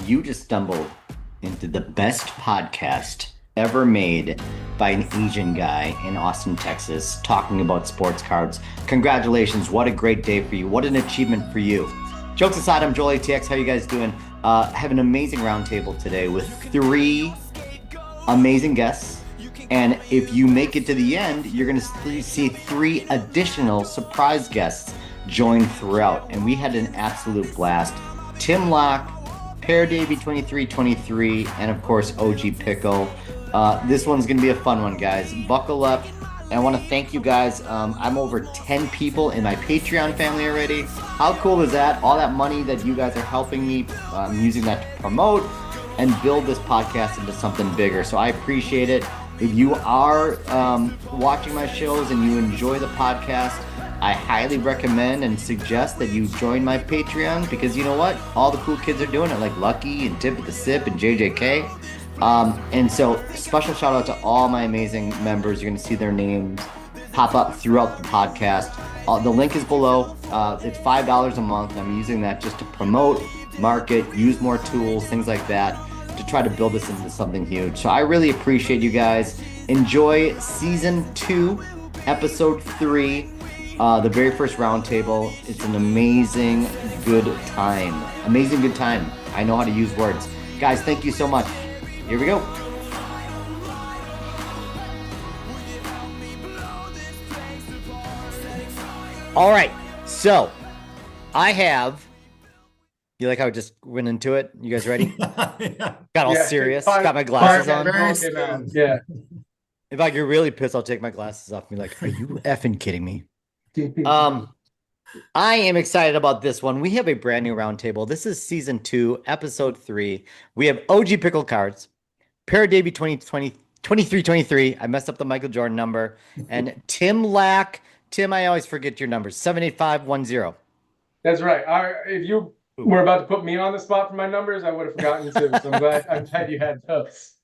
You just stumbled into the best podcast ever made by an Asian guy in Austin, Texas, talking about sports cards. Congratulations. What a great day for you. What an achievement for you. Jokes aside, I'm Joel-ATX. How you guys doing? Have an amazing roundtable today with three amazing guests. And if you make it to the end, you're going to see three additional surprise guests join throughout. And we had an absolute blast. TimLac, Peredavi2323, and of course, OG Pickle. This one's going to be a fun one, guys. Buckle up. And I want to thank you guys. I'm over 10 people in my Patreon family already. How cool is that? All that money that you guys are helping me, I'm using that to promote and build this podcast into something bigger. So I appreciate it. If you are watching my shows and you enjoy the podcast, I highly recommend and suggest that you join my Patreon because you know what? All the cool kids are doing it, like Lucky and Tip at the Sip and JJK. And so special shout out to all my amazing members. You're going to see their names pop up throughout the podcast. The link is below. It's $5 a month. I'm using that just to promote, market, use more tools, things like that, to try to build this into something huge. So I really appreciate you guys. Enjoy season 2, episode 3, the very first roundtable. It's an amazing good time. Amazing good time. I know how to use words. Guys, thank you so much. Here we go. All right. So I have. You like how I just went into it? You guys ready? Yeah. Got all serious. Got my glasses on. Very smooth. Yeah. If I get really pissed, I'll take my glasses off and be like, are you effing kidding me? I am excited about this one. We have a brand new roundtable. This is season 2, episode 3. We have OG Pickle Cards, Peredavi2323. I messed up the Michael Jordan number. And TimLac. Tim, I always forget your numbers. 78510. That's right. If you were about to put me on the spot for my numbers, I would have forgotten too. So I'm glad you had those.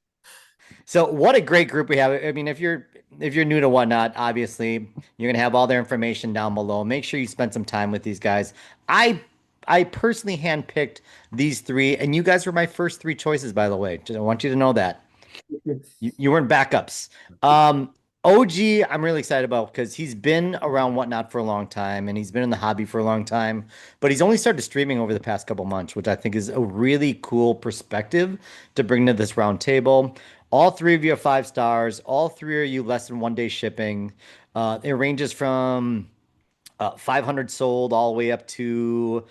So what a great group we have. I mean, if you're new to Whatnot, obviously you're gonna have all their information down below. Make sure you spend some time with these guys. I personally handpicked these three, and you guys were my first 3 choices, by the way. Just, I want you to know that. You weren't backups. OG, I'm really excited about because he's been around Whatnot for a long time and he's been in the hobby for a long time, but he's only started streaming over the past couple months, which I think is a really cool perspective to bring to this round table. All 3 of you are 5 stars. All 3 of you less than 1 day shipping. It ranges from 500 sold all the way up to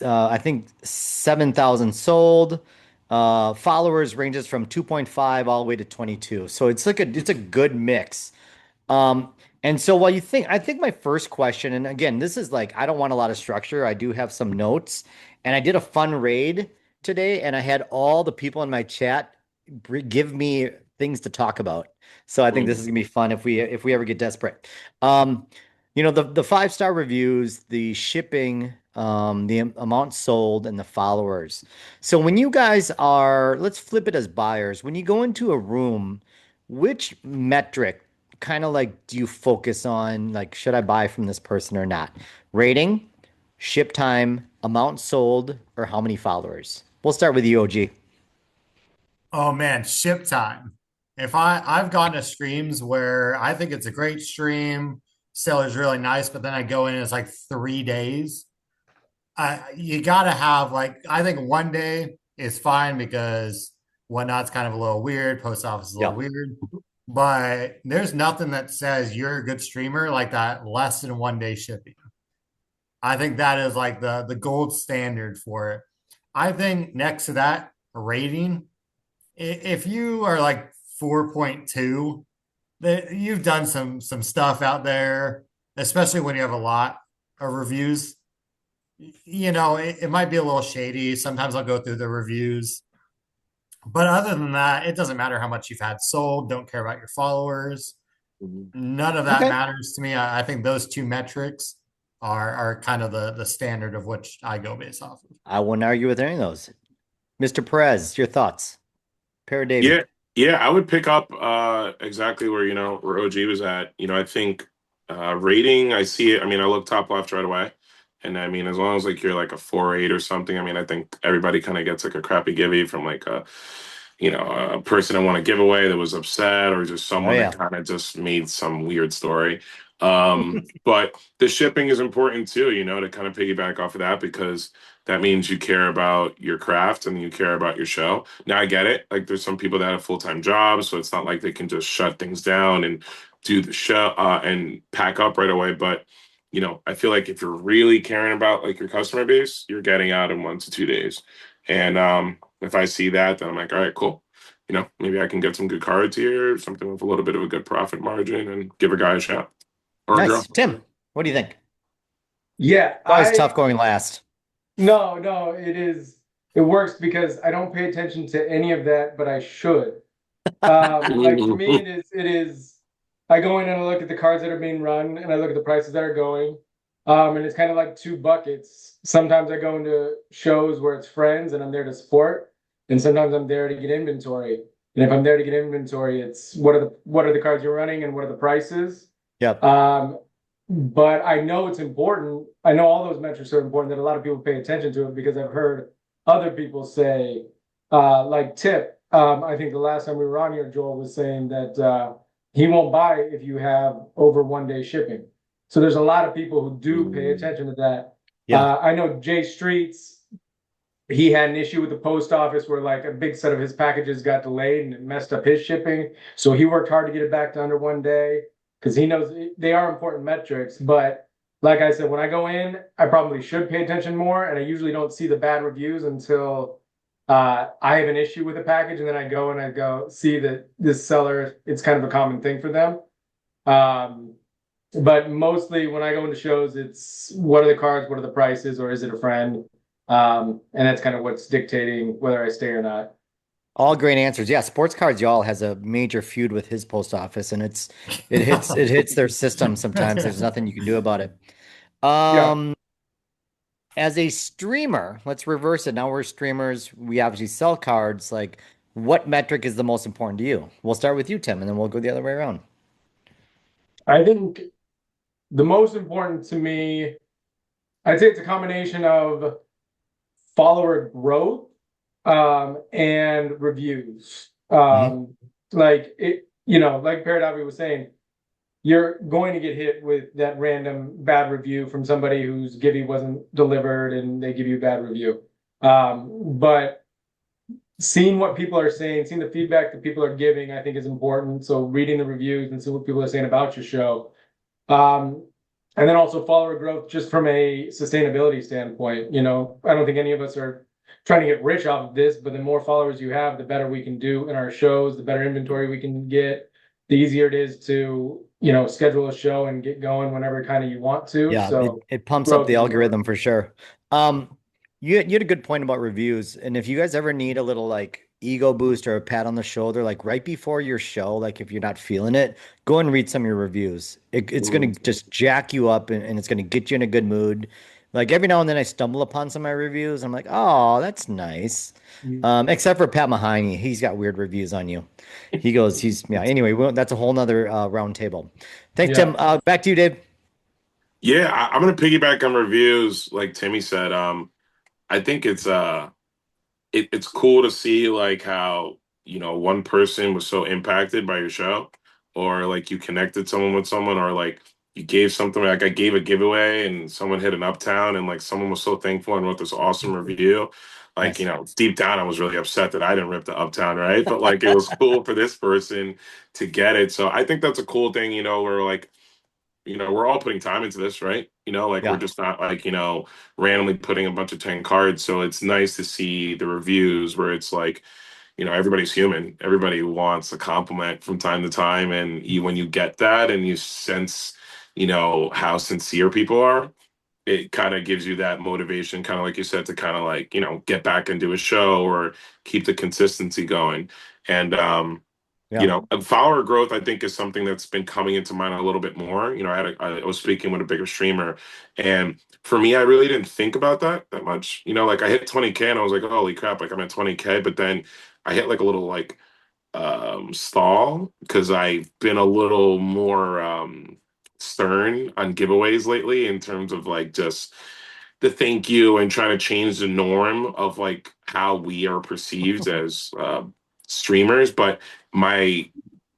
I think 7,000 sold. Followers ranges from 2.5 all the way to 22. So it's a good mix. And so while I think my first question, and again, this is like, I don't want a lot of structure. I do have some notes, and I did a fun raid today, and I had all the people in my chat give me things to talk about. So I think this is gonna be fun if we ever get desperate. The 5-star reviews, the shipping, the amount sold, and the followers. So when you guys are, let's flip it as buyers. When you go into a room, which metric kind of like do you focus on? Like, should I buy from this person or not? Rating, ship time, amount sold, or how many followers? We'll start with you, OG. Oh man, ship time. If I've gone to streams where I think it's a great stream, seller's really nice, but then I go in and it's like 3 days. You gotta have like, I think 1 day is fine because Whatnot's kind of a little weird, post office is a little Yeah. weird, but there's nothing that says you're a good streamer like that less than 1 day shipping. I think that is like the gold standard for it. I think next to that, rating, if you are like 4.2, that you've done some stuff out there, especially when you have a lot of reviews. It might be a little shady. Sometimes I'll go through the reviews. But other than that, it doesn't matter how much you've had sold. Don't care about your followers. None of that Okay. matters to me. I think those 2 metrics are kind of the standard of which I go based off of. I wouldn't argue with any of those. Mr. Perez, your thoughts? Para Davy. Yeah, yeah, I would pick up exactly where where OG was at. I think rating, I see it. I mean, I look top left right away. And I mean, as long as like you're like a 4.8 or something, I mean, I think everybody kind of gets like a crappy givey from like a person that won a giveaway that was upset, or just Oh someone that yeah. kind of just made some weird story. But the shipping is important too, to kind of piggyback off of that, because that means you care about your craft and you care about your show. Now I get it. Like there's some people that have full-time jobs, so it's not like they can just shut things down and do the show and pack up right away. But I feel like if you're really caring about like your customer base, you're getting out in 1 to 2 days. And if I see that, then I'm like, all right, cool. Maybe I can get some good cards here, something with a little bit of a good profit margin, and give a guy a shot or a girl. Nice. Tim, what do you think? Yeah, It's always tough going last. no, it is. It works because I don't pay attention to any of that, but I should. Like for me, it is. I go in and I look at the cards that are being run, and I look at the prices that are going. And it's kind of like two buckets. Sometimes I go into shows where it's friends, and I'm there to support, and sometimes I'm there to get inventory. And if I'm there to get inventory, it's what are the cards you're running and what are the prices. Yep. But I know it's important. I know all those metrics are important, that a lot of people pay attention to it, because I've heard other people say, like Tip, I think the last time we were on here, Joel was saying that he won't buy if you have over 1 day shipping. So there's a lot of people who do pay attention to that. Yeah. I know Jay Streets, he had an issue with the post office where like a big set of his packages got delayed and it messed up his shipping. So he worked hard to get it back to under 1 day, because he knows they are important metrics. But like I said, when I go in, I probably should pay attention more, and I usually don't see the bad reviews until I have an issue with a package, and then I go see that this seller, it's kind of a common thing for them. But mostly when I go into shows, it's what are the cards, what are the prices, or is it a friend? And that's kind of what's dictating whether I stay or not. All great answers. Yeah, Sports Cards Y'all has a major feud with his post office, and it hits their system sometimes. There's nothing you can do about it. Yeah. As a streamer, let's reverse it. Now we're streamers. We obviously sell cards. Like, what metric is the most important to you? We'll start with you, Tim, and then we'll go the other way around. I think the most important to me, I'd say it's a combination of follower growth and reviews. Like it, like Peredavi was saying, you're going to get hit with that random bad review from somebody whose givey wasn't delivered and they give you a bad review. But seeing what people are saying, seeing the feedback that people are giving, I think is important. So reading the reviews and see what people are saying about your show. And then also follower growth just from a sustainability standpoint. I don't think any of us are trying to get rich off of this, but the more followers you have, the better we can do in our shows, the better inventory we can get, the easier it is to, schedule a show and get going whenever kind of you want to. Yeah, So it pumps up growth the is algorithm important. for sure. You had a good point about reviews, and if you guys ever need a little like ego boost or a pat on the shoulder, like right before your show, like if you're not feeling it, go and read some of your reviews. It's gonna just jack you up, and it's gonna get you in a good mood. Like every now and then I stumble upon some of my reviews. I'm like, oh, that's nice. Except for Pat Mahoney, he's got weird reviews on you. Yeah. Anyway, that's a whole nother round table. Thanks, Yeah. Tim. Back to you, Dave. Yeah, I'm gonna piggyback on reviews, like Timmy said. I think it's cool to see like how one person was so impacted by your show, or like you connected someone with someone, or like you gave something. Like I gave a giveaway and someone hit an uptown, and like someone was so thankful and wrote this awesome review. Like, Nice. deep down I was really upset that I didn't rip the uptown, right? But like it was cool for this person to get it. So I think that's a cool thing, where like we're all putting time into this, right? Like we're Yeah. just not like, randomly putting a bunch of 10 cards. So it's nice to see the reviews where it's like, everybody's human. Everybody wants a compliment from time to time. And when you get that and you sense, how sincere people are, it kind of gives you that motivation, kind of like you said, to kind of like, get back and do a show or keep the consistency going. And Yeah. follower growth, I think, is something that's been coming into mind a little bit more. I was speaking with a bigger streamer, and for me, I really didn't think about that much. Like I hit 20K, and I was like, holy crap, like I'm at 20K. But then I hit like a little like stall because I've been a little more stern on giveaways lately in terms of like just the thank you and trying to change the norm of like how we are perceived as streamers, but my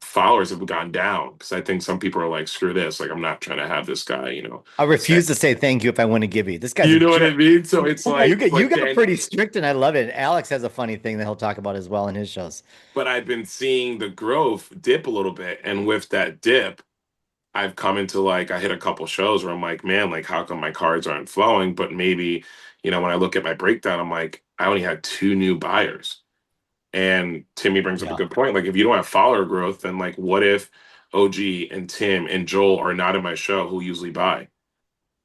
followers have gone down because I think some people are like, screw this, like I'm not trying to have this guy, I say, refuse to say thank you if I want to give you. This guy's a you know what I jerk. mean? So it's You like, get you but got then pretty strict, and I love it. Alex has a funny thing that he'll talk about as well in his shows. but I've been seeing the growth dip a little bit, and with that dip, I've come into like I hit a couple shows where I'm like, man, like how come my cards aren't flowing? But maybe, when I look at my breakdown, I'm like, I only had two new buyers. And Timmy brings up a Yeah. good point. Like, if you don't have follower growth, then like, what if OG and Tim and Joel are not in my show who usually buy?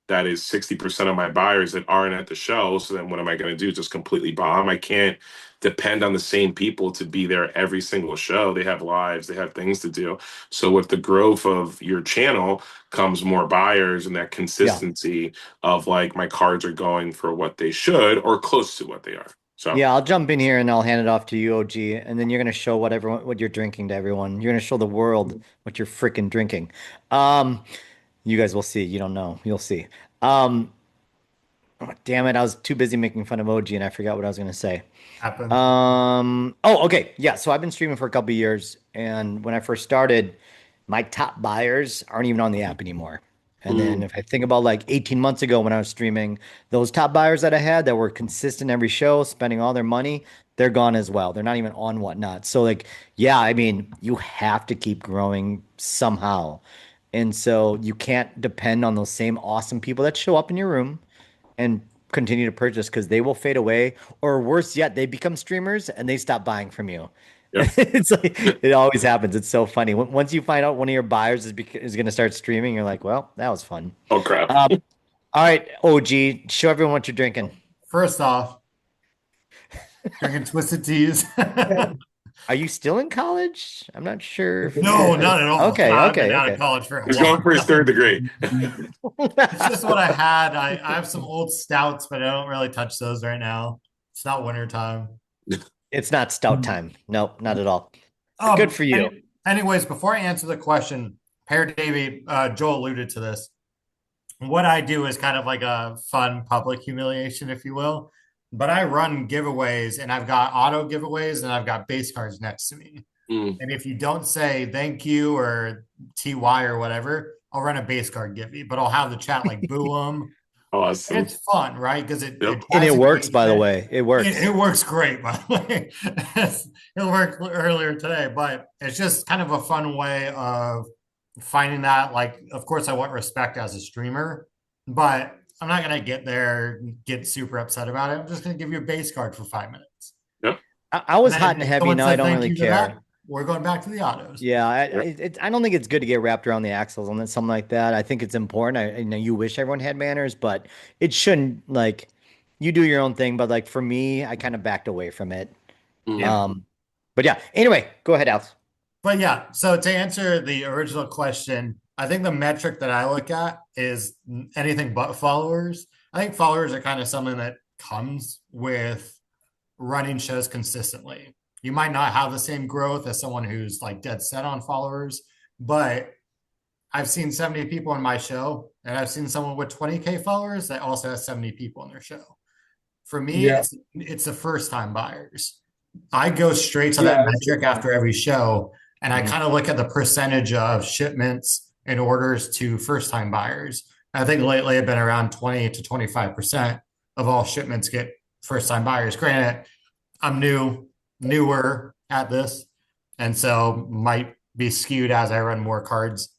That is 60% of my buyers that aren't at the show. So then what am I going to do? Just completely bomb? I can't depend on the same people to be there every single show. They have lives, they have things to do. So with the growth of your channel comes more buyers and that Yeah. consistency of like my cards are going for what they should or close to what they are. So Yeah, I'll jump in here and I'll hand it off to you, OG, and then you're gonna show what you're drinking to everyone. You're gonna show the world what you're freaking drinking. Um, you guys will see. You don't know. You'll see. Um, oh, damn it, I was too busy making fun of OG and I forgot what I was gonna say. Happens. Oh, okay. Yeah, so I've been streaming for a couple years, and when I first started, my top buyers aren't even on the app anymore. And then mm, if I think about like 18 months ago when I was streaming, those top buyers that I had that were consistent every show, spending all their money, they're gone as well. They're not even on whatnot. So like, yeah, I mean, you have to keep growing somehow. And so you can't depend on those same awesome people that show up in your room and continue to purchase because they will fade away, or worse yet, they become streamers and they stop buying from you. yep. It's like it always happens. It's so funny. Once you find out one of your buyers is going to start streaming, you're like, well, that was fun. Oh crap. Um, all right, OG, show everyone what you're drinking. First off, drinking twisted teas. Are you still in college? I'm not sure if No, you're. not at all. Okay, I've been okay, out of okay. college for a He's going long for his time. third degree. It's just what I had. I have some old stouts, but I don't really touch those right now. It's not winter time. It's not stout time. Nope, not at all. Good for you. Anyways, before I answer the question, Peredavi, Joel alluded to this. What I do is kind of like a fun public humiliation, if you will. But I run giveaways and I've got auto giveaways and I've got base cards next to me. Mm, And if you don't say thank you or TY or whatever, I'll run a base card give you, but I'll have the chat like boo them. awesome. It's fun, right? Because it Yep. And drives it works, by the engagement. way. It works. It works great, by the way. It worked earlier today, but it's just kind of a fun way of finding that. Like, of course, I want respect as a streamer, but I'm not going to get there, get super upset about it. I'm just going to give you a base card for 5 minutes. Yep. I was And hot then and if heavy. someone Now I said don't thank really you to that, care. we're going back to the autos. Yeah, Yep. I don't think it's good to get wrapped around the axles on something like that. I think it's important. You know, you wish everyone had manners, but it shouldn't like you do your own thing. But like for me, I kind of backed away from it. Mm, Yeah. But yeah. Anyway, go ahead, Alex. But yeah, so to answer the original question, I think the metric that I look at is anything but followers. I think followers are kind of something that comes with running shows consistently. You might not have the same growth as someone who's like dead set on followers, but I've seen 70 people in my show, and I've seen someone with 20K followers that also has 70 people in their show. For me, Yeah. it's the first time buyers. I go straight to that Yeah, that's a good metric point. after every show, and I Mhm. kind of look at the percentage of shipments and orders to first time buyers. I think lately I've been around 20 to 25% of all shipments get first time buyers. Granted, I'm newer at this, and so might be skewed as I run more cards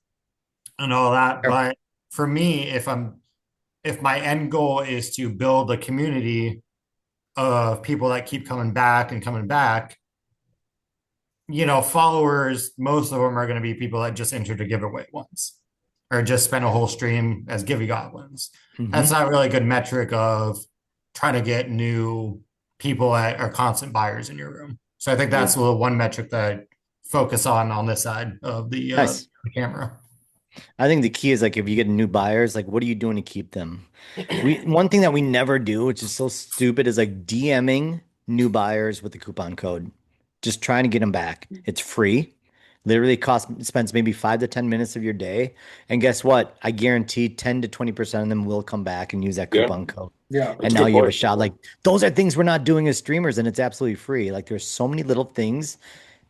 and all that. Sure. But for me, if my end goal is to build a community of people that keep coming back and coming back, followers, most of them are going to be people that just entered a giveaway once or just spent a whole stream as Givey Goblins. That's Mhm. not really a good metric of trying to get new people that are constant buyers in your room. So I think that's the one metric that I focus on this side of Nice. the camera. I think the key is like if you get new buyers, like what are you doing to keep them? One thing that we never do, which is so stupid, is like DMing new buyers with the coupon code. Just trying to get them back. It's free. Literally spends maybe 5 to 10 minutes of your day. And guess what? I guarantee 10 to 20% of them will come back and use that Yeah, coupon code. Yeah. And that's a now good you have a point. shot. Like those are things we're not doing as streamers, and it's absolutely free. Like there's so many little things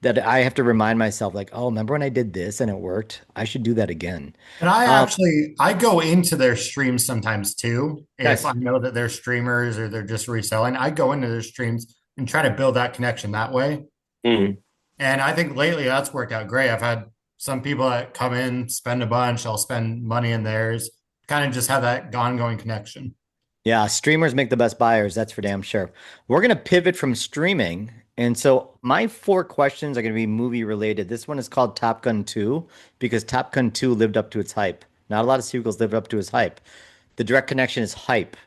that I have to remind myself, like, oh, remember when I did this and it worked? I should do that again. And I go into their streams sometimes too. If I Nice. know that they're streamers or they're just reselling, I go into their streams and try to build that connection that way. Mhm. And I think lately that's worked out great. I've had some people that come in, spend a bunch, I'll spend money in theirs, kind of just have that ongoing connection. Yeah, streamers make the best buyers. That's for damn sure. We're going to pivot from streaming. And so my 4 questions are going to be movie related. This one is called Top Gun 2 because Top Gun 2 lived up to its hype. Not a lot of sequels lived up to its hype. The direct connection is hype.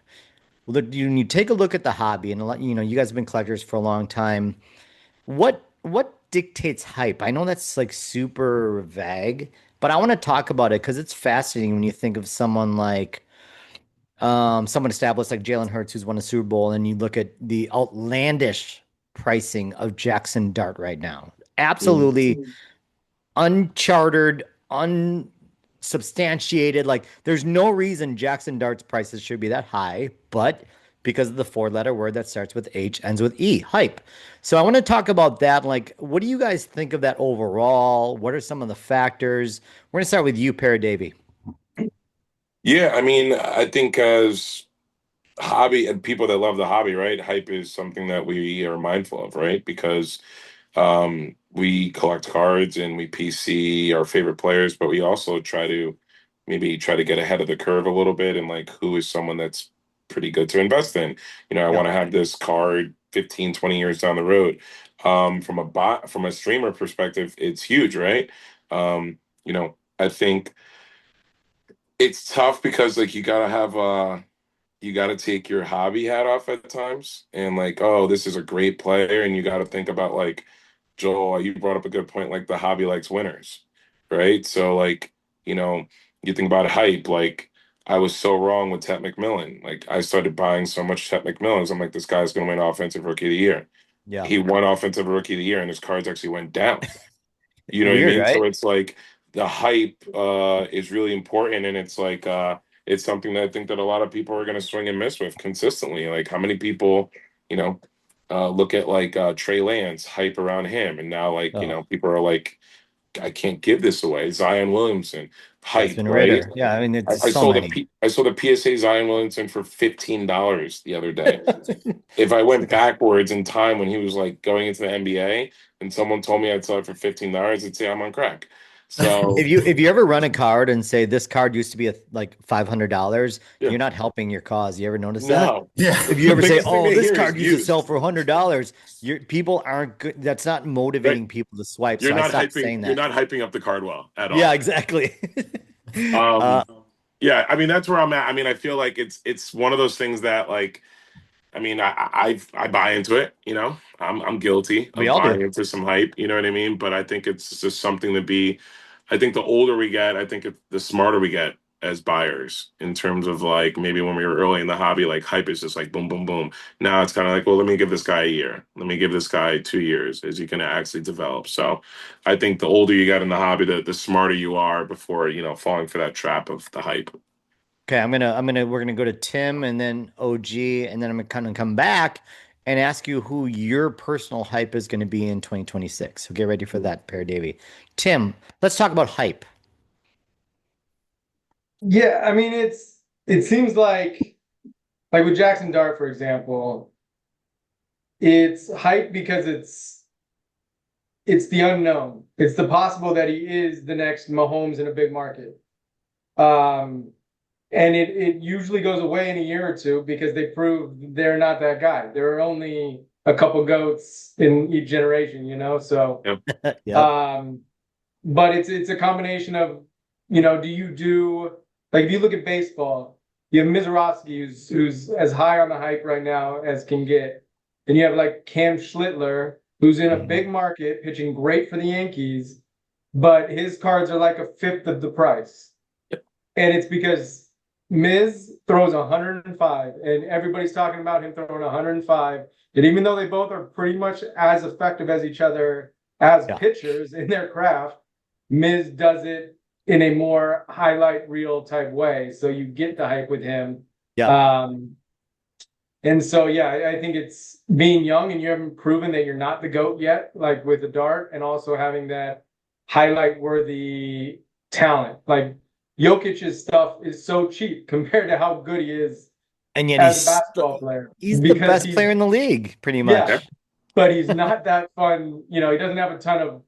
Well, when you take a look at the hobby, and a lot, you guys have been collectors for a long time. What dictates hype? I know that's like super vague, but I want to talk about it because it's fascinating when you think of someone like someone established like Jalen Hurts, who's won a Super Bowl, and you look at the outlandish pricing of Jackson Dart right now. Mhm. Absolutely uncharted, unsubstantiated. Like, there's no reason Jackson Dart's prices should be that high, but because of the 4 letter word that starts with H, ends with E, hype. So I want to talk about that. Like, what do you guys think of that overall? What are some of the factors? We're going to start with you, Peredavi. Yeah, I mean, I think as hobby and people that love the hobby, right? Hype is something that we are mindful of, right? Because we collect cards and we PC our favorite players, but we also try to get ahead of the curve a little bit and like who is someone that's pretty good to invest in. I Yeah. want to have this card 15, 20 years down the road. From a streamer perspective, it's huge, right? I think it's tough because like you got to take your hobby hat off at times and like, oh, this is a great player. And you got to think about like, Joel, you brought up a good point, like the hobby likes winners, right? So like, you know, you think about hype, like I was so wrong with Ted McMillan. Like I started buying so much Ted McMillans. I'm like, this guy's going to win offensive rookie of the year. Yeah. He won offensive rookie of the year and his cards actually went down. You know what I Weird, mean? right? So it's like the hype is really important, and it's something that I think that a lot of people are going to swing and miss with consistently. Like how many people, you know, look at like Trey Lance hype around him, and now like Oh, people are like, I can't give this away. Zion Williamson hype, Desmond right? Ritter. Yeah, I mean, I, it's I so sold many. I sold a PSA Zion Williamson for $15 the other day. If I went backwards in time when he was like going into the NBA and someone told me I'd sell it for $15, I'd say I'm on crack. So If you ever run a card and say this card used to be like $500, yeah, you're not helping your cause. You ever notice that? no. Yeah. If you The ever say, biggest thing "Oh, they this hear is card used to sell used. for $100," your people aren't good. That's not Right. motivating people to swipe. So I stopped saying You're that. not hyping up the card well at Yeah, all. exactly. Um uh, yeah, I mean that's where I'm at. I mean, I feel like it's one of those things that like I mean, I buy into it. I'm guilty we of all buying do. into some hype. You know what I mean? But I think it's just something to be. I think the older we get, I think the smarter we get as buyers in terms of like maybe when we were early in the hobby, like hype is just like boom, boom, boom. Now it's kind of like, well, let me give this guy a year. Let me give this guy 2 years. Is he going to actually develop? So I think the older you get in the hobby, the smarter you are before falling for that trap of the hype. Okay, we're gonna go to Tim and then OG, and then I'm gonna kind of come back and ask you who your personal hype is gonna be in 2026. So get ready for that, Pear Davy. Tim, let's talk about hype. Yeah, I mean it seems like with Jackson Dart, for example, it's hype because it's the unknown. It's the possible that he is the next Mahomes in a big market. Um, and it usually goes away in a year or two because they prove they're not that guy. There are only a couple goats in each generation, So Yep. Yep. but it's a combination of, do you do like if you look at baseball, you have Mizorowski who's as high on the hype right now as can get. Then you have like Cam Schlittler, who's in a Mhm. big market, pitching great for the Yankees, but his cards are like a fifth of the price. And it's because Miz throws 105, and everybody's talking about him throwing 105. And even though they both are pretty much as effective as each other as Yeah. pitchers in their craft. Miz does it in a more highlight reel type way, so you get the hype with him. Yeah. And so, yeah, I think it's being young and you haven't proven that you're not the GOAT yet, like with the dart, and also having that highlight worthy talent. Like Jokic's stuff is so cheap compared to how good he is And yet as a basketball player. he's the Because best player in the league, pretty yeah, much. but he's not that fun. You know, he doesn't have a ton of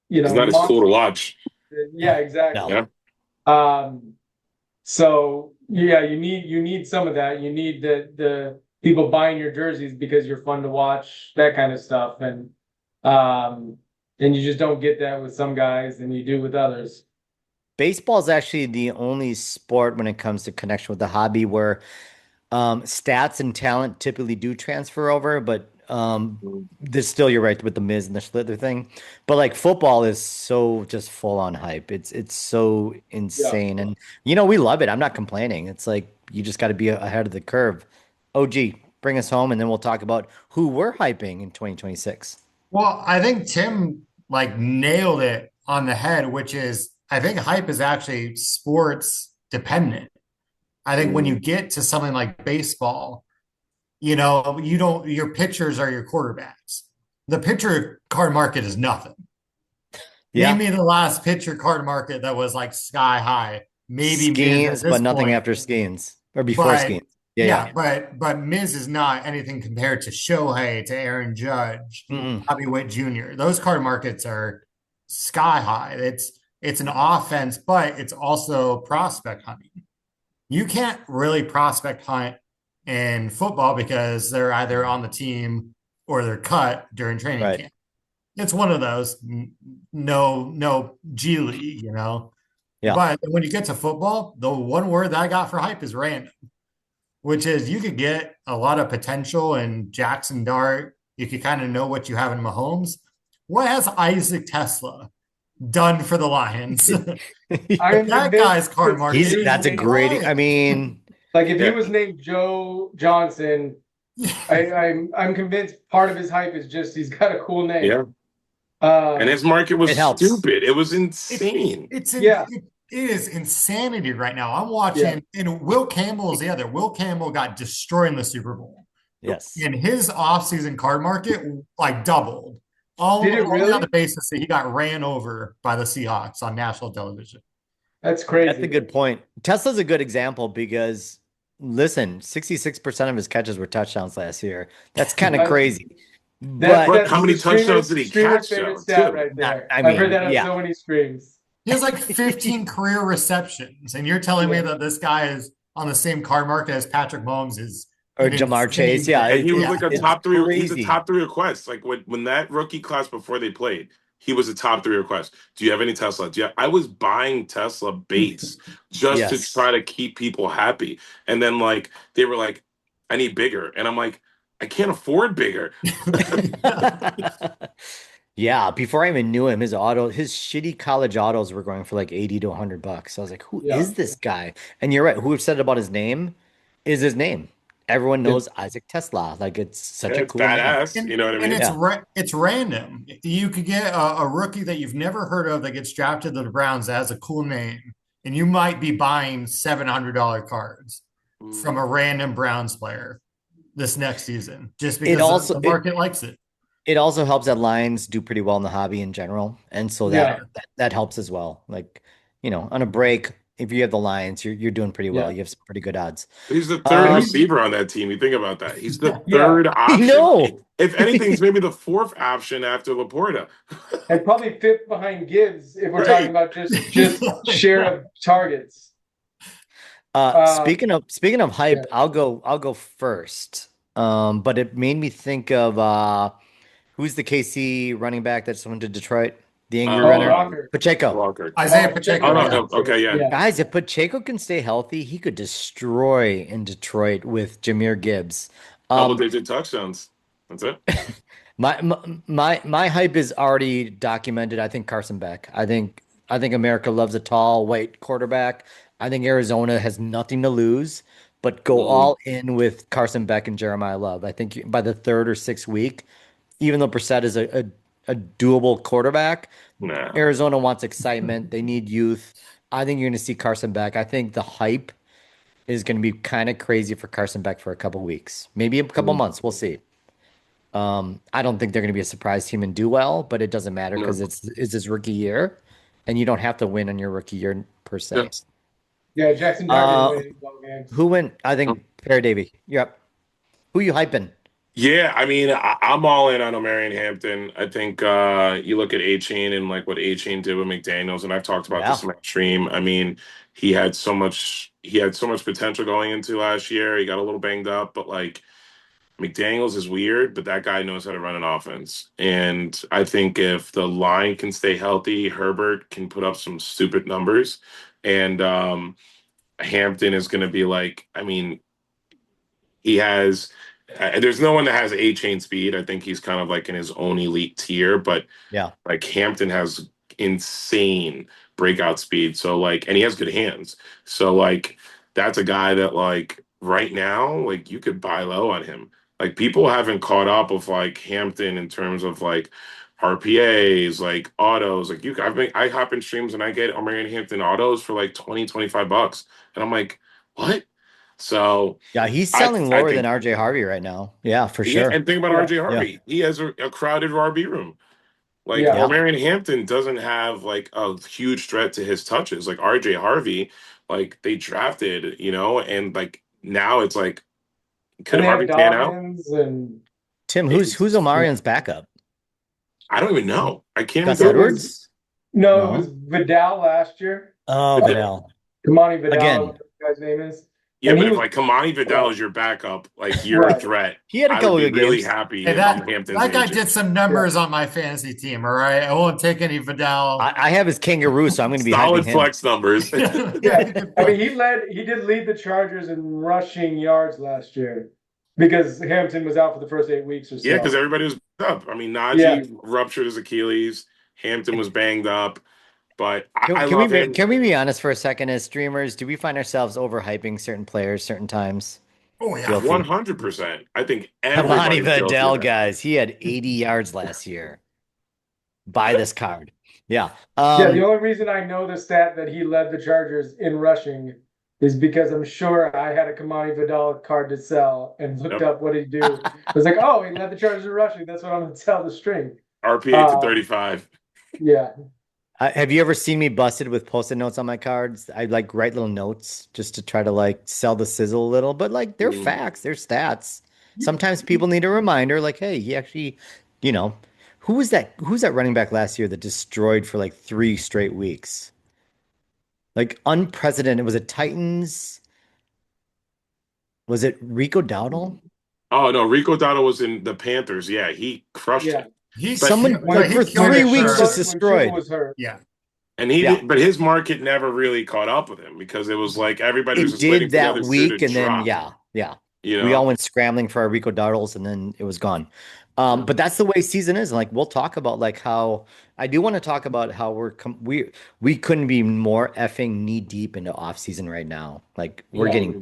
It's not as cool to watch. Yeah, exactly. No. Yeah. So yeah, you need some of that. You need the people buying your jerseys because you're fun to watch, that kind of stuff. And you just don't get that with some guys and you do with others. Baseball is actually the only sport when it comes to connection with the hobby where stats and talent typically do transfer over, but there's still, you're right with the Miz and the Schlitter thing. But like football is so just full on hype. It's so insane. And we love it. I'm not complaining. It's like you just got to be ahead of the curve. OG, bring us home and then we'll talk about who we're hyping in 2026. Well, I think Tim like nailed it on the head, which is I think hype is actually sports dependent. I think when you get to something like baseball, you don't, your pitchers are your quarterbacks. The pitcher card market is nothing. Yeah. Name me the last pitcher card market that was like sky high. Maybe Skeens, but nothing after Skeens or before Skeens. Yeah. But Miz is not anything compared to Shohei, to Aaron Judge, Bobby Witt Jr. Those card markets are sky high. It's an offense, but it's also prospect hunting. You can't really prospect hunt in football because they're either on the team or they're cut during training camp. It's one of those. No G League, Yeah. But when you get to football, the one word that I got for hype is random, which is you could get a lot of potential in Jackson Dart. You could kind of know what you have in Mahomes. What has Isaac Tesla done for the Lions? That guy's card market. That's a great. I mean, like if he was named Joe Johnson, I'm convinced part of his hype is just he's got a cool name. Yeah. And his market was stupid. It was insane. It is insanity right now. I'm watching, and Will Campbell is the other. Will Campbell got destroyed in the Super Bowl. Yes. And his offseason card market like doubled. Only on the basis that he got ran over by the Seahawks on national television. That's crazy. That's a good point. Tesla's a good example because, listen, 66% of his catches were touchdowns last year. That's kind of crazy. But how many touchdowns did he catch? Favorite stat right there. I've heard that on so many streams. He has like 15 career receptions, and you're telling me that this guy is on the same card market as Patrick Mahomes is. Or Jamar Chase, And he was like a top three. He's a top 3 request. Like when that rookie class before they played, he was a top 3 request. Do you have any Tesla? I was buying Tesla baits just to try to keep people happy. And then like they were like, I need bigger, and I'm like, I can't afford bigger. Yeah, before I even knew him, his shitty college autos were going for like $80 to $100. I was like, who is this guy? And you're right. Who said it about his name is his name. Everyone knows Isaac Tesla. Like it's such a cool badass. Name. You know what I mean? And it's random. You could get a rookie that you've never heard of that gets drafted to the Browns that has a cool name, and you might be buying $700 cards from a random Browns player this next season just because the market likes it. It also helps that Lions do pretty well in the hobby in general, and so that helps as well. Like on a break, if you have the Lions, you're doing pretty well. You have some pretty good odds. He's the third receiver on that team. You think about that. He's the third option. No. If anything, he's maybe the 4th option after Laporta. And probably 5th behind Gibbs if we're talking about just share of targets. Speaking of hype, I'll go first. But it made me think of who's the KC running back that's went to Detroit? The angry runner, Pacheco. Isaiah Pacheco. Oh, no. Okay, yeah. Guys, if Pacheco can stay healthy, he could destroy in Detroit with Jahmyr Gibbs. Double-digit touchdowns. That's it. My hype is already documented. I think Carson Beck. I think America loves a tall, white quarterback. I think Arizona has nothing to lose, but go all in with Carson Beck and Jeremiah Love. I think by the 3rd or 6th week, even though Brissett is a a doable quarterback. Nah. Arizona wants excitement. They need youth. I think you're going to see Carson Beck. I think the hype is going to be kind of crazy for Carson Beck for a couple weeks, maybe a couple months. We'll see. I don't think they're going to be a surprise team and do well, but it doesn't matter because No. it's his rookie year, and you don't have to win on your rookie year per se. Yes. Yeah, Jackson Dart didn't Uh, win any ball games. who went? I think Peredavi. You're up. Who you hyping? Yeah, I mean, I'm all in on Omarion Hampton. I think you look at A-Chain and like what A-Chain did with McDaniels, and I've talked about Yeah. this in my stream. I mean, he had so much potential going into last year. He got a little banged up, but like McDaniels is weird, but that guy knows how to run an offense. And I think if the line can stay healthy, Herbert can put up some stupid numbers. And Hampton is going to be like, I mean, he has. There's no one that has A-Chain speed. I think he's kind of like in his own elite tier, but Yeah. like Hampton has insane breakout speed. So like, and he has good hands. So like, that's a guy that like right now, like you could buy low on him. Like people haven't caught up with like Hampton in terms of like RPAs, like autos. Like I hop in streams and I get Omarion Hampton autos for like 20, $25. And I'm like, what? So Yeah, he's I selling I lower than think RJ Harvey right now. Yeah, for yeah, sure. and think about Yeah. RJ Yeah. Harvey. He has a crowded RB room. Like Yeah. Omarion Hampton doesn't have like a huge threat to his touches. Like RJ Harvey, like they drafted, and like now it's like could And they have Harvey pan out? Dobbins and Tim, who's Omarion's backup? I don't even know. I can't even Gus tell. it was Edwards? no, it No. was Vidal last year. Oh, Vidal. Kamani Vidal, Again. whatever the guy's name is. Yeah, And but he if was like Kamani Vidal is your backup, like you're a Right. threat. He had a I couple would good be really games. happy Hey, if that I'm Hampton's that guy agent. did some numbers on my fantasy team. All right, I won't take any Vidal. I have his kangaroo, so I'm going to be Solid hyping him. flex numbers. Yeah, I mean he did lead the Chargers in rushing yards last year because Hampton was out for the first 8 weeks or so. Yeah, because everybody was up. I mean, Najee ruptured his Achilles. Hampton was banged up. But I Can love him. Can we be honest for a second as streamers? Do we find ourselves overhyping certain players certain times? Oh yeah, Guilty. 100%. I think Kamani everybody Vidal, guys. He had 80 yards last year. Buy this card. Yeah. Yeah, the only reason I know the stat that he led the Chargers in rushing is because I'm sure I had a Kamani Vidal card to sell and looked up what he'd do. I was like, oh, he led the Chargers in rushing. That's what I'm going to sell the string. RPA to 35. Yeah. Have you ever seen me busted with post-it notes on my cards? I like write little notes just to try to like sell the sizzle a little, but like they're facts, they're stats. Sometimes people need a reminder, like, hey, he actually, who was that running back last year that destroyed for like 3 straight weeks? Like unprecedented. Was it Titans? Was it Rico Dowdle? Oh no, Rico Dotto was in the Panthers. Yeah, he crushed it. Someone like for 3 weeks just destroyed. Was hurt. Yeah. And but his market never really caught up with him because it was like everybody was It just waiting did for the that other two week, to and drop. then yeah. You know? We all went scrambling for our Rico Dartles, and then it was gone. But that's the way season is. Like we'll talk about like how I do want to talk about how we couldn't be more effing knee deep into off season right now. Like we're getting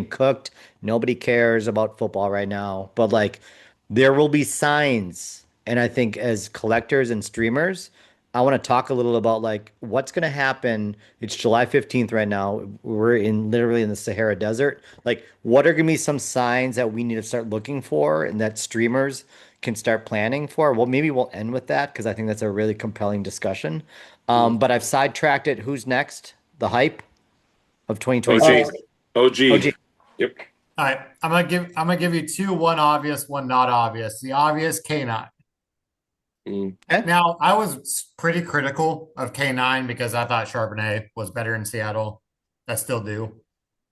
cooked. Nobody cares about football right now. But like there will be signs, and I think as collectors and streamers, I want to talk a little about like what's going to happen. It's July 15th right now. We're literally in the Sahara Desert. Like what are going to be some signs that we need to start looking for and that streamers can start planning for? Well, maybe we'll end with that because I think that's a really compelling discussion. But I've sidetracked it. Who's next? The hype of 2026. OG. Yep. All right, I'm gonna give you two, one obvious, one not obvious. The obvious K9. Now, I was pretty critical of K9 because I thought Charbonnet was better in Seattle. I still do.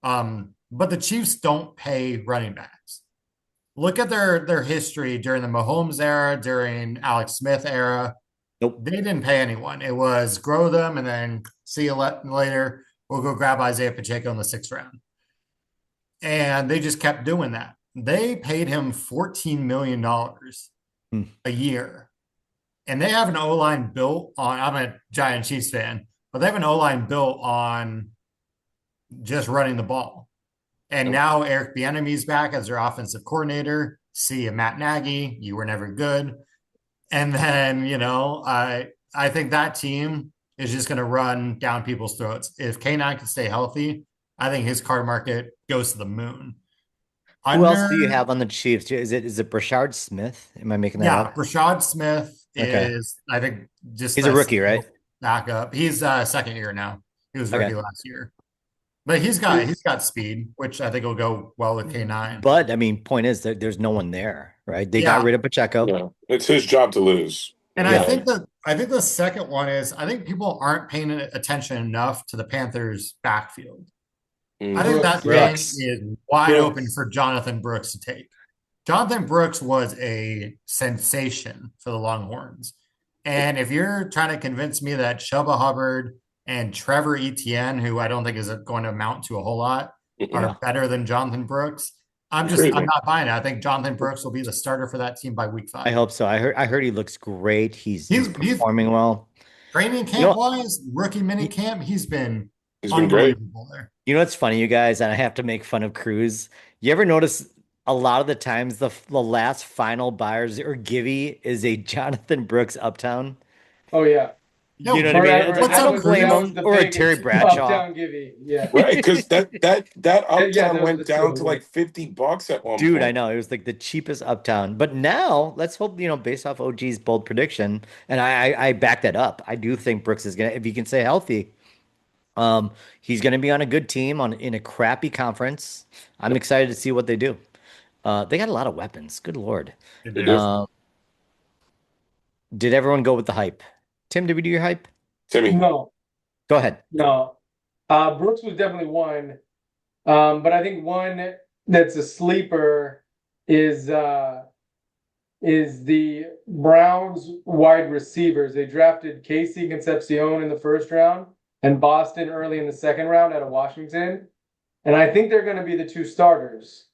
But the Chiefs don't pay running backs. Look at their history during the Mahomes era, during Alex Smith era. Nope. They didn't pay anyone. It was grow them and then see you later. We'll go grab Isaiah Pacheco in the 6th round. And they just kept doing that. They paid him $14 million a year. And they have an O-line built on, I'm a giant Chiefs fan, but they have an O-line built on just running the ball. And now Eric Bieniemy's back as their offensive coordinator. See you, Matt Nagy. You were never good. And then, I think that team is just going to run down people's throats. If K9 can stay healthy, I think his card market goes to the moon. Who else do you Under, have on the Chiefs? Is it Brashard Smith? Am I making that yeah, up? Rashad Smith Okay. is, I think, just He's a a rookie, right? steal backup. He's second year now. He was Okay. rookie last year. But he's got speed, which I think will go well with K9. But I mean, point is that there's no one there, right? They got Yeah. rid of Pacheco. Yeah, it's his job to lose. And I Yeah. think the second one is I think people aren't paying attention enough to the Panthers backfield. I think Brooks, that yeah. thing Brooks. is wide open Brooks. for Jonathan Brooks to take. Jonathan Brooks was a sensation for the Longhorns. And if you're trying to convince me that Chuba Hubbard and Trevor Etienne, who I don't think is going to amount to a whole lot, Yeah. are better than Jonathan Brooks, I'm Crazy. not buying it. I think Jonathan Brooks will be the starter for that team by week I 5. hope so. I heard he looks great. He's He's performing well. training You camp know, wise, rookie mini camp, he's been He's been great. unbelievable there. you know what's funny, you guys, and I have to make fun of Cruz. You ever notice a lot of the times the last final buyers or givey is a Jonathan Brooks Uptown? Oh yeah. You know No, what I mean? Forever. what's I That up, don't was blame that Cruz? was him the or a big Terry Bradshaw. uptown giving. Yeah. Right, because that Yeah, Uptown those are went the down two. to like $50 at one Dude, I point. know. It was like the cheapest Uptown. But now, let's hope, based off OG's bold prediction, and I back that up. I do think Brooks is gonna, if he can stay healthy, he's gonna be on a good team in a crappy conference. I'm excited to see what they do. They got a lot of weapons. Good Lord. They They do. do. Um, did everyone go with the hype? Tim, did we do your hype? Timmy, No, Go ahead. no. Brooks was definitely one. But I think one that's a sleeper is the Browns wide receivers. They drafted Casey Concepcion in the first round and Boston early in the second round out of Washington. And I think they're going to be the two starters.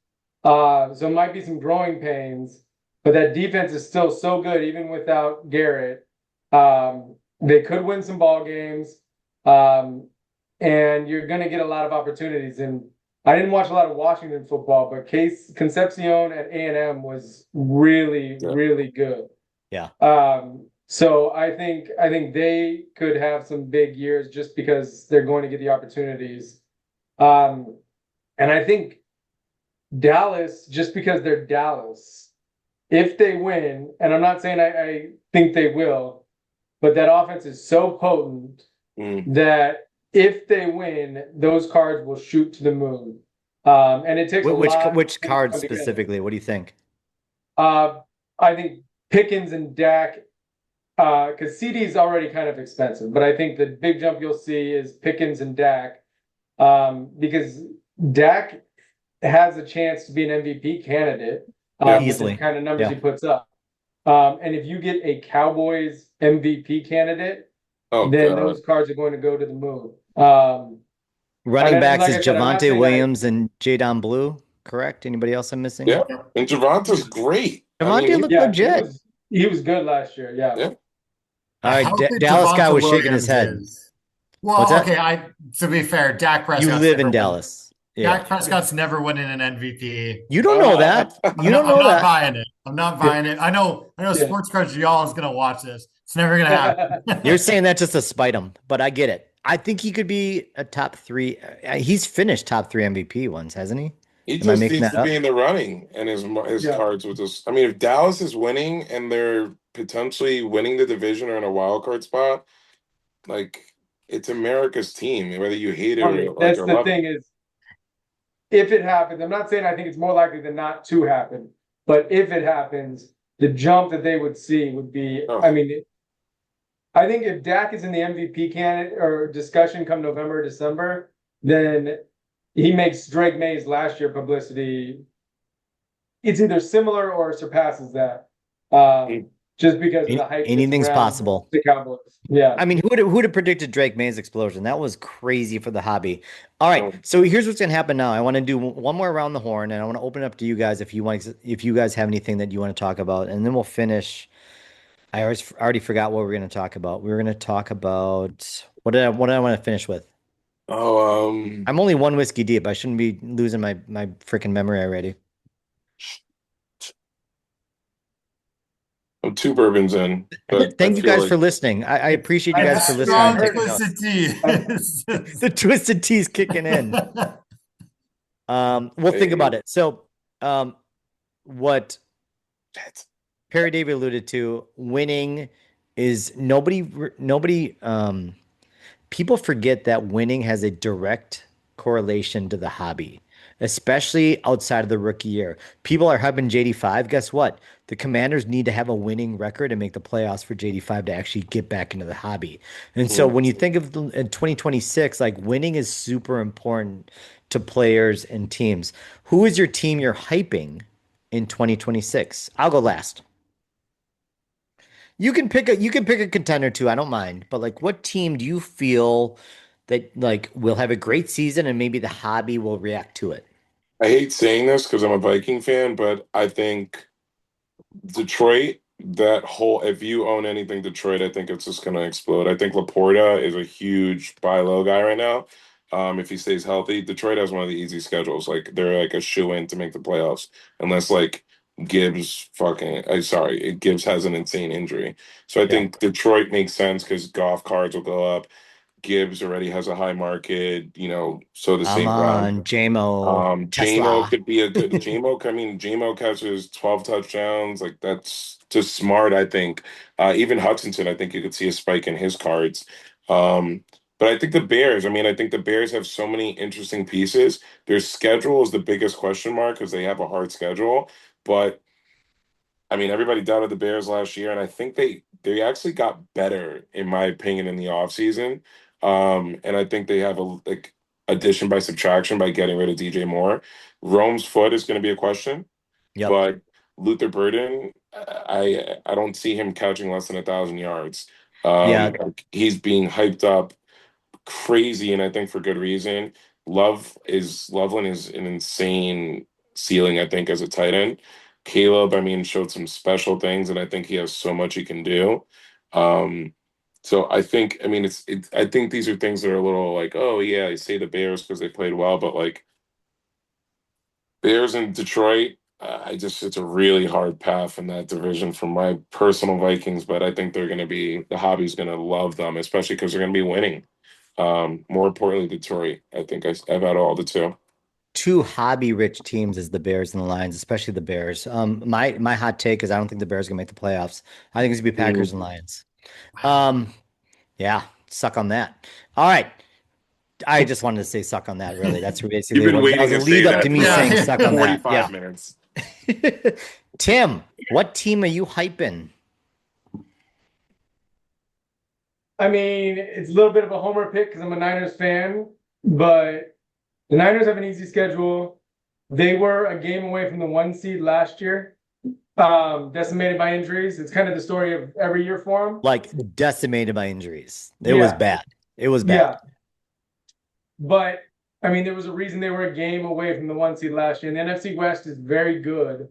So it might be some growing pains, but that defense is still so good, even without Garrett. They could win some ball games, and you're going to get a lot of opportunities. And I didn't watch a lot of Washington football, but Case Concepcion at A&M was really, yeah. really good. Yeah. So I think they could have some big years just because they're going to get the opportunities. And I think Dallas, just because they're Dallas, if they win, and I'm not saying I think they will, but that offense is so potent that if they win, those cards will shoot to the moon. And it takes Which to card come together. specifically? What do you think? I think Pickens and Dak, because CD is already kind of expensive, but I think the big jump you'll see is Pickens and Dak, because Dak has a chance to be an MVP candidate with Easily. the kind of numbers Yeah. he puts up. And if you get a Cowboys MVP candidate, then those cards are going to go to the moon. Running and backs like is I said, I'm not Javonte saying Williams and Jadon Blue, correct? Anybody else I'm missing? Yeah, and Javonte's great. Javonte looked Yeah, legit. he was good last year. Yeah. Yeah. All right, How good Dallas guy Javonte was shaking his Williams head. is. Well, What's that? okay, to be fair, Dak Prescott's You live in never Dallas. Yeah. Dak Prescott's never winning an MVP. You don't know that. You don't know I'm not that. buying it. I'm not buying it. I know Sports Cards y'all is gonna watch this. It's never gonna happen. You're saying that just to spite him, but I get it. I think he could be a top 3. He's finished top 3 MVP once, hasn't he? He Am I just making needs that to up? be in the running, and his cards with this. I mean, if Dallas is winning and they're potentially winning the division or in a wild card spot, like it's America's team, whether you hate it or That's or the love thing it. is, if it happens, I'm not saying I think it's more likely than not to happen, but if it happens, the jump that they would see would be. Oh. I mean, I think if Dak is in the MVP candidate or discussion come November, December, then he makes Drake May's last year publicity. It's either similar or surpasses that. Just because of the hype. Anything's possible. The Cowboys. Yeah. I mean, who'd have predicted Drake May's explosion? That was crazy for the hobby. All right, so here's what's gonna happen now. I want to do one more around the horn, and I want to open it up to you guys if you guys have anything that you want to talk about, and then we'll finish. I already forgot what we were going to talk about. We were going to talk about what did I want to finish with? I'm only one whiskey deep. I shouldn't be losing my freaking memory already. I'm I'm two bourbons in, but I Thank you feel guys like for listening. I appreciate you And guys a for listening and strong taking twisted notes. tea. The twisted tea's kicking in. We'll think about it. So, what Perry David alluded to, winning is nobody people forget that winning has a direct correlation to the hobby, especially outside of the rookie year. People are hyping JD5. Guess what? The Commanders need to have a winning record and make the playoffs for JD5 to actually get back into the hobby. And so when you think of in 2026, like winning is super important to players and teams. Who is your team you're hyping in 2026? I'll go last. You can pick a contender too. I don't mind. But like, what team do you feel that like will have a great season and maybe the hobby will react to it? I hate saying this because I'm a Viking fan, but I think Detroit, that whole, if you own anything Detroit, I think it's just going to explode. I think Laporta is a huge buy low guy right now. If he stays healthy, Detroit has one of the easy schedules. Like they're like a shoe in to make the playoffs, unless like Gibbs fucking. Sorry, Gibbs has an insane injury. So I Yeah. think Detroit makes sense because golf cards will go up. Gibbs already has a high market, so the I'm St. Brown. on JMO JMO Tesla. could be a good JMO. I mean, JMO catches 12 touchdowns. Like that's just smart, I think. Even Hutchinson, I think you could see a spike in his cards. But I think the Bears, I think the Bears have so many interesting pieces. Their schedule is the biggest question mark because they have a hard schedule. But everybody doubted the Bears last year, and I think they actually got better, in my opinion, in the offseason. And I think they have a like addition by subtraction by getting rid of DJ Moore. Rome's foot is going to be a question, Yep. but Luther Burden, I don't see him catching less than 1,000 yards. Yeah. He's being hyped up crazy, and I think for good reason. Loveland is an insane ceiling, I think, as a tight end. Caleb, showed some special things, and I think he has so much he can do. So I think, I think these are things that are a little like, oh yeah, I say the Bears because they played well, but like Bears in Detroit, it's a really hard path in that division for my personal Vikings, but I think the hobby's going to love them, especially because they're going to be winning. More importantly, Detroit. I think I've had all the two. Two hobby rich teams is the Bears and the Lions, especially the Bears. My hot take is I don't think the Bears are gonna make the playoffs. I think it's gonna be Packers and Lions. Yeah, suck on that. All right. I just wanted to say suck on that, really. That's You've basically been what that was waiting a to say lead up to that me for saying Yeah. suck on that. 45 Yeah. minutes. Tim, what team are you hyping? It's a little bit of a homer pick because I'm a Niners fan, but the Niners have an easy schedule. They were a game away from the 1 seed last year, decimated by injuries. It's kind of the story of every year for them. Like decimated by injuries. It was bad. It was bad. Yeah. But there was a reason they were a game away from the 1 seed last year. And the NFC West is very good.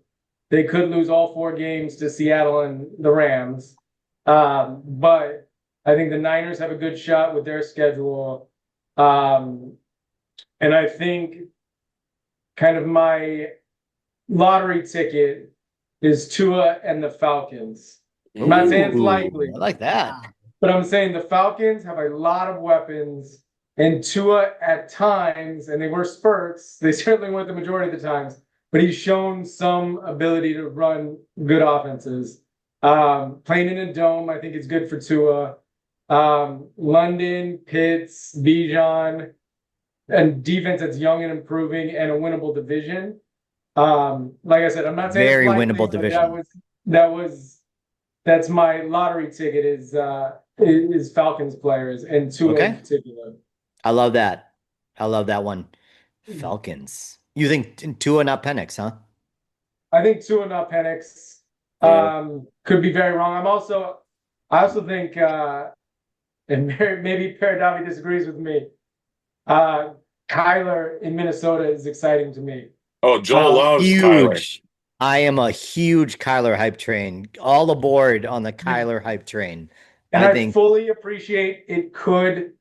They could lose all 4 games to Seattle and the Rams. But I think the Niners have a good shot with their schedule. And I think kind of my lottery ticket is Tua and the Falcons. I'm not saying it's likely, I like that. but I'm saying the Falcons have a lot of weapons, and Tua at times, and they were spurts, they certainly weren't the majority of the times, but he's shown some ability to run good offenses. Playing in a dome, I think is good for Tua. London, Pitts, Bijan, and defense that's young and improving, and a winnable division. Like I said, I'm not saying Very it's likely, winnable but division. that's my lottery ticket is Falcons players and Tua in particular. I love that. I love that one. Falcons. You think Tua, not Penix, huh? I think Tua, not Penix. Could be very wrong. I also think, and maybe Peredavi disagrees with me. Kyler in Minnesota is exciting to me. Oh, Joel loves Kyler. Huge. I am a huge Kyler hype train. All aboard on the Kyler hype train. And I I think fully appreciate it could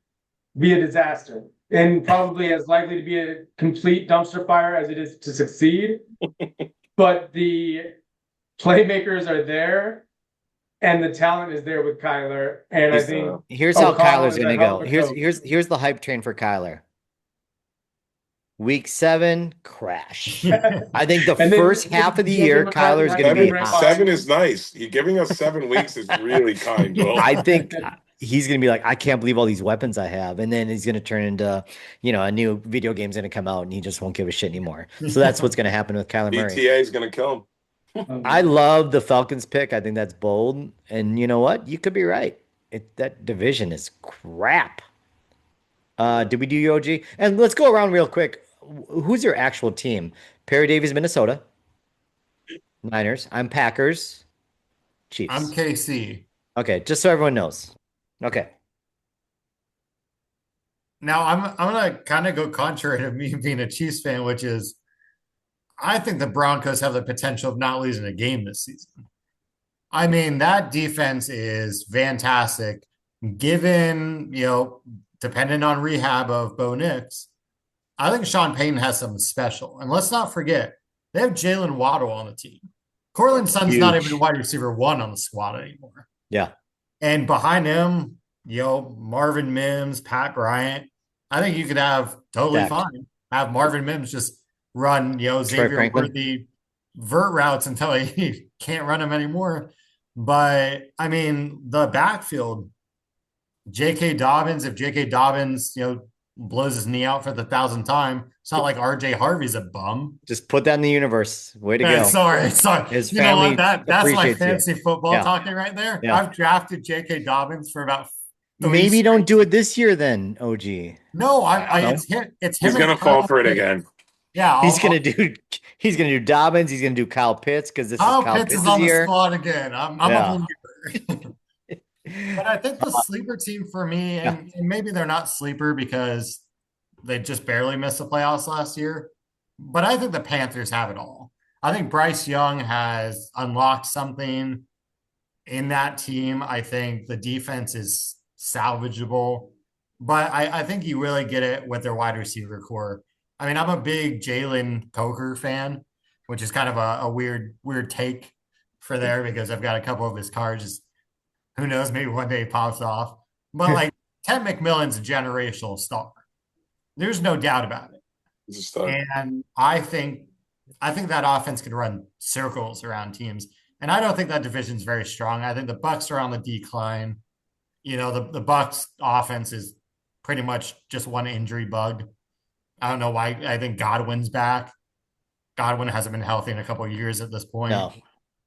be a disaster and probably as likely to be a complete dumpster fire as it is to succeed. But the playmakers are there. and the talent is there with Kyler. And I think Here's how O'Connell Kyler's is a gonna hell go. of a Here's coach. here's here's the hype train for Kyler. Week 7, crash. I think the And then first half of the JJ year, McCarthy Kyler's has going to be been right hot. Seven behind is nice. You giving us 7 weeks is really kind, Joel. I think he's going to be like, I can't believe all these weapons I have. And then he's going to turn into, a new video game's going to come out and he just won't give a shit anymore. So that's what's going to happen with Kyler Murray. ETA is going to kill him. I love the Falcons pick. I think that's bold. And you know what? You could be right. That division is crap. Did we do your OG? And let's go around real quick. Who's your actual team? Peredavi, Minnesota. Niners. I'm Packers. Chiefs. I'm KC. Okay, just so everyone knows. Okay. Now I'm gonna kind of go contrary to me being a Chiefs fan, which is I think the Broncos have the potential of not losing a game this season. I mean, that defense is fantastic, given, depending on rehab of Bo Nix. I think Sean Payton has something special. And let's not forget, they have Jalen Waddle on the team. Cortland Sutton's not even wide receiver 1 on the squad anymore. Yeah. And behind him, Marvin Mims, Pat Bryant. I think you could have totally fine. Have Marvin Mims just run, Xavier Worthy vert routes until he can't run them anymore. But I mean, the backfield, J.K. Dobbins, if J.K. Dobbins, blows his knee out for the 1,000th time, it's not like R.J. Harvey's a bum. Just put that in the universe. Way to go. Sorry. His you know family what? That's my fancy you. football talking right there. Yeah. I've drafted J.K. Dobbins for about Maybe don't do it this year then, OG. No, it's him. He's gonna fall for it again. Yeah, he's gonna do Dobbins. He's gonna do Kyle Pitts because this Kyle is Kyle Pitts is on the squad again. I'm a believer. But I think the sleeper team for me, and maybe they're not sleeper because they just barely missed the playoffs last year, but I think the Panthers have it all. I think Bryce Young has unlocked something in that team. I think the defense is salvageable, but I think you really get it with their wide receiver core. I mean, I'm a big Jalen Coker fan, which is kind of a weird take for there because I've got a couple of his cards. Who knows, maybe one day he pops off. But like Ted McMillan's a generational star. There's no doubt about it. And I think that offense could run circles around teams. And I don't think that division's very strong. I think the Bucs are on the decline. The Bucs offense is pretty much just one injury bug. I don't know why. I think Godwin's back. Godwin hasn't been healthy in a couple of years at this point. No.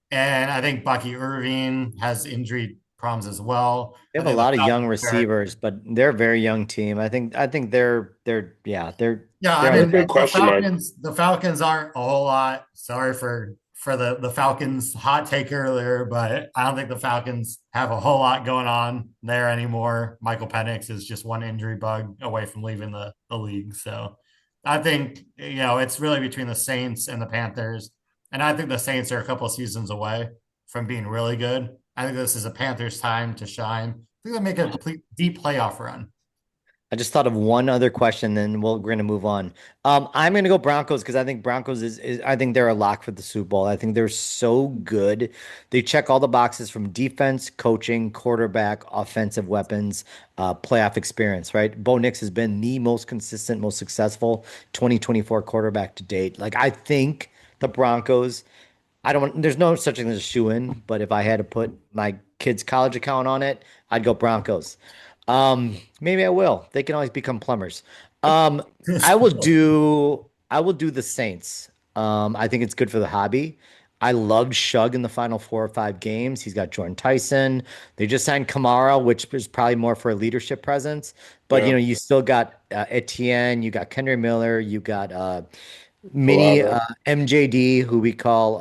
And I think Bucky Irving has injury problems as well. They have a lot of young receivers, but they're a very young team. I think they're the Falcons aren't a whole lot. Sorry for the Falcons hot take earlier, but I don't think the Falcons have a whole lot going on there anymore. Michael Penix is just one injury bug away from leaving the league. So I think, it's really between the Saints and the Panthers. And I think the Saints are a couple of seasons away from being really good. I think this is a Panthers time to shine. I think they'll make a complete deep playoff run. I just thought of one other question, then we're going to move on. I'm going to go Broncos because I think Broncos is I think they're a lock for the Super Bowl. I think they're so good. They check all the boxes from defense, coaching, quarterback, offensive weapons, playoff experience, right? Bo Nix has been the most consistent, most successful 2024 quarterback to date. Like, I think the Broncos, there's no such thing as a shoe-in, but if I had to put my kid's college account on it, I'd go Broncos. Maybe I will. They can always become plumbers. I will do the Saints. I think it's good for the hobby. I loved Shug in the final 4 or 5 games. He's got Jordan Tyson. They just signed Kamara, which is probably more for a leadership presence. But you still got Etienne, you got Kendra Miller, you got mini MJD, who we call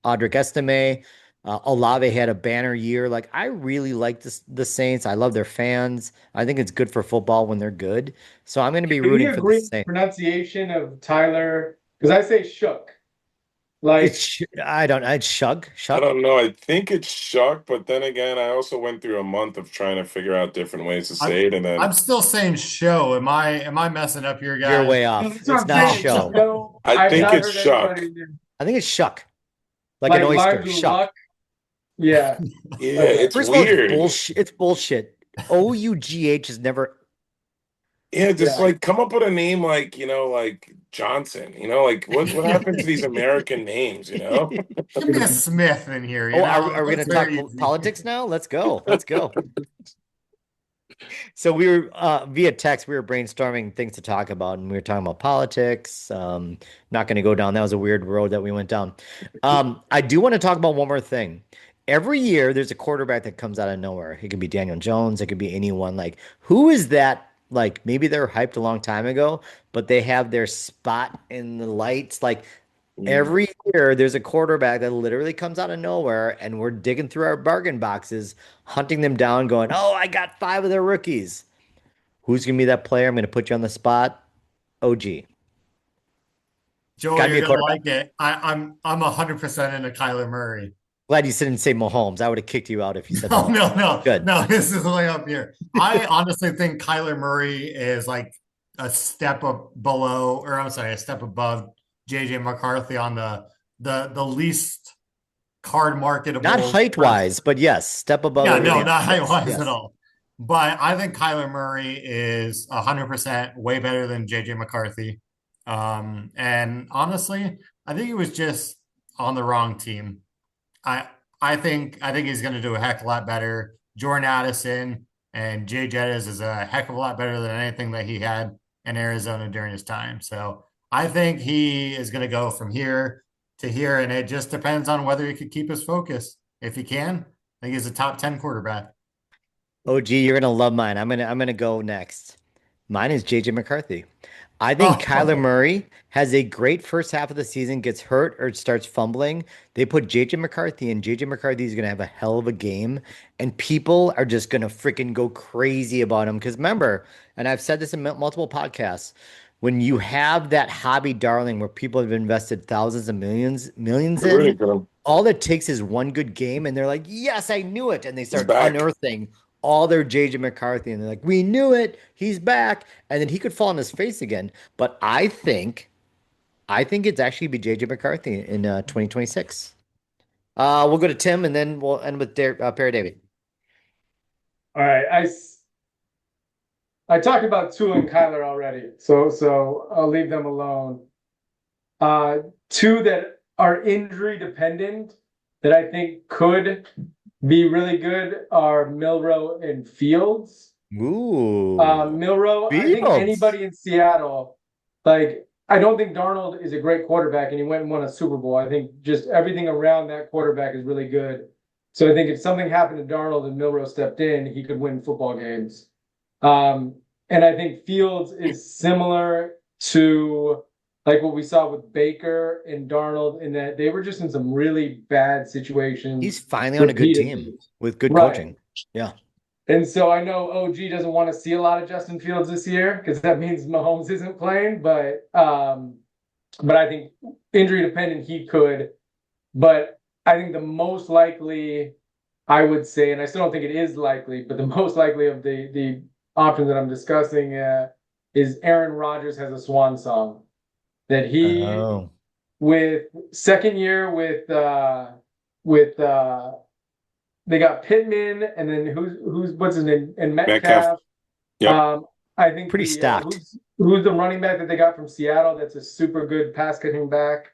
Audric Estime. Olave had a banner year. Like, I really like the Saints. I love their fans. I think it's good for football when they're good. So I'm going to be rooting for the Saints. Pronunciation of Tyler, because I say Shook. Like, It's Shug. I don't know. I think it's Shuck, but then again, I also went through a month of trying to figure out different ways to say it, and then I'm still saying show. Am I messing up here, guys? You're way off. It's not show. No, I think it's Shuck. I think it's Shuck. Like an oyster. Shuck. Yeah. Yeah, Okay. it's First of all, it's weird. bullshit. It's bullshit. OUGH is never. Yeah, just Yeah. like come up with a name like, like Johnson, like what happened to these American names, Give me a Smith in here, Oh, are we going That's to talk very easy. politics now? Let's go. Let's go. So we were via text, we were brainstorming things to talk about, and we were talking about politics. Not going to go down. That was a weird road that we went down. I do want to talk about one more thing. Every year, there's a quarterback that comes out of nowhere. It could be Daniel Jones. It could be anyone. Like, who is that? Like, maybe they're hyped a long time ago, but they have their spot in the lights. Like, every year, there's a quarterback that literally comes out of nowhere, and we're digging through our bargain boxes, hunting them down, going, "Oh, I got 5 of their rookies." Who's gonna be that player? I'm gonna put you on the spot. OG. It's Joel, got to be you're a gonna quarterback. like it. I'm 100% into Kyler Murray. Glad you didn't say Mahomes. I would have kicked you out if you said No, Mahomes. no, no, Good. no. This is way up here. I honestly think Kyler Murray is like a step up below, or I'm sorry, a step above JJ McCarthy on the least card Not marketable. height wise, but yes, step above Yeah, no, everything else. not height Yes, wise at yes. all. But I think Kyler Murray is 100% way better than JJ McCarthy. And honestly, I think he was just on the wrong team. I I think he's going to do a heck of a lot better. Jordan Addison and Jay Jettis is a heck of a lot better than anything that he had in Arizona during his time. So I think he is going to go from here to here, and it just depends on whether he could keep his focus. If he can, I think he's a top 10 quarterback. OG, you're gonna love mine. I'm gonna go next. Mine is JJ McCarthy. I think Kyler Oh, Murray has a great first half of the season, gets hurt or starts fumbling. They put JJ McCarthy in. JJ McCarthy is going to have a hell of a game, and people are just going to freaking go crazy about him. Because remember, and I've said this in multiple podcasts, when you have that hobby darling where people have invested thousands of millions You're in, rooting for them. all it takes is one good game, and they're like, "Yes, I knew it," and they He's start back. unearthing all their JJ McCarthy, and they're like, "We knew it. He's back," and then he could fall on his face again. But I think it's actually be JJ McCarthy in 2026. We'll go to Tim, and then we'll end with Peredavi. All right. I talked about Tua and Kyler already, so I'll leave them alone. Two that are injury dependent that I think could be really good are Milrow and Fields. Ooh, Milrow, I think Fields. anybody in Seattle, like I don't think Darnold is a great quarterback and he went and won a Super Bowl. I think just everything around that quarterback is really good. So I think if something happened to Darnold and Milrow stepped in, he could win football games. And I think Fields is similar to like what we saw with Baker and Darnold in that they were just in some really bad situations He's finally on a good team repeatedly. with good Right. coaching. Yeah. And so I know OG doesn't want to see a lot of Justin Fields this year because that means Mahomes isn't playing. But I think injury dependent he could. But I think the most likely, I would say, and I still don't think it is likely, but the most likely of the options that I'm discussing is Aaron Rodgers has a swan song that he Oh, with second year with they got Pittman and then who's what's his name and Metcalf. Metcalf. Yep. I think pretty the stacked. who's the running back that they got from Seattle that's a super good pass catching back.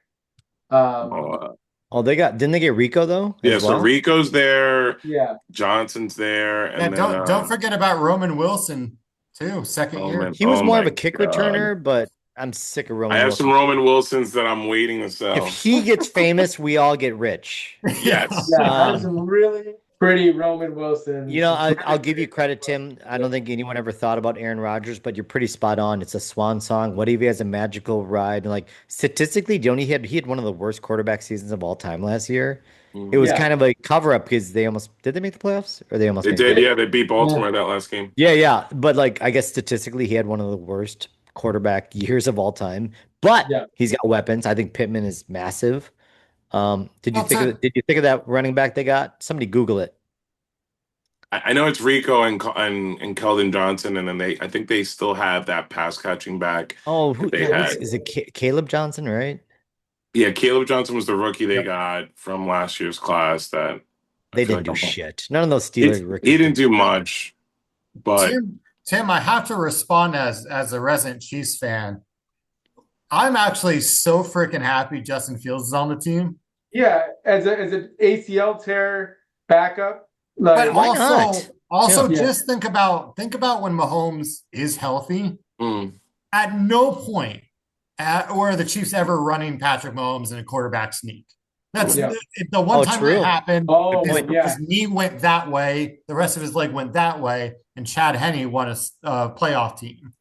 Oh, Oh, didn't they get Rico though yeah, as so well? Rico's there, Yeah, Johnson's there, yeah. and then Don't forget about Roman Wilson too. Second oh year. man, He was oh more of a my kick God. returner, but I'm sick of I Roman have some Wilson. Roman Wilsons that I'm waiting to If sell. he gets famous, we all get rich. Yeah. Yes. yeah. I have some really pretty Roman You Wilsons. know, Some I'll pretty give you pretty credit, Roman Tim. I don't Wilsons. think anyone ever thought about Aaron Rodgers, but you're pretty spot on. It's a swan song. What if he has a magical ride? And like statistically, Donnie he had one of the worst quarterback seasons of all time last year. It Mhm. was Yeah, kind of a cover up because did they make the playoffs or they almost They made the did, playoffs? yeah. They beat yeah, Baltimore that last game. Yeah, yeah. But like I guess statistically, he had one of the worst quarterback years of all time. But yeah. he's got weapons. I think Pittman is massive. Did you Top think 10. did you think of that running back they got? Somebody Google it. I know it's Rico and Keldon Johnson, and then I think they still have that pass catching back Oh, that they what's had. is it Caleb Johnson, right? Yeah, Caleb Johnson was the rookie they Yep. got from last year's class that They feel didn't do like shit. None of those it's Steelers he rookies didn't did do shit. much, but Tim, I have to respond as a resident Chiefs fan. I'm actually so freaking happy Justin Fields is on the team. Yeah, as an ACL tear backup, But like Why not? also Yeah. yeah, just think about when Mahomes is healthy. mm, At no point were the Chiefs ever running Patrick Mahomes in a quarterback sneak. That's yeah. the one Oh, time that true. happened. Oh, Good point. yeah. His knee went that way, the rest of his leg went that way, and Chad Henne won a playoff team.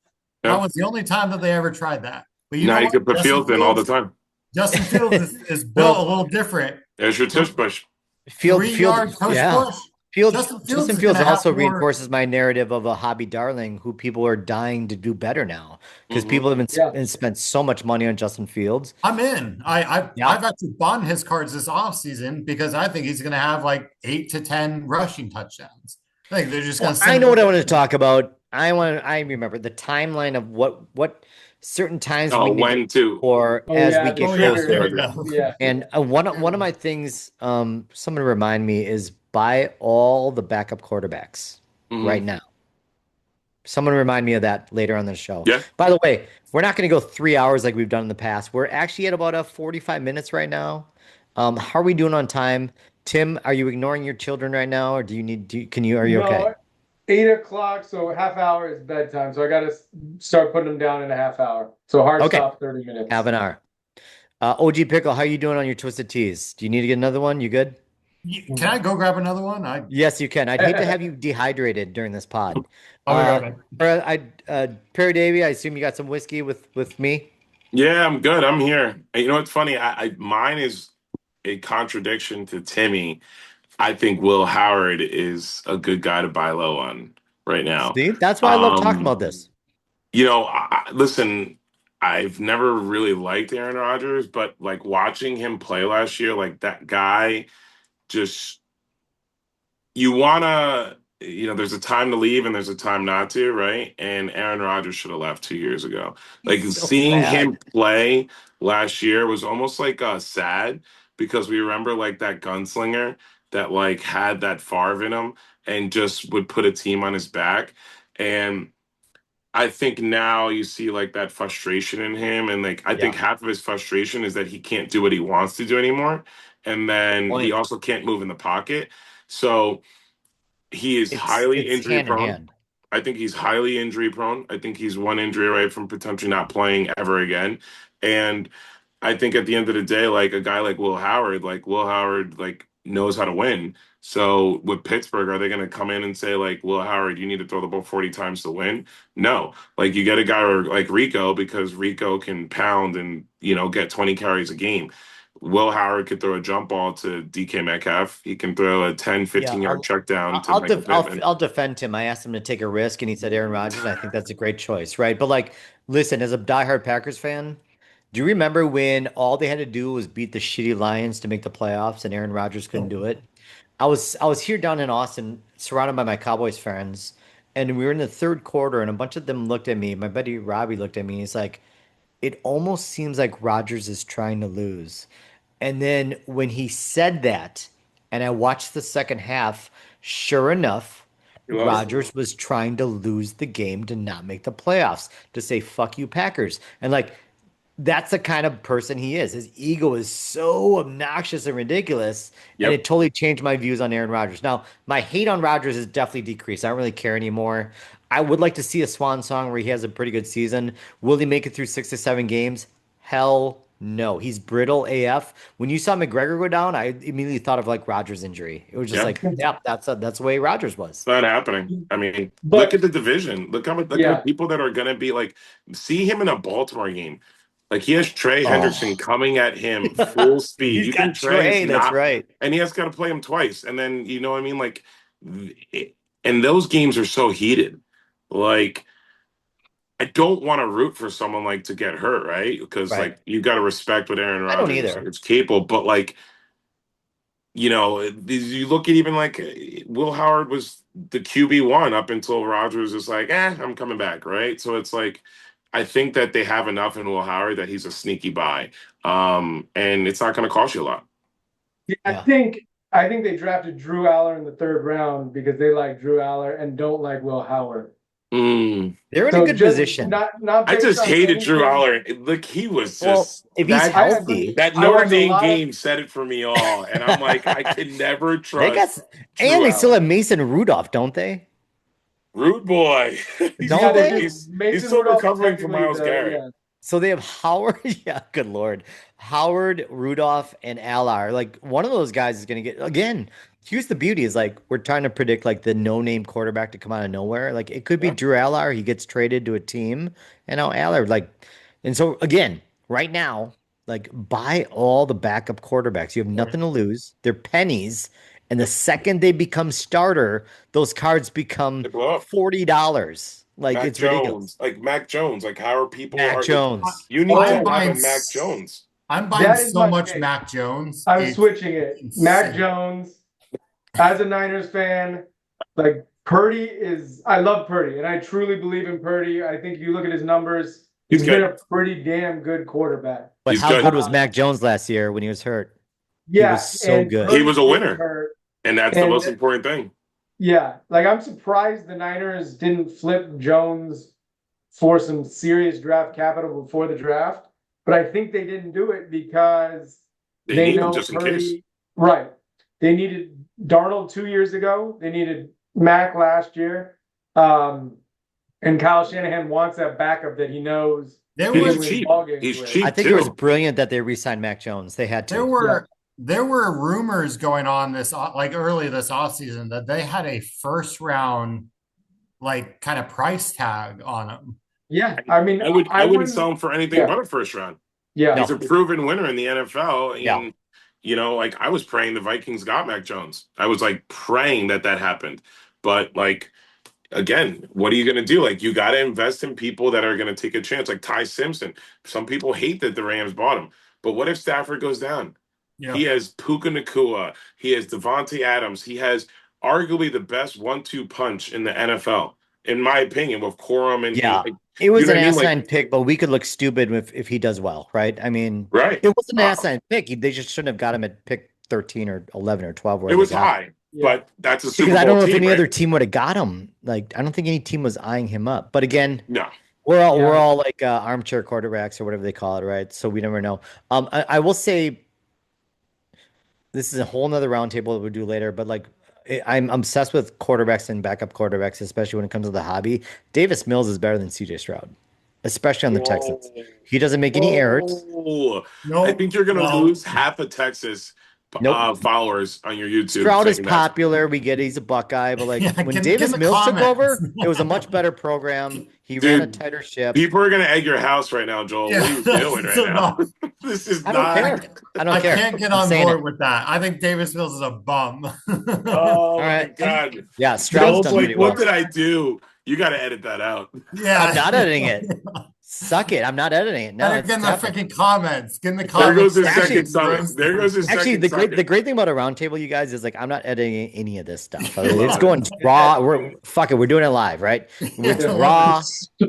That yep. was the only time that they ever tried that. But you Now know you what? can put Fields in all the time. Justin Fields is built a Well, little different. There's your tush push. Three Field, yard push yeah. push. Fields, Justin Fields Justin is going Fields to have also more. reinforces my narrative of a hobby darling who people are dying to do better now because Hmm. people have Yeah. spent so much money on Justin Fields. I'm in. Yeah. I've actually bought his cards this offseason because I think he's going to have like 8 to 10 rushing touchdowns. I think they're just going Well, to I send know him. what I want to talk about. I remember the timeline of what certain times we Oh, need to when look to? for Oh as we yeah, the get Oh yeah, there closer. we triggers. go. Yeah. And one of my things, someone remind me is buy all the backup quarterbacks right Hmm. now. Someone remind me of that later on the show. Yeah. By the way, we're not going to go 3 hours like we've done in the past. We're actually at about a 45 minutes right now. How are we doing on time? Tim, are you ignoring your children right now, or are you okay? No, 8 o'clock, so half hour is bedtime. So I got to start putting them down in a half hour. So hard Okay, stop 30 minutes. have an hour. OG Pickle, how you doing on your twisted teas? Do you need to get another one? You good? Can I go grab another one? Yes, you can. I'd hate to have you dehydrated during this pod. I'll be right Uh, back. Peredavi, I assume you got some whiskey with me. Yeah, I'm good. I'm here. And you know what's funny? I mine is a contradiction to Timmy. I think Will Howard is a good guy to buy low on right now. See, that's why I love talking Um, about this. listen, I've never really liked Aaron Rodgers, but like watching him play last year, like that guy just you wanna there's a time to leave and there's a time not to, right? And Aaron Rodgers should have left 2 years ago. Like He's so seeing him bad. play last year was almost like sad because we remember like that gunslinger that like had that Favre in him and just would put a team on his back. And I think now you see like that frustration in him, and like I think Yeah. half of his frustration is that he can't do what he wants to do anymore, and then he Point. also can't move in the pocket. So he is highly It's injury hand in prone. hand. I think he's highly injury prone. I think he's one injury away from potentially not playing ever again. And I think at the end of the day, like a guy like Will Howard, like knows how to win. So with Pittsburgh, are they going to come in and say like, Will Howard, you need to throw the ball 40 times to win? No. Like you get a guy like Rico because Rico can pound and get 20 carries a game. Will Howard could throw a jump ball to DK Metcalf. He can throw a 10, Yeah, 15 yard check down to I'll Michael Pittman. I'll defend him. I asked him to take a risk, and he said Aaron Rodgers. I think that's a great choice, right? But like, listen, as a diehard Packers fan, do you remember when all they had to do was beat the shitty Lions to make the playoffs, and Aaron Rodgers couldn't do it? I was here down in Austin, surrounded by my Cowboys friends, and we were in the third quarter, and a bunch of them looked at me. My buddy Robbie looked at me, and he's like, "It almost seems like Rodgers is trying to lose." And then when he said that, and I watched the second half, sure enough, He lost. Rodgers was trying to lose the game to not make the playoffs, to say "fuck you, Packers." And like that's the kind of person he is. His ego is so obnoxious and ridiculous, and Yep. it totally changed my views on Aaron Rodgers. Now, my hate on Rodgers has definitely decreased. I don't really care anymore. I would like to see a swan song where he has a pretty good season. Will he make it through 6 to 7 games? Hell no. He's brittle AF. When you saw McGregor go down, I immediately thought of like Rodgers' injury. It was just Yeah. like, yeah, that's the way Rodgers was. Not happening. I mean, look But at the division. Look at the yeah, people that are going to be like, see him in a Baltimore game. Like he has Trey Hendrickson Oh, coming at him full speed. he's You think got Trey is Trey. That's not, right. and he has got to play him twice. And then you know what I mean? Like, and those games are so heated. Like, I don't want to root for someone like to get hurt, right? Because Right. like you got to respect what Aaron I don't Rodgers either. is capable. But like you look at even like Will Howard was the QB1 up until Rodgers is like, I'm coming back, right? So it's like, I think that they have enough in Will Howard that he's a sneaky buy. And it's not going to cost you a lot. yeah, I Yeah. think I think they drafted Drew Aller in the 3rd round because they like Drew Aller and don't like Will Howard. They're in a So good just position. not I based just on hated Drew anything. Aller. Look, he was Well, just if he's that. I healthy, agree. That I Notre watched a Dame lot of game said it for me all, and I'm like, I can never they got, trust and Drew they still Aller. have Mason Rudolph, don't they? Rude boy. Don't they they? do. He's Mason still Rudolph is recovering from technically Miles Garrett. So they have Howard, yeah, good Lord. Howard, Rudolph, and Allar. Like one of those guys is gonna get again. Here's the beauty is like we're trying to predict like the no-name quarterback to come out of nowhere. Like it could be Yeah. Drew Allar, he gets traded to a team, and now Allar, like, and so again, right now, like buy all the backup quarterbacks. You have nothing to lose. They're pennies. And the second they become starter, those cards become They blow up. $40. Like Mac it's ridiculous. Jones, like Mac Jones, like how are people Mac are like Jones. you need I'm to have buying a Mac Jones. I'm buying That is so my much pick. Mac Jones. I'm It's switching it. Mac insane. Jones, as a Niners fan, like Purdy is. I love Purdy, and I truly believe in Purdy. I think if you look at his numbers, He's he's been good. a pretty damn good quarterback. But He's how good. good was Mac Jones last year when he was hurt? He Yeah, was so and good. He Purdy's was a getting winner, hurt. and that's the And most important thing. yeah, like I'm surprised the Niners didn't flip Jones for some serious draft capital before the draft, but I think they didn't do it because They they need him know just in Purdy. case. Right. They needed Darnold 2 years ago. They needed Mac last year. And Kyle Shanahan wants that backup that he knows There he can He's was win cheap. ball games He's with. cheap I think too. it was brilliant that they re-signed Mac Jones. They had there to. were rumors going on this like early this offseason that they had a first round like kind of price tag on him. Yeah, I mean, I wouldn't wouldn't. sell him for anything Yeah, but a first round. yeah. He's No. a proven winner in the NFL. And, Yeah. you know, like I was praying the Vikings got Mac Jones. I was like praying that happened. But like, again, what are you going to do? Like, you got to invest in people that are going to take a chance. Like Ty Simpson. Some people hate that the Rams bought him. But what if Stafford goes down? Yeah. He has Puka Nakua. He has Devontae Adams. He has arguably the best 1-2 punch in the NFL, in my opinion, with Corum and Yeah. like, It was you know an what I mean? Like, asinine pick, but we could look stupid if he does well, right? I mean, right. it wasn't an asinine pick. They just shouldn't have got him at pick 13 or 11 or 12. It was high, but that's a Super Because I Bowl don't know if team, any right? other team would have got him. Like, I don't think any team was eyeing him up. But again, No. we're all like armchair quarterbacks or whatever they call it, right? So we never know. I will say this is a whole nother roundtable that we'll do later, but like I'm obsessed with quarterbacks and backup quarterbacks, especially when it comes to the hobby. Davis Mills is better than CJ Stroud, especially on the Texans. He doesn't make any errors. Whoa. No, I think you're going to lose half of Texas Nope. followers on your YouTube. Stroud is saying that. popular. We get it. He's a Buckeye, but like Yeah, when get in Davis the Mills took comments. over, it was a much better program. He ran a tighter ship. People are going to egg your house right now, Joel. Yeah, What are you doing right so now? This is I don't not. care. I don't care. can't get I'm on saying board it. with that. I think Davis Mills is a bum. Oh, right. my God. Yeah, Stroud's Joel's done like, pretty what well. did I do? You got to edit that out. Yeah, I'm not editing it. Suck it. I'm not editing it. No, Better it's get in the happening. freaking comments. Get in the There comments. goes his Actually, second summit. There goes his Actually, second the great thing about a roundtable, you guys, is like I'm not editing any of this stuff. I mean, Love it's it. going raw. We're doing it live, right? It's Yeah. raw.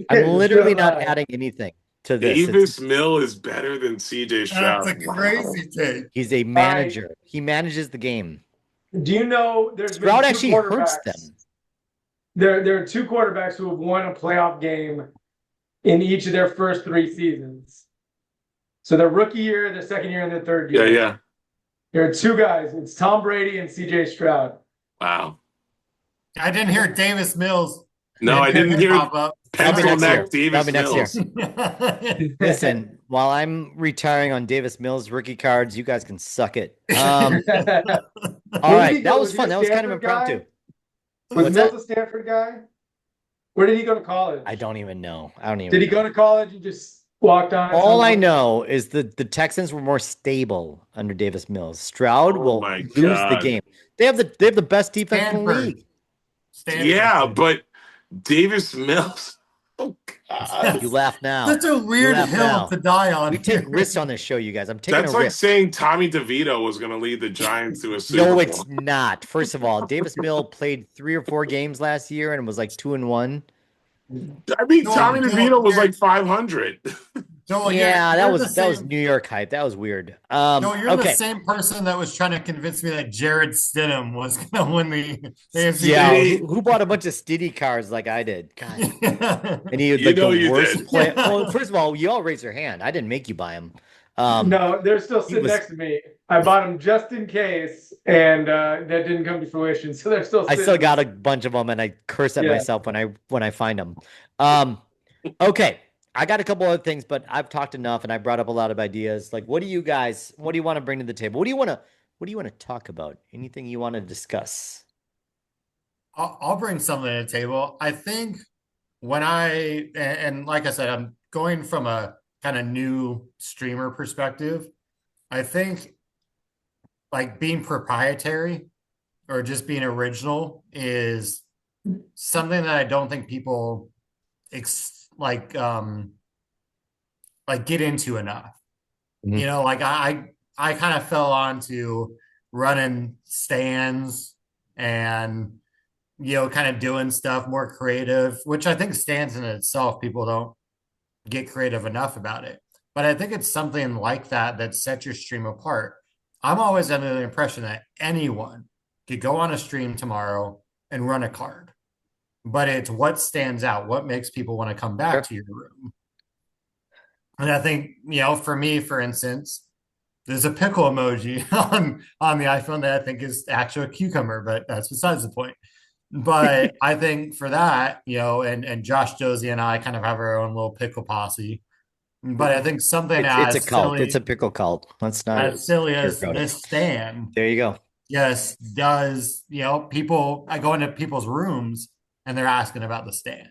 I'm literally not Live. adding anything to this. Davis Mill is better than CJ Stroud. That's a crazy take. He's a manager. He manages the game. Do you know there's Stroud been two actually hurts quarterbacks- them. There are two quarterbacks who have won a playoff game in each of their first 3 seasons. So their rookie year, their second year, and their third year. Yeah. There are 2 guys. It's Tom Brady and CJ Stroud. Wow. I didn't hear Davis Mills. No, I didn't hear pop up. That'll be pencil next year. neck Davis That'll be next Mills. year. Listen, while I'm retiring on Davis Mills rookie cards, you guys can suck it. All Where did right, he that go? was Was he fun. a That was kind of Stanford guy? impromptu. Was What's Mills that? a Stanford guy? Where did he go to college? I don't even know. I don't even. Did he go to college and just walked on? All I know is that the Texans were more stable under Davis Mills. Stroud Oh will my lose the God. game. They have the best defense in the Stanford. league. Yeah, but Davis Mills. Oh God. You laugh now. Such a weird laugh hill now. to die on. We take risks on this show, you guys. I'm taking That's a like risk. saying Tommy DeVito was going to lead the Giants to a Super No, Bowl. it's not. First of all, Davis Mill played 3 or 4 games last year and was like 2-1. I mean, No, Tommy no, DeVito was you're- like 500. Joel, Yeah, you're the that was same. New York hype. That was weird. Joel, you're the Okay. same person that was trying to convince me that Jared Stidham was going to win the AFC Yeah, Stiddy, Championship. who bought a bunch of Stiddy cars like I did? God. And he had you like the know you worst did. play. Well, first of all, you all raised your hand. I didn't make you buy him. No, they're still He sitting was. next to me. I bought them just in case, and that didn't come to fruition. So they're still I sitting. still got a bunch of them, and I curse at Yeah. myself when I find them. Okay, I got a couple other things, but I've talked enough, and I brought up a lot of ideas. Like, what do you guys? What do you want to bring to the table? What do you want to talk about? Anything you want to discuss? I'll bring something to the table. I think when and like I said, I'm going from a kind of new streamer perspective. I think like being proprietary or just being original is something that I don't think people ex like get into enough. Mhm. You know, like I kind of fell onto running stands and kind of doing stuff more creative, which I think stands in itself. People don't get creative enough about it. But I think it's something like that that sets your stream apart. I'm always under the impression that anyone could go on a stream tomorrow and run a card, but it's what stands out, what makes people want to come back Sure. to your room. And I think, for me, for instance, there's a pickle emoji on the iPhone that I think is actually a cucumber, but that's besides the point. But I think for that, and Josh Josie and I kind of have our own little pickle posse. But I think something It's a cult. It's a pickle cult. Let's not as silly as sugarcoat it. this stand There you go. just does, people, I go into people's rooms and they're asking about the stand.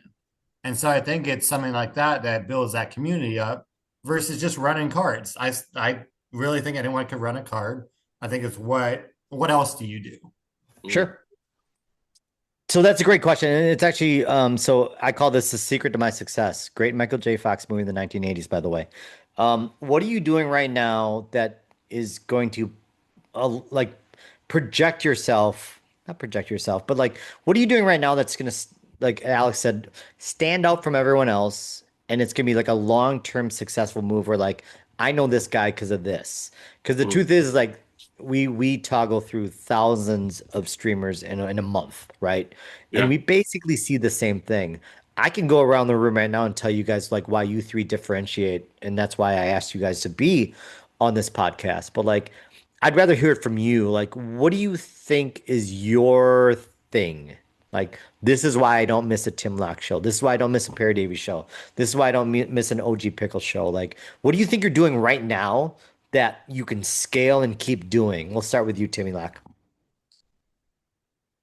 And so I think it's something like that that builds that community up versus just running cards. I really think anyone could run a card. I think it's what else do you do? Sure. So that's a great question. And it's actually, so I call this the secret to my success. Great Michael J. Fox movie in the 1980s, by the way. What are you doing right now that is going to like project yourself, not project yourself, but like, what are you doing right now that's going to, like Alex said, stand out from everyone else? And it's going to be like a long-term successful move where like, I know this guy because of this. Because the truth is like, we toggle through thousands of streamers in a month, right? And Yeah. we basically see the same thing. I can go around the room right now and tell you guys like why you three differentiate, and that's why I asked you guys to be on this podcast. But like, I'd rather hear it from you. Like, what do you think is your thing? Like, this is why I don't miss a TimLac show. This is why I don't miss a Peredavi show. This is why I don't miss an OG Pickle show. Like, what do you think you're doing right now that you can scale and keep doing? We'll start with you, TimLac.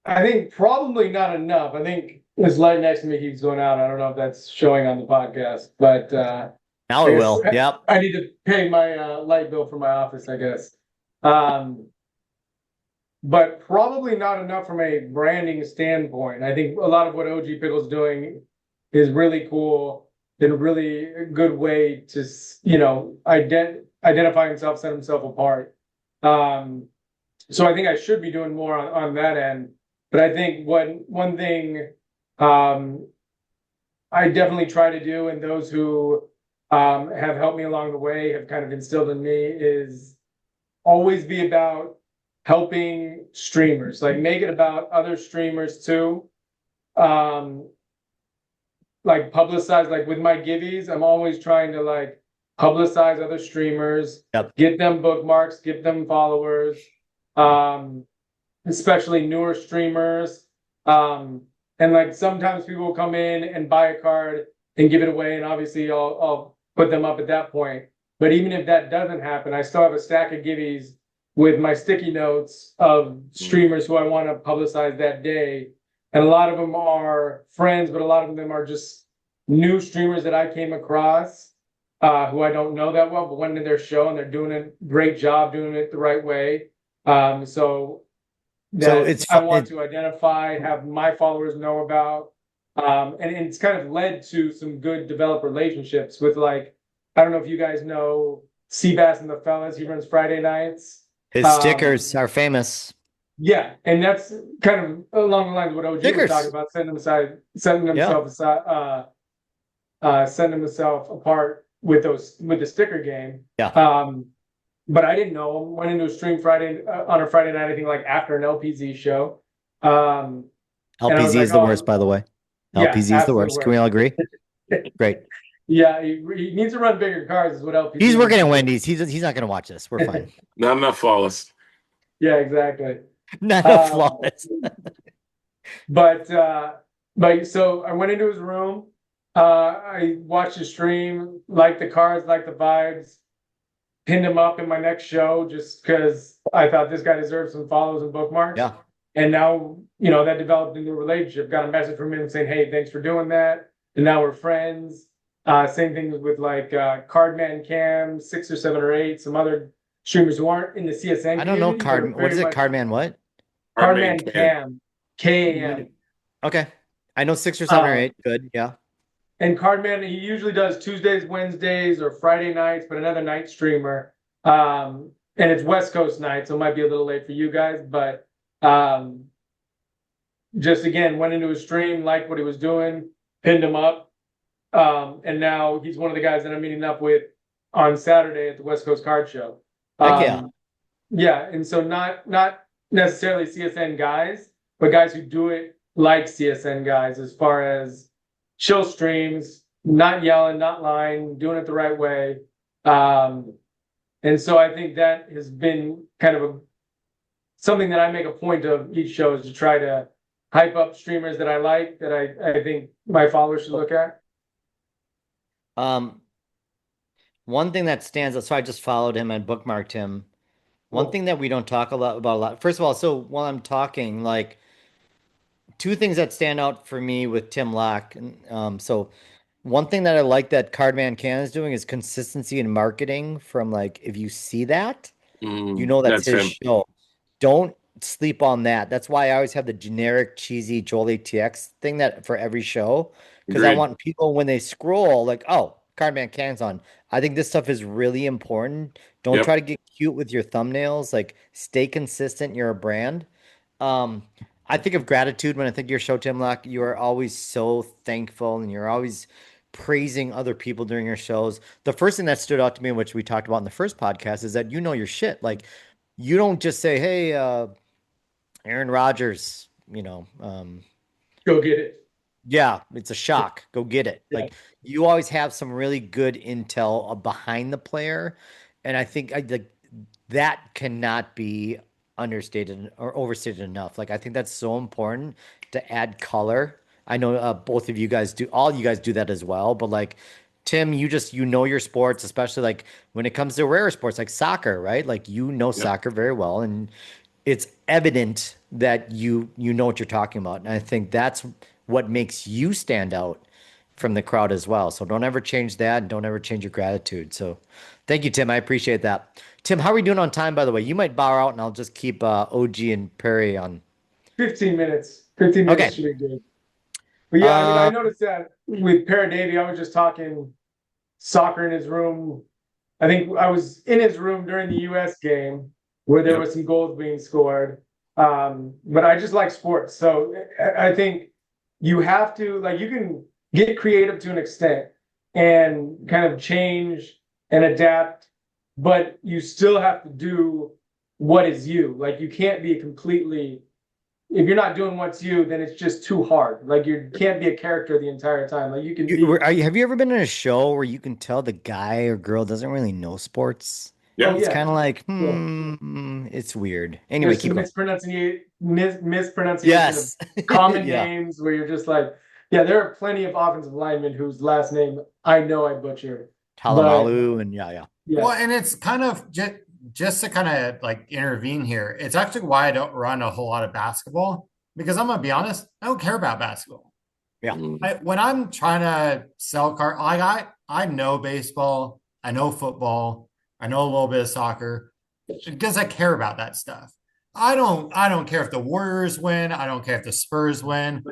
I think probably not enough. I think this light next to me keeps going out. I don't know if that's showing on the podcast, but Now I it guess will. Yep. I need to pay my light bill for my office, I guess. But probably not enough from a branding standpoint. I think a lot of what OG Pickle's doing is really cool and a really good way to, identify himself, set himself apart. So I think I should be doing more on that end. But I think one thing I definitely try to do, and those who have helped me along the way have kind of instilled in me, is always be about helping streamers. Like make it about other streamers too. Like publicize, like with my givvies, I'm always trying to like publicize other streamers, Yep. get them bookmarks, get them followers, especially newer streamers. And like sometimes people will come in and buy a card and give it away, and obviously I'll put them up at that point. But even if that doesn't happen, I still have a stack of givvies with my sticky notes of streamers who I want to publicize that day. And a lot of them are friends, but a lot of them are just new streamers that I came across who I don't know that well, but went to their show and they're doing a great job doing it the right way. So that I want to identify, have my followers know about. And it's kind of led to some good developed relationships with like, I don't know if you guys know Seabass and the Fellas. He runs Friday nights. His stickers are famous. Yeah, and that's kind of along the lines of what OG was talking about, sending himself apart with the sticker game. Yeah. But I didn't know him. Went into a stream Friday on a Friday night, I think like after an LPZ show. And I was LPZ like, is the oh, worst, by the way. yeah, LPZ is the worst. Can we all agree? Great. Yeah, he needs to run bigger cars, is what LPZ. He's working at Wendy's. He's not going to watch this. We're fine. Not enough flawless. Yeah, exactly. Not enough flawless. But so I went into his room. I watched the stream, liked the cars, liked the vibes, pinned him up in my next show just because I thought this guy deserved some follows and bookmarks. Yeah. And now, that developed into a relationship. Got a message from him saying, hey, thanks for doing that. And now we're friends. Same thing with like Cardman Cam, 6 or 7 or 8, some other streamers who aren't in the CSN. I don't know Card. What is it? Cardman what? Cardman Cam. K-A-M. Okay. I know 6 or 7 or 8. Good. Yeah. And Cardman, he usually does Tuesdays, Wednesdays, or Friday nights, but another night streamer. And it's West Coast night, so it might be a little late for you guys. But just again, went into his stream, liked what he was doing, pinned him up. And now he's one of the guys that I'm meeting up with on Saturday at the West Coast Card Show. Heck yeah. Yeah, and so not necessarily CSN guys, but guys who do it like CSN guys as far as chill streams, not yelling, not lying, doing it the right way. And so I think that has been kind of something that I make a point of each show is to try to hype up streamers that I like, that I think my followers should look at. One thing that stands out, so I just followed him and bookmarked him. One thing that we don't talk about a lot. First of all, so while I'm talking, like 2 things that stand out for me with TimLac. So one thing that I like that Cardman Can is doing is consistency in marketing from like, if you see that, that's his show. Don't sleep on that. That's why I always have the generic cheesy Joel-ATX thing that for every show. Because I want people when they scroll, like, oh, Cardman Can's on. I think this stuff is really important. Don't try to get cute with your thumbnails. Like, stay consistent. You're a brand. I think of gratitude when I think of your show, TimLac. You are always so thankful and you're always praising other people during your shows. The first thing that stood out to me, which we talked about in the first podcast, is that you know your shit. Like, you don't just say, hey, Aaron Rodgers, go get it. Yeah, it's a shock. Go get it. Yeah. Like, you always have some really good intel behind the player. And I think that cannot be understated or overstated enough. Like, I think that's so important to add color. I know both of you guys do, all you guys do that as well. But like, Tim, you know your sports, especially like when it comes to rare sports like soccer, right? Like, soccer very well, and it's evident that you know what you're talking about. And I think that's what makes you stand out from the crowd as well. So don't ever change that, and don't ever change your gratitude. So thank you, Tim. I appreciate that. Tim, how are we doing on time, by the way? You might bow out, and I'll just keep OG and Perry on. 15 minutes. 15 minutes should be good. But yeah, I noticed that with Peredavi, I was just talking soccer in his room. I think I was in his room during the U.S. game where there was some goals being scored. But I just like sports. So I think you have to, like, you can get creative to an extent and kind of change and adapt, but you still have to do what is you. Like, you can't be if you're not doing what's you, then it's just too hard. Like, you can't be a character the entire time. Like, you can have you ever been in a show where you can tell the guy or girl doesn't really know sports? Yeah. It's kind of like, it's weird. Anyway, keep mispronunciation yes. of common names where you're just like, there are plenty of offensive linemen whose last name I know I butchered. Talamalu and yeah. Well, and it's kind of just to kind of like intervene here. It's actually why I don't run a whole lot of basketball, because I'm gonna be honest, I don't care about basketball. Yeah. When I'm trying to sell cars, I know baseball, I know football, I know a little bit of soccer, because I care about that stuff. I don't care if the Warriors win. I don't care if the Spurs win.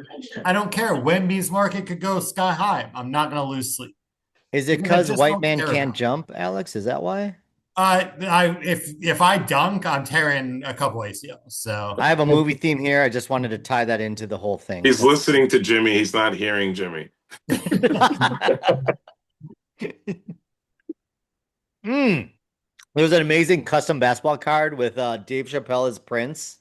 I don't care. Wemby's market could go sky high. I'm not going to lose sleep. Is it because white man can't jump, Alex? Is that why? If I dunk, I'm tearing a couple ACLs. So I have a movie theme here. I just wanted to tie that into the whole thing. He's listening to Jimmy. He's not hearing Jimmy. Mm. There was an amazing custom basketball card with Dave Chappelle as Prince.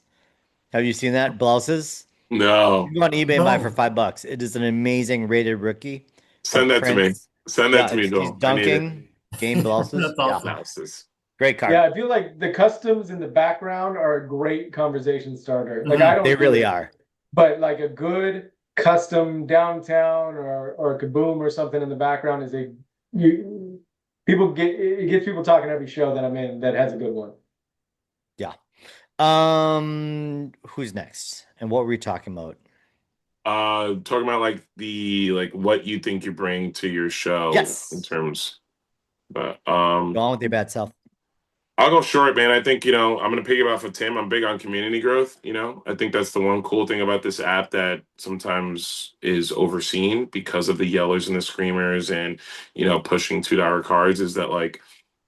Have you seen that? Blouses. You No, can go on eBay and buy it for No, $5. It is an amazing rated rookie send of that to me. Prince. Send that Yeah, to me, he's Joel. I need it. dunking, game blouses. that's Yeah, awesome. Analysis. great card. Yeah, I feel like the customs in the background are a great conversation starter. Like I Mhm. They don't do really it, are. but like a good custom downtown or kaboom or something in the background is a you people get it gets people talking every show that I'm in that has a good one. Yeah. Who's next? And what were we talking about? Talking about like the like what you think you bring to your show in Yes. terms, but Go on with your bad self. I'll go short, man. I think, I'm going to piggyback off of Tim. I'm big on community growth. I think that's the one cool thing about this app that sometimes is overseen because of the yellers and the screamers and, pushing $2 cards is that like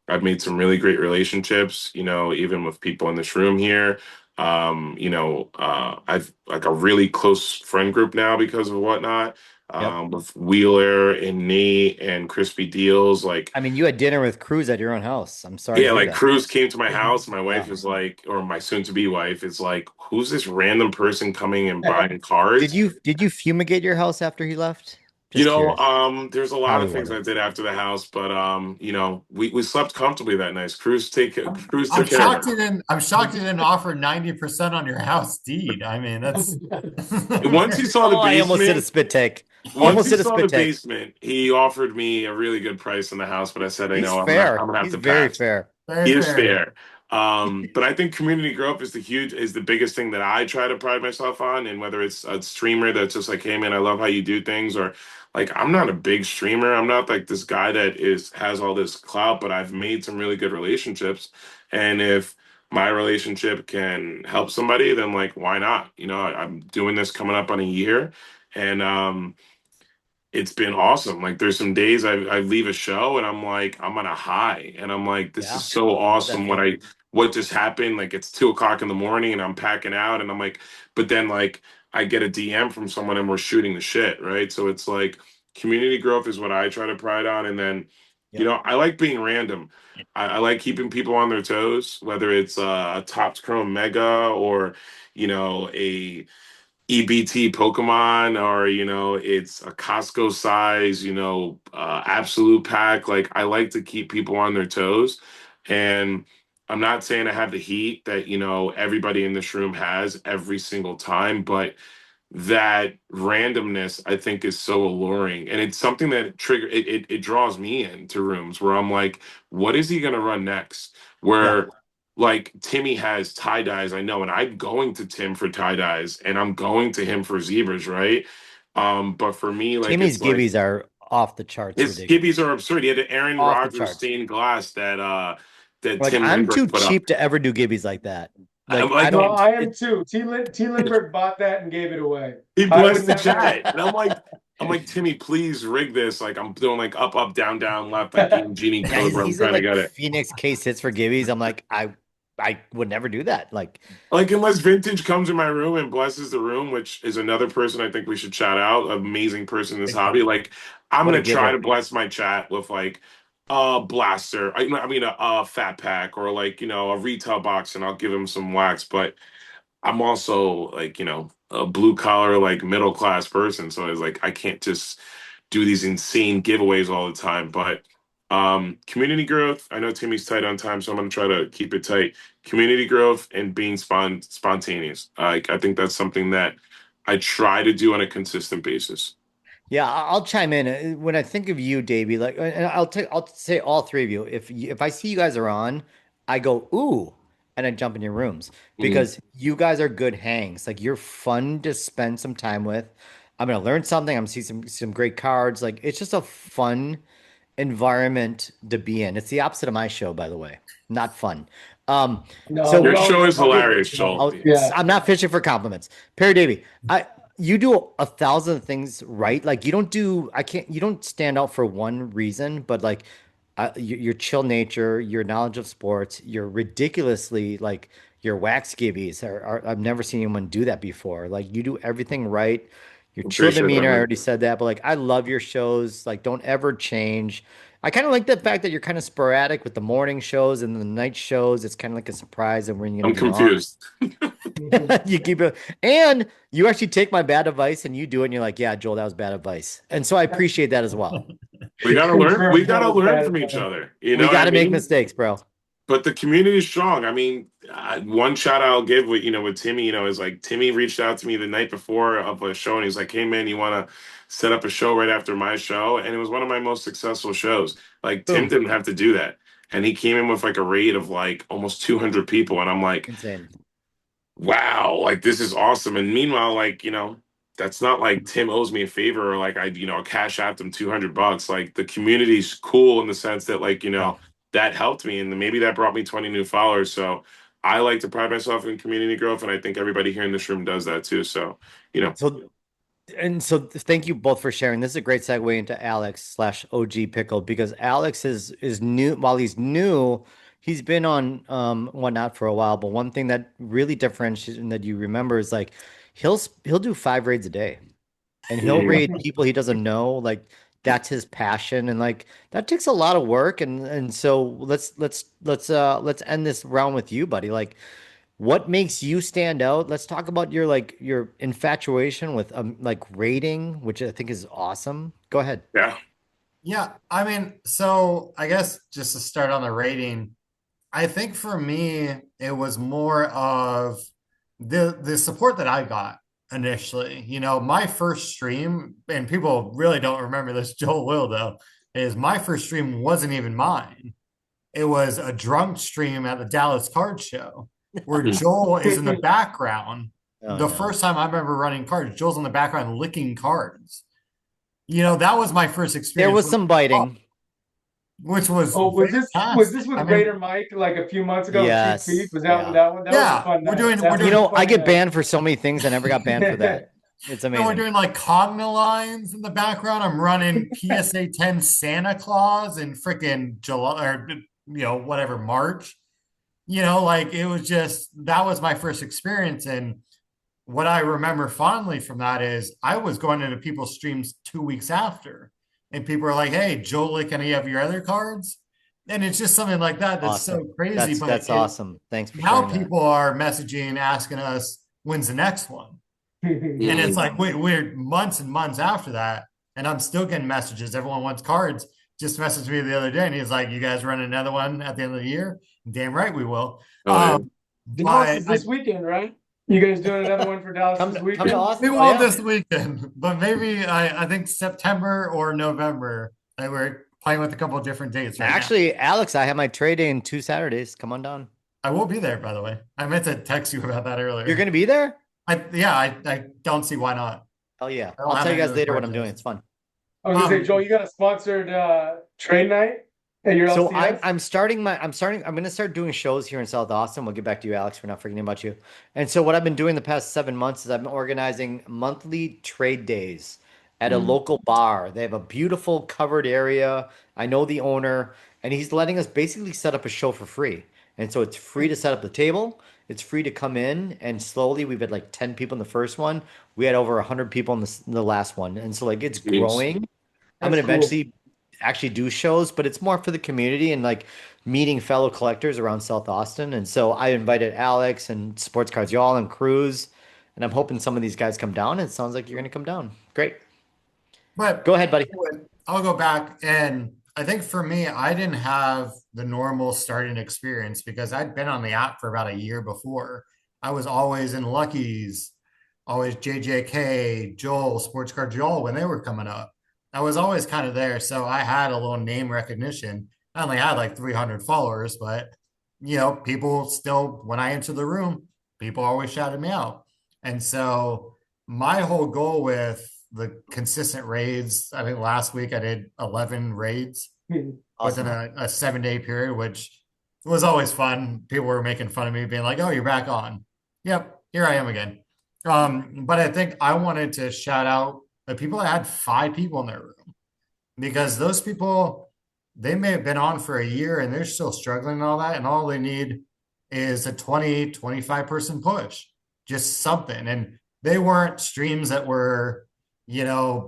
I've made some really great relationships, even with people in this room here. I've like a really close friend group now because of whatnot. Yep. With Wheeler and Nate and Crispy Deals, like I mean, you had dinner with Cruz at your own house. I'm sorry to yeah, hear like that. Cruz came to my house. My Yeah. wife is like, or my soon-to-be wife is like, who's this random person coming and buying cards? Did you fumigate your house after he left? Just curious. There's a lot Probably of things I wasn't. did after the house, but we slept comfortably that night. Cruz I'm took care of shocked us. you didn't. I'm shocked you didn't offer 90% on your house deed. I mean, that's Once he saw the Oh, I almost did a basement, spit take. once Almost he did a saw the spit take. basement, he offered me a really good price on the house, but I said, He's I'm fair. gonna have He's to very pass. fair. very He is fair. fair. But I think community growth is the biggest thing that I try to pride myself on. And whether it's a streamer that's just like, hey man, I love how you do things, or like I'm not a big streamer. I'm not like this guy that has all this clout, but I've made some really good relationships. And if my relationship can help somebody, then like why not? I'm doing this coming up on a year. And it's been awesome. Like there's some days I leave a show and I'm like I'm on a high and I'm like this is Yeah. so I know that awesome feeling. what just happened. Like it's 2 o'clock in the morning and I'm packing out and I'm like, but then like I get a DM from someone and we're shooting the shit, right? So it's like community growth is what I try to pride on, and then Yep. I like being random. I like keeping people on their toes, whether it's a Topps Chrome Mega or a EBT Pokemon, or it's a Costco size, absolute pack. Like I like to keep people on their toes, and I'm not saying I have the heat that everybody in this room has every single time, but that randomness I think is so alluring, and it's something that it draws me into rooms where I'm like, what is he going to run next? Yeah. Where like Timmy has tie dyes, I know, and I'm going to Tim for tie dyes and I'm going to him for zebras, right? But for me, like Timmy's it's like gibbies are off the charts his skibbies ridiculous. are absurd. He had an Aaron Off the Rodgers charts. stained glass that Like Tim I'm too Lindbergh put up. cheap to ever do gibbies like that. I'm Like I like No, don't I am it, too. T. Lindbergh bought that and gave it away. he I would blessed the never. chat. And I'm like, Timmy, please rig this. Like I'm doing like up, up, down, down, left, like game genie yeah, code where I'm he's in trying to like get it. Phoenix case hits for gibbies. I'm like, I would never do that. Like, Like unless Vintage comes in my room and blesses the room, which is another person I think we should shout out, amazing person in this hobby. Like I'm what a gonna try to giver. bless my chat with like a blaster. I mean a fat pack or like, a retail box and I'll give him some wax. But I'm also like, a blue collar, like middle class person. So it's like I can't just do these insane giveaways all the time. But community growth, I know Timmy's tight on time, so I'm gonna try to keep it tight. Community growth and being spontaneous. I think that's something that I try to do on a consistent basis. Yeah, I'll chime in. When I think of you, Davey, like, and I'll say all three of you. If I see you guys are on, I go ooh, and I jump in your rooms Mhm. because you guys are good hangs. Like you're fun to spend some time with. I'm gonna learn something. I'm gonna see some great cards. Like it's just a fun environment to be in. It's the opposite of my show, by the way. Not fun. Um, No, so Your we show always is talk here, hilarious, about that. Joel. Yeah. I'm not fishing for compliments. Perry Davy, you do 1,000 things right. Like you don't do I can't you don't stand out for one reason, but like your chill nature, your knowledge of sports, your ridiculously like your wax gibbies I've never seen anyone do that before. Like you do everything right. Your chill Appreciate that, demeanor, I man. already said that, but like I love your shows. Like don't ever change. I kind of like the fact that you're kind of sporadic with the morning shows and the night shows. It's kind of like a surprise of when you're I'm going to be on. confused. You keep it, and you actually take my bad advice and you do it, and you're like, "Yeah, Joel, that was bad advice." And so I appreciate that as well. We gotta learn. We Confirmed that gotta was learn bad from each advice. other. You We know what got I to make mean? mistakes, bro. But the community is strong. I mean, one shout out I'll give with with Timmy. Is like Timmy reached out to me the night before of a show, and he's like, "Hey man, you want to set up a show right after my show?" And it was one of my most successful shows. Like Tim Boom. didn't have to do that, and he came in with like a rate of like almost 200 people, and I'm like, Insane. wow, like this is awesome. And meanwhile, like, that's not like Tim owes me a favor or like I cash out them $200. Like the community's cool in the sense that like, Yeah. that helped me and maybe that brought me 20 new followers. So I like to pride myself in community growth and I think everybody here in this room does that too. So, So so thank you both for sharing. This is a great segue into Alex slash OG Pickle because Alex is new. While he's new, he's been on whatnot for a while. But one thing that really differentiates and that you remember is like he'll do 5 raids a day, and he'll mhm. raid people he doesn't know. Like that's his passion, and like that takes a lot of work. And so let's end this round with you, buddy. Like what makes you stand out? Let's talk about your like your infatuation with like rating, which I think is awesome. Go ahead. Yeah. Yeah, I mean, so I guess just to start on the rating, I think for me it was more of the support that I got initially. My first stream, and people really don't remember this, Joel will though, is my first stream wasn't even mine. It was a drunk stream at the Dallas Card Show where Joel is in the background. Oh The no. first time I remember running cards, Joel's in the background licking cards. That was my first There experience was with some pop, biting. which was Oh, was this fantastic. with I mean, Raider Mike like a few months ago? Cheap Feet Yes. was that Yeah. that one? That was a yeah, fun we're night. doing we're That was doing a I fun get night. banned for so many things. I never got banned for that. It's we're amazing. doing like Cogna lines in the background. I'm running PSA 10 Santa Claus in freaking July or whatever March. Like it was just that was my first experience. And what I remember fondly from that is I was going into people's streams 2 weeks after, and people are like, "Hey, Joel, can I have your other cards?" And it's just something like that that's so Awesome. crazy. But That's awesome. Thanks for now sharing that. people are messaging, asking us, "When's the next one?" And it's like we're months and months after that, and I'm still getting messages. Everyone wants cards. Just messaged me the other day, and he's like, "You guys running another one at the end of the year?" Damn right we will. Oh yeah. Dallas But is this weekend, right? You guys doing another one for Dallas Come this come to weekend? we Austin. Oh will yeah. this weekend, but maybe I think September or November. We're playing with a couple of different dates right now. Actually, Alex, I have my trade day in 2 Saturdays. Come on down. I will be there, by the way. I meant to text you about that earlier. You're gonna be there? I don't see why not. Hell yeah. I don't I'll have tell you any guys other later what I'm doing. projects. It's fun. I was gonna say, Um, Joel, you got a sponsored trade night at your So LCS? I'm gonna start doing shows here in South Austin. We'll get back to you, Alex. We're not forgetting about you. And so what I've been doing the past 7 months is I've been organizing monthly trade days at a local bar. They have a beautiful covered area. I know the owner, and he's letting us basically set up a show for free. And so it's free to set up the table. It's free to come in, and slowly we've had like 10 people in the first one. We had over 100 people in the last one, and so like it's Jeez. growing. I'm That's gonna cool. eventually actually do shows, but it's more for the community and like meeting fellow collectors around South Austin. And so I invited Alex and Sports Cards Y'all and Cruz, and I'm hoping some of these guys come down. And it sounds like you're gonna come down. Great. but Go ahead, buddy. I'll go back, and I think for me, I didn't have the normal starting experience because I'd been on the app for about a year before. I was always in Lucky's, always JJK, Joel, Sports Card Joel when they were coming up. I was always kind of there, so I had a little name recognition. I only had like 300 followers, but people still, when I entered the room, people always shouted me out. And so my whole goal with the consistent raids, I think last week I did 11 raids within Awesome. a 7 day period, which was always fun. People were making fun of me, being like, "Oh, you're back on." Yep, here I am again. But I think I wanted to shout out the people that had 5 people in their room because those people, they may have been on for a year and they're still struggling and all that, and all they need is a 20, 25 person push, just something. And they weren't streams that were,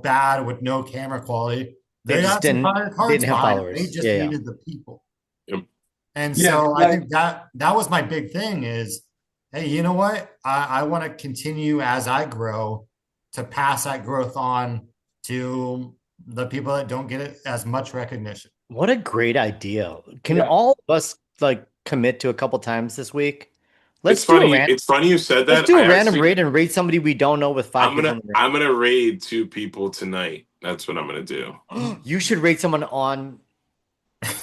bad with no camera quality. They They just got some fire cards didn't have behind them. They followers. just Yeah, yeah. needed the people. Yep. And Yeah, so I like think that was my big thing is, hey, you know what? I want to continue as I grow to pass that growth on to the people that don't get it as much recognition. What a great idea. Can yeah. all of us like commit to a couple times this week? It's Let's do a funny. random It's funny you said let's that. do a random raid and raid somebody we don't know with five people in the I'm gonna raid 2 people tonight. That's what I'm gonna do. room. You should raid someone on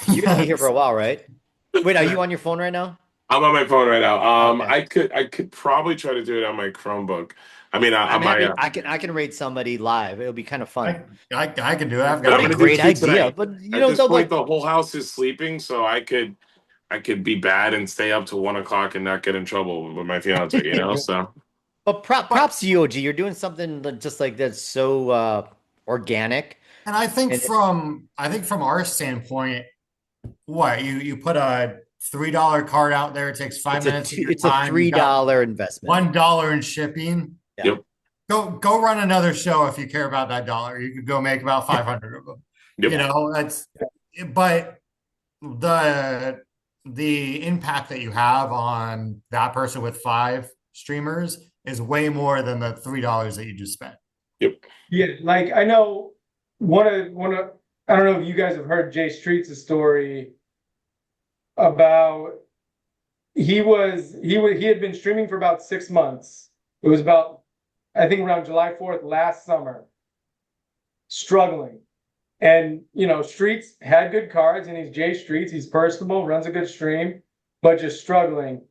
you're gonna be here for Yes. a while, right? Wait, are you on your phone right now? I'm on my phone right now. Okay. I could probably try to do it on my Chromebook. I mean, on I'm my happy. I can rate somebody live. It'll be kind of fun. I can do it. I've but got What I'm a gonna do time. great two idea. tonight. But you At know, this though, point, like the whole house is sleeping, so I could be bad and stay up till 1 o'clock and not get in trouble with my fiance. You know, so but But props to you, OG. You're doing something just like that's so organic. and And I think from our standpoint, what you put a $3 card out there, it takes five minutes of your it's a time. You got $3 investment. $1 in shipping. Yeah. yep, Go run another show if you care about that dollar. You could go make about 500 of them. yep. You know, that's but the impact that you have on that person with 5 streamers is way more than the $3 that you just spent. Yep. Yeah, like I know one of I don't know if you guys have heard Jay Streets' story about he had been streaming for about 6 months. It was about I think around July 4th last summer, struggling. And Streets had good cards, and he's Jay Streets. He's personable, runs a good stream, but just struggling.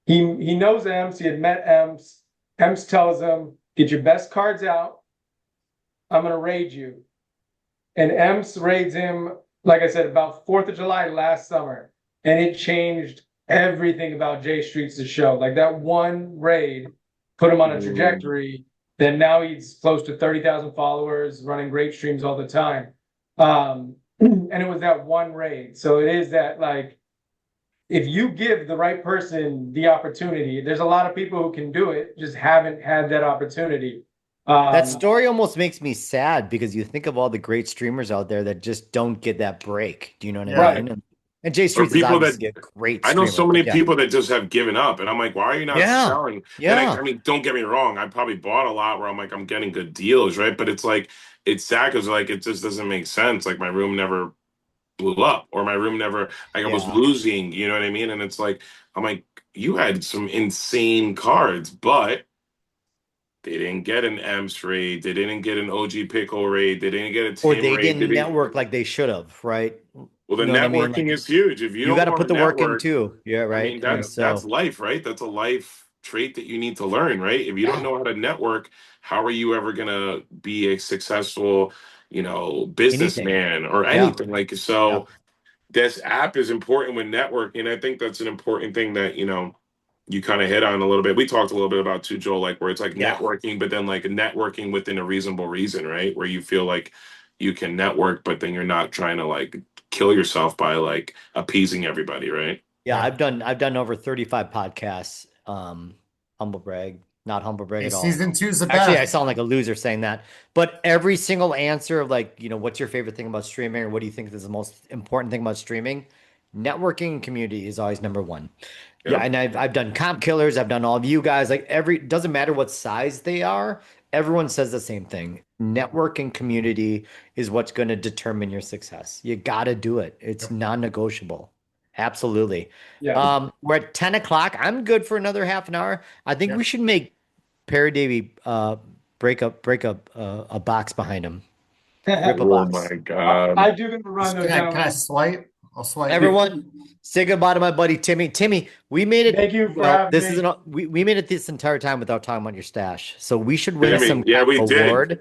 He knows Emps. He had met Emps. Emps tells him, "Get your best cards out. I'm gonna raid you." And Emps raids him, like I said, about 4th of July last summer, and it changed everything about Jay Streets' show. Like that one raid put him on a trajectory. Then now he's close to 30,000 followers, running great streams all the time. And it was that one raid. So it is that like if you give the right person the opportunity, there's a lot of people who can do it, just haven't had that opportunity. That story almost makes me sad because you think of all the great streamers out there that just don't get that break. Do you know what I Yeah. mean? And Jay Or Streets is people that obviously a great I know streamer. so but many yeah. people that just have given up, and I'm like, why are you not Yeah. selling? Yeah. I mean, don't get me wrong, I probably bought a lot where I'm like, I'm getting good deals, right? But it's like, it's sad because like it just doesn't make sense. Like my room never blew up, or my room never, like I was Yeah. losing, you know what I mean? And it's like, I'm like, you had some insane cards, but they didn't get an Emps raid, they didn't get an OG Pickle raid, they didn't get a Or Tim they raid, they didn't didn't. network like they should have, right? Well, the You know what I mean? networking Like is huge. If you you don't got to know how put to the work in network, too. Yeah, I right. mean, And that's so life, right? That's a life trait that you need to learn, right? If you don't yeah, know how to network, how are you ever gonna be a successful, anything. businessman or Yeah. anything? Like Yeah. so this app is important with networking. I think that's an important thing that, you kind of hit on a little bit. We talked a little bit about too, Joel, like where it's like Yeah. networking, but then like networking within a reasonable reason, right? Where you feel like you can network, but then you're not trying to like kill yourself by like appeasing everybody, right? Yeah, Yeah. I've done over 35 podcasts. Humble brag, not humble brag Hey, at all. season 2's the Actually, I best. sound like a loser saying that. But every single answer of like, what's your favorite thing about streaming or what do you think is the most important thing about streaming? Networking and community is always number one. Yeah, Yep. and I've done comp killers, I've done all of you guys. Like doesn't matter what size they are, everyone says the same thing. Network and community is what's going to determine your success. You got to do it. It's non-negotiable. Absolutely. Yeah. We're at 10 o'clock. I'm good for another half an hour. I think Yeah. we should make Peredavi break up a box behind him. Rip a Oh my box. God. I do gonna run though, Can I gentlemen. swipe? I'll swipe. Everyone, say goodbye to my buddy Timmy. Timmy, we made it. Thank you for Well, having this me. isn't. We made it this entire time without talking about your stash. So we should win Timmy, some yeah, kind we of did. award,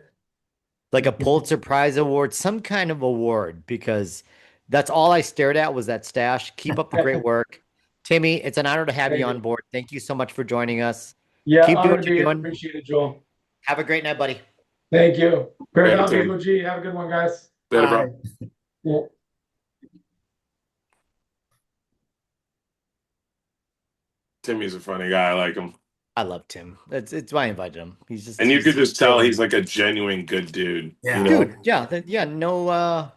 like a Pulitzer Prize award, some kind of award, because that's all I stared at was that stash. Keep up the great work, Timmy. It's an honor to have Thank you on you. board. Thank you so much for joining us. Yeah, Keep doing honored what to be you're here. doing. Appreciate it, Joel. Have a great night, buddy. Thank you. Later, Tim. Peredavi2323, have a good one, guys. Later, Bye. bro. Yeah. Timmy's a funny guy. I like him. I love Tim. It's why I invited him. He's just And you could just tell really- he's like a genuine good dude. Yeah. You know? dude. Yeah, yeah. No,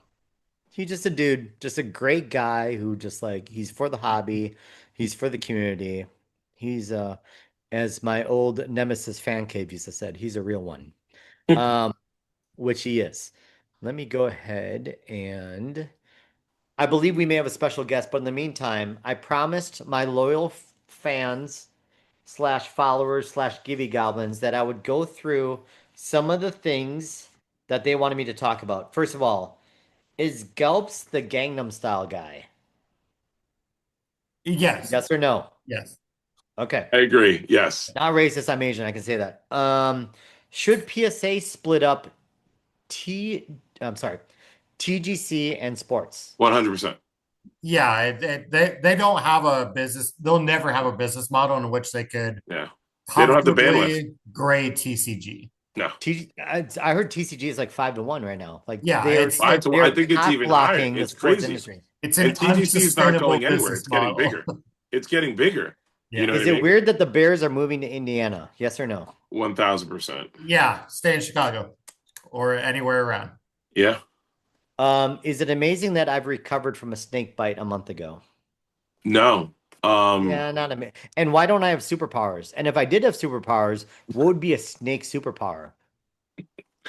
He's just a dude, just a great guy who just like he's for the hobby, he's for the community. He's as my old Nemesis fan cave used to said, he's a real one. Um, which he is. Let me go ahead and I believe we may have a special guest, but in the meantime, I promised my loyal fans slash followers slash Gibby Goblins that I would go through some of the things that they wanted me to talk about. First of all, is Gelps the Gangnam Style guy? Yes. Yes or no? Yes. Okay. I agree. Yes. Not racist, I'm Asian, I can say that. Should PSA split up I'm sorry, TGC and sports? 100%. Yeah, they don't have a business. They'll never have a business model in which they could Yeah. They don't have the bandwidth. comfortably grade TCG. No. I heard TCG is like 5-1 right now. Like Yeah, they're it's I they're think it's cock even higher. blocking the It's sports crazy. industry. it's And an TGC is not unsustainable going anywhere. business It's getting model. bigger. It's getting bigger. Yeah. You know Is what I it mean? weird that the Bears are moving to Indiana? Yes or no? 1000%. Yeah, stay in Chicago or anywhere around. Yeah. Is it amazing that I've recovered from a snake bite a month ago? No. Yeah, not amazing. And why don't I have superpowers? And if I did have superpowers, what would be a snake superpower?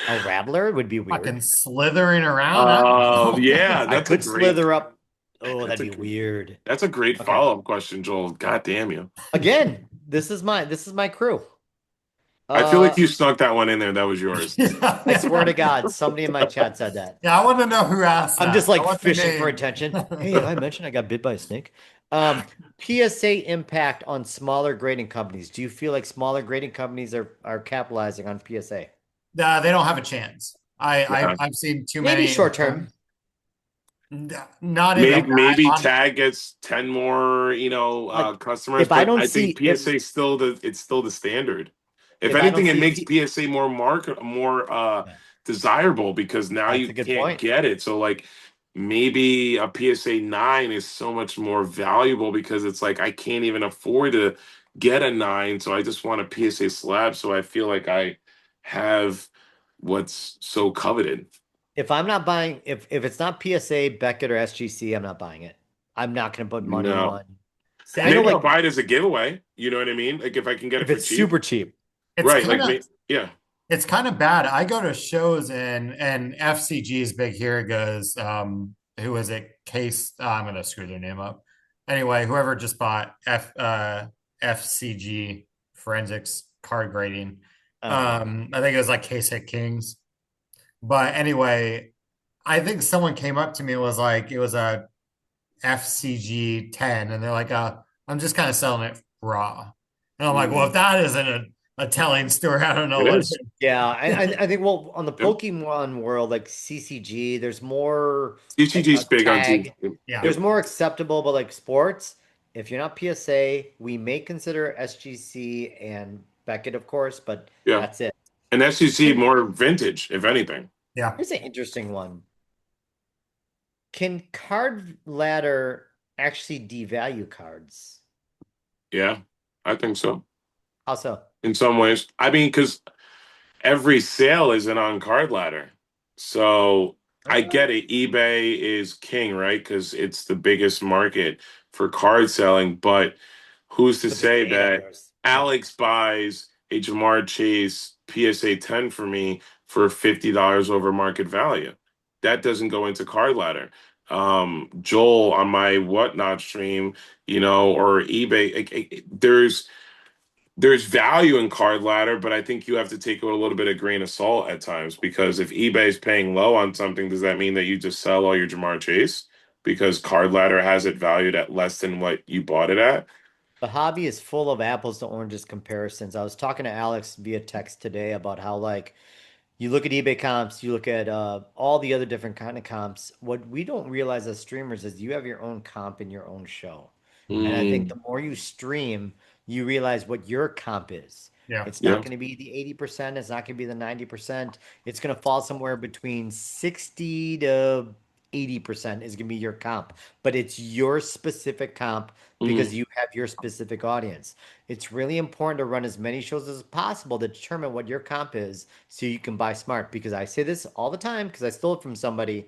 A rattler would be weird. Fucking slithering around. Oh, yeah. I could slither up. Oh, That's that'd be weird. That's a great Okay. follow-up question, Joel. God damn you. Again, this is my crew. I feel like you snuck that one in there. That was yours. I swear to God, somebody in my chat said that. Yeah, I want to know who asked I'm that. just I like want the fishing for name. attention. Hey, have I mentioned I got bit by a snake? PSA impact on smaller grading companies. Do you feel like smaller grading companies are capitalizing on PSA? They don't have a chance. Yeah. I've seen too Maybe many short term. Not in a Maybe on- Tag gets 10 more, Like, customers, if I but don't I think see PSA it's still the standard. If if I don't anything, it see makes PSA more Yeah, desirable because now that's you a good can't point. get it. So like maybe a PSA 9 is so much more valuable because it's like I can't even afford to get a 9, so I just want a PSA slab so I feel like I have what's so coveted. If I'm not buying, if it's not PSA, Beckett, or SGC, I'm not buying it. I'm not going to put money No. on. See, I know Maybe I'll like buy it as a giveaway. You know what I mean? Like if I can get it if for it's cheap. super cheap. it's Right. kind Like of yeah. it's kind of bad. I go to shows and FCG is big here. It goes, who was it? Case. I'm gonna screw their name up. Anyway, whoever just bought FCG forensics card grading. I think it was like Case Hit Kings. But anyway, I think someone came up to me and was like, it was a FCG 10, and they're like, I'm just kind of selling it raw. And I'm like, well, if that isn't a telling story, I don't know It what is. is. Yeah, I think well on the Yep. Pokemon world, like CCG, there's more CCG's big on tag. Yeah. There's more acceptable, but like sports, if you're not PSA, we may consider SGC and Beckett, of course, but Yeah. that's it. And SEC more vintage, if anything. Yeah. Here's an interesting one. Can card ladder actually devalue cards? Yeah, I think so. How so? In some ways. I mean, because every sale is an on-card ladder. So I get it. eBay is king, right? Because it's the biggest market for card selling. But who's to But there's say eight that others. Alex buys a Jamar Chase PSA 10 for me for $50 over market value? That doesn't go into card ladder. Joel on my whatnot stream, or eBay, there's value in card ladder, but I think you have to take it with a little bit of grain of salt at times, because if eBay is paying low on something, does that mean that you just sell all your Jamar Chase because card ladder has it valued at less than what you bought it at? The hobby is full of apples to oranges comparisons. I was talking to Alex via text today about how like you look at eBay comps, you look at all the other different kind of comps. What we don't realize as streamers is you have your own comp in your own show. And I think the more you stream, you realize what your comp is. Yeah. It's not Yeah. going to be the 80%. It's not going to be the 90%. It's going to fall somewhere between 60 to 80% is going to be your comp. But it's your specific comp because you have your specific audience. It's really important to run as many shows as possible to determine what your comp is so you can buy smart. Because I say this all the time because I stole it from somebody.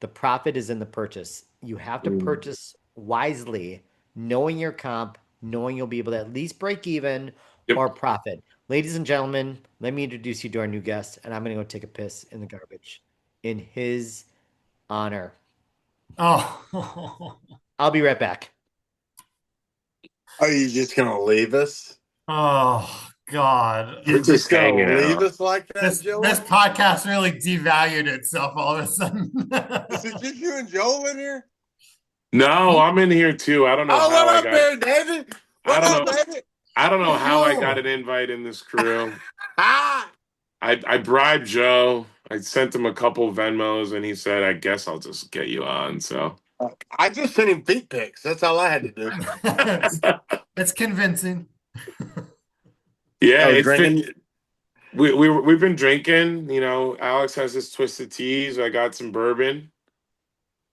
The profit is in the purchase. You have to Mm. purchase wisely, knowing your comp, knowing you'll be able to at least break even Yep. or profit. Ladies and gentlemen, let me introduce you to our new guest, and I'm going to go take a piss in the garbage in his honor. Oh, I'll be right back. Are you just gonna leave us? oh God. We're You're just gonna hanging leave out. us like that, Joel? This podcast really devalued itself all of a sudden. Is it just you and Joel in here? No, I'm in here too. I don't know Oh, how what I up, got. there, David? I What don't up, know. David? I don't know how I got Whoa. an invite in this crew. Ah, I bribed Joe. I sent him a couple Venmos, and he said, "I guess I'll just get you on." So I just sent him feet pics. That's all I had to do. It's convincing. yeah, I was it's been drinking. we've been drinking. You know, Alex has his twisted teas. I got some bourbon.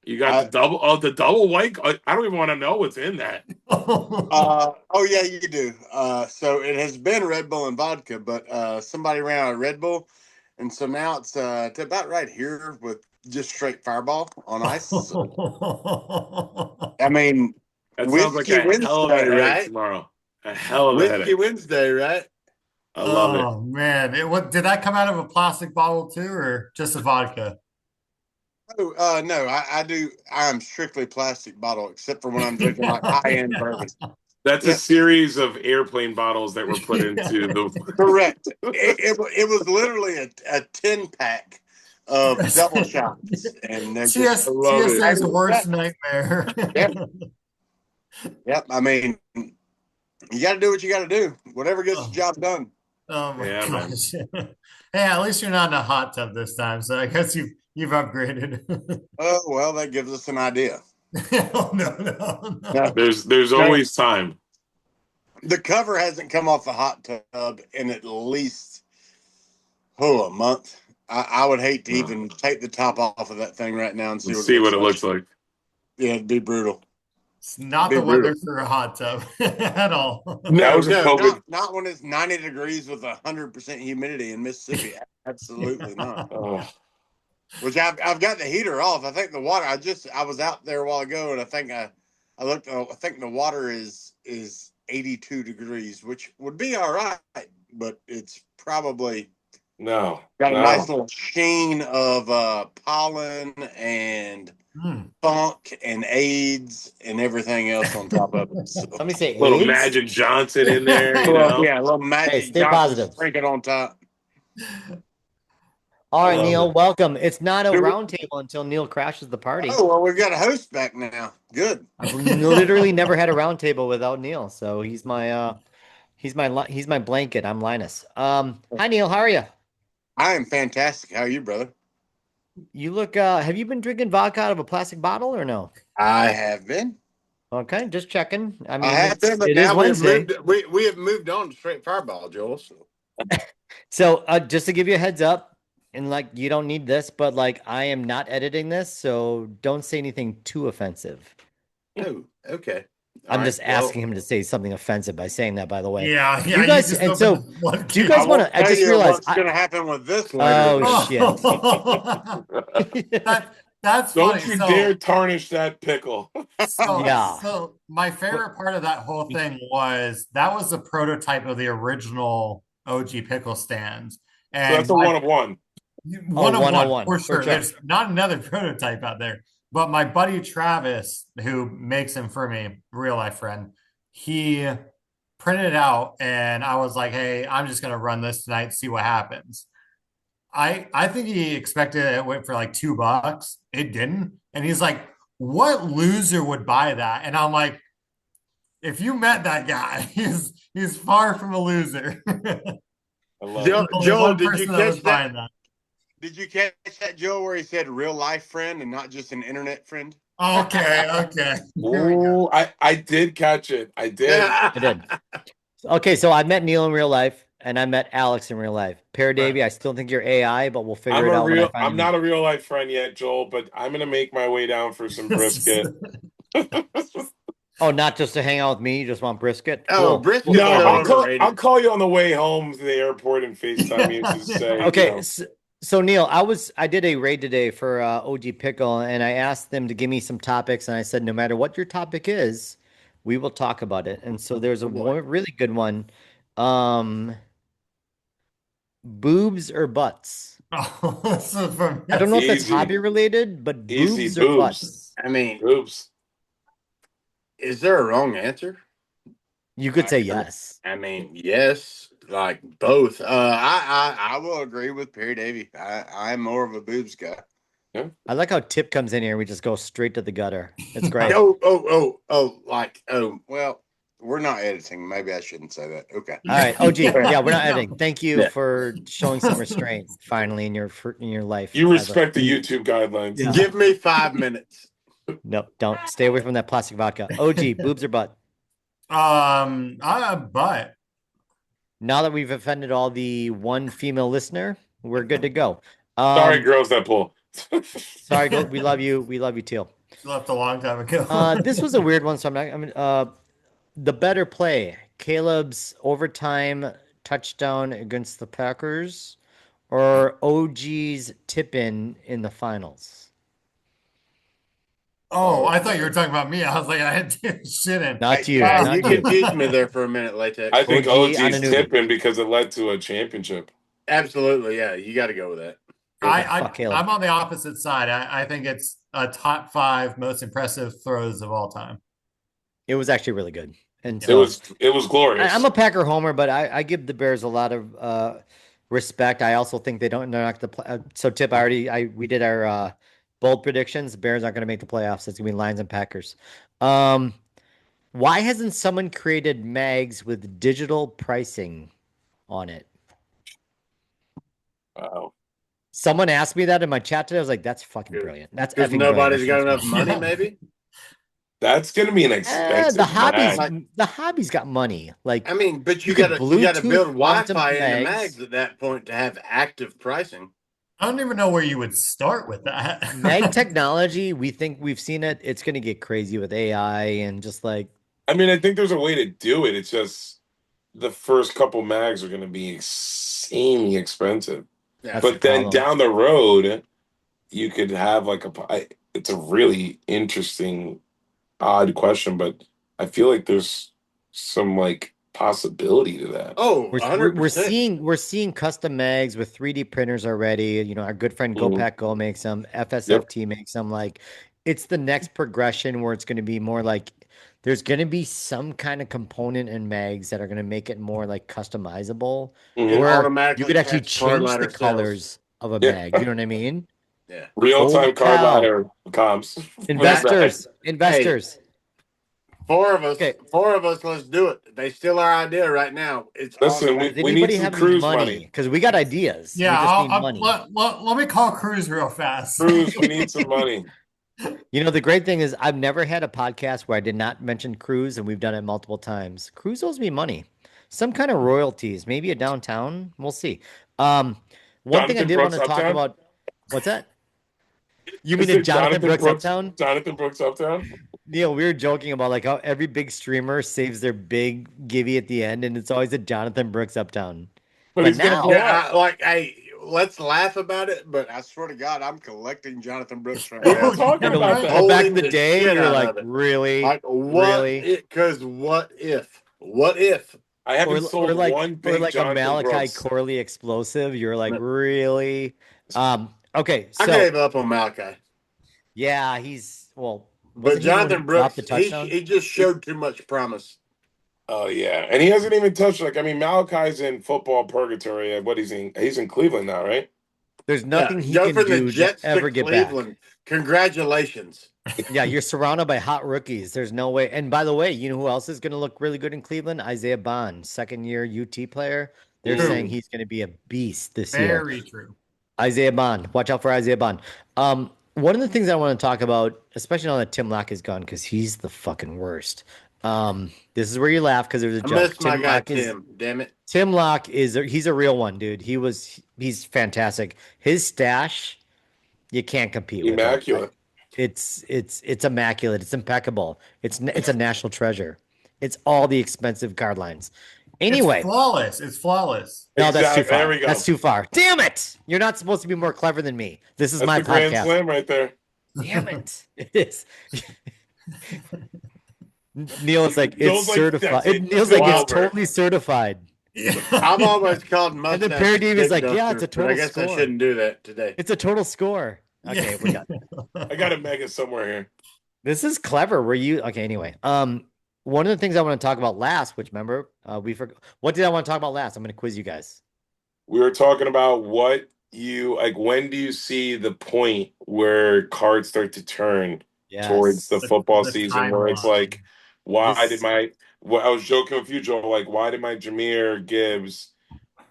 You got the double white. I don't even want to know what's in that. Oh yeah, you do. So it has been Red Bull and vodka, but somebody ran out of Red Bull, and so now it's about right here with just straight Fireball on ice. I mean, That sounds like Whiskey a hell of a Wednesday, headache right? tomorrow. A hell of a Whiskey headache. Wednesday, right? I love it. Oh man, what did that come out of a plastic bottle too, or just a vodka? Oh, no, I do. I'm strictly plastic bottle, except for when I'm drinking like high-end bourbon. That's a Yep. series of airplane bottles that were put into the. Correct. It was literally a 10-pack of double shots, and they're just. I love it. TSA's worst nightmare. Yep. Yep. I mean, you got to do what you got to do. Whatever gets the job done. Oh my Yeah, man. gosh. Hey, at least you're not in a hot tub this time, so I guess you've upgraded. Oh well, that gives us an idea. Oh, no. There's always time. The cover hasn't come off the hot tub in at least a month. I would hate to even take the top off of that thing right now and see what it looks like. Yeah, it'd be brutal. It's not the weather for a hot tub at all. That was a COVID. Not when it's 90 degrees with 100% humidity in Mississippi. Absolutely not. Oh, Which I've got the heater off. I think the water. I was out there a while ago, and I think I looked. I think the water is 82 degrees, which would be all right, but it's probably no. got a nice little sheen of pollen and funk and AIDS and everything else on top of it. So, Let me say Little AIDS? Magic Johnson in there, you know? yeah, a little Magic Hey, stay Johnson positive. sprinkle on top. All right, love Neil, it. welcome. It's not a Dude, roundtable until Neil crashes the party. Oh well, we've got a host back now. Good. I've literally never had a roundtable without Neil, so he's my blanket. I'm Linus. Hi Neil, how are you? I am fantastic. How are you, brother? You look. Have you been drinking vodka out of a plastic bottle or no? I have been. Okay, just checking. I mean, I have been, but it is now Wednesday. we have moved on to straight Fireball, Joel. So just to give you a heads up, and like you don't need this, but like I am not editing this, so don't say anything too offensive. Oh, okay. I'm just asking him to say something offensive by saying that, by the way. Yeah. You guys, and so do you guys want to? I just realized what's going to happen with this later. Oh shit! That's Don't funny. you dare tarnish that pickle. So my favorite part of that whole thing was that was the prototype of the original OG pickle stand. And So that's a one of one. One of one, for for sure. There's not another prototype out there. But my buddy Travis, who makes them for me, real life friend, he printed it out and I was like, hey, I'm just gonna run this tonight, see what happens. I think he expected it went for like $2. It didn't. And he's like, what loser would buy that? And I'm like, if you met that guy, he's far from a loser. I love Joel, did you catch that? that? Did you catch that, Joel, where he said real life friend and not just an internet friend? Okay. Oh, I did catch it. I did. I did. Okay, so I met Neil in real life, and I met Alex in real life. Peredavi, I still think you're AI, but we'll figure it out. I'm not a real life friend yet, Joel, but I'm gonna make my way down for some brisket. Oh, not just to hang out with me. You just want brisket? Oh, Cool. brisket. No, I'll call you on the way home to the airport and FaceTime you to say. Okay, So Neil, I did a raid today for OG Pickle, and I asked them to give me some topics, and I said no matter what your topic is, we will talk about it. And so there's a Oh boy. really good one, um, boobs or butts. Oh, this is from I don't know if that's Easy, hobby related, but easy boobs or boobs, butts. I mean, boobs. is there a wrong answer? You could say yes. I mean, yes, like both. I will agree with Perry Davy. I'm more of a boobs guy. I like how Tip comes in here. We just go straight to the gutter. It's great. Well, we're not editing. Maybe I shouldn't say that. Okay. All right, OG. Yeah, we're not Yeah. editing. Thank you for showing some restraint finally in your life. You as a- respect the YouTube guidelines. Yeah. Give me 5 minutes. No, don't stay away from that plastic vodka. OG, boobs or butt? But Now that we've offended all the one female listener, we're good to go. Sorry, girls that pull. Sorry, we love you. We love you, Teal. left a long time ago. This was a weird one, so I'm not. I mean, the better play: Caleb's overtime touchdown against the Packers, or OG's tip in the finals. Oh, I thought you were talking about me. I was like, I had to shit in. Not you. You Not you. confused me there for a minute, Latex. I think OG on a OG's newbie. tipping because it led to a championship. Absolutely, yeah. You got to go with that. Fuck Caleb. I'm on the opposite side. I think it's a top 5 most impressive throws of all time. It was actually really good, and It so was glorious. I'm a Packer homer, but I give the Bears a lot of respect. I also think they're not going to play. So Tip, we did our bold predictions. The Bears aren't going to make the playoffs. It's going to be Lions and Packers. Why hasn't someone created mags with digital pricing on it? Wow. Someone asked me that in my chat today. I was like, "That's fucking brilliant. That's Because effing nobody's got brilliant." enough money, maybe. That's gonna be an expensive mag. The hobby's got money. Like I mean, but You you could got to Bluetooth build quantum Wi-Fi in the mags. mags at that point to have active pricing. I don't even know where you would start with that. mag technology, we think we've seen it. It's going to get crazy with AI and just like I mean, I think there's a way to do it. It's just the first couple mags are gonna be insanely expensive. Yeah. But then down the road, you could have like it's a really interesting, odd question, but I feel like there's some like possibility to that. Oh, we're 100%. we're seeing custom mags with 3D printers already. You know, our good friend Mhm. GoPack Go makes them. FSFT makes them. Like, it's the next progression where it's going to be more like there's going to be some kind of component in mags that are going to make it more like customizable, It where automatically you could actually catch card change the ladder sales. colors of a Yeah. mag. You know what I mean? Yeah. Real-time Holy card cow. ladder comps. Investors. Four of us. Okay. Let's do it. They steal our idea right now. It's Listen, automatic. Does we need anybody some have any cruise money? money. Because we got ideas. Yeah, we just need money. let me call Cruz real fast. Cruise, we need some money. You know, the great thing is I've never had a podcast where I did not mention Cruz, and we've done it multiple times. Cruz owes me money, some kind of royalties, maybe a downtown. We'll see. One thing I Jonathan did want Brooks to talk Uptown? about. What's that? You Is mean a it Jonathan Brooks Uptown? Jonathan Brooks Uptown? Neil, we were joking about like how every big streamer saves their big givey at the end, and it's always a Jonathan Brooks Uptown. But he's gonna now- pull up. hey, let's laugh about it, but I swear to God, I'm collecting Jonathan Brooks right We were now. talking I know, about like, that. back in the Holding the day, shit you're out like, of it. really? Like, Really? Because what if? What if? I haven't sold one big like Jonathan a Malachi Brooks. Corley explosive. You're like, No. really? Okay, I so gave up on Malachi. yeah, he's well. But wasn't he the one who Jonathan dropped Brooks, the touchdown? he just showed too much promise. Oh yeah, and he hasn't even touched. Like, I mean, Malachi's in football purgatory. What he's in? He's in Cleveland now, right? There's nothing he go can from the do Jets to ever get back. Cleveland. Congratulations. Yeah, you're surrounded by hot rookies. There's no way. And by the way, you know who else is going to look really good in Cleveland? Isaiah Bond, second-year UT player. They're True. saying he's going to be a beast this year. Very true. Isaiah Bond. Watch out for Isaiah Bond. One of the things I want to talk about, especially now that TimLac is gone, because he's the fucking worst. This is where you laugh because there's a I joke. missed my guy Tim. Damn it. TimLac he's a real one, dude. He's fantastic. His stash, you can't compete with. Immaculate. It's immaculate. It's impeccable. It's a national treasure. It's all the expensive card lines. Anyway, flawless. It's flawless. no, that's too Exactly. There far. we go. That's too far. Damn it! You're not supposed to be more clever than me. This is That's my the grand podcast. slam right there. Damn it! It is. Neil is like, Joel's it's like, certified. that's it. Neil's like, it's Wilder. totally certified. I've always called And mustache. then Peredavi is like, dick yeah, it's a duster, but I total guess I score. shouldn't do that today. It's a total score. Okay, we're done. I got a mega somewhere here. This is clever. Were you okay? Anyway, one of the things I want to talk about last, which remember, we forgot. What did I want to talk about last? I'm going to quiz you guys. We were talking about what you like. When do you see the point where cards start to turn towards the football season, where it's like, why did my? Well, I was joking with you, Joel. Like, why did my Jameer Gibbs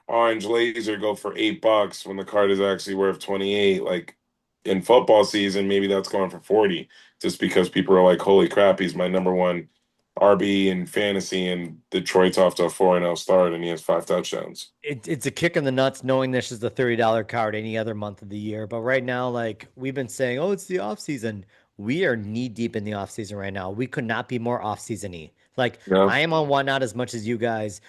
orange laser go for $8 when the card is actually worth 28? Like, in football season, maybe that's going for 40, just because people are like, holy crap, he's my number one RB in fantasy, and Detroit's off to a 4-0 start, and he has 5 touchdowns. It's a kick in the nuts knowing this is the $30 card any other month of the year. But right now, like we've been saying, oh, it's the off season. We are knee deep in the off season right now. We could not be more off season-y. Like I am on Whatnot as much as you guys.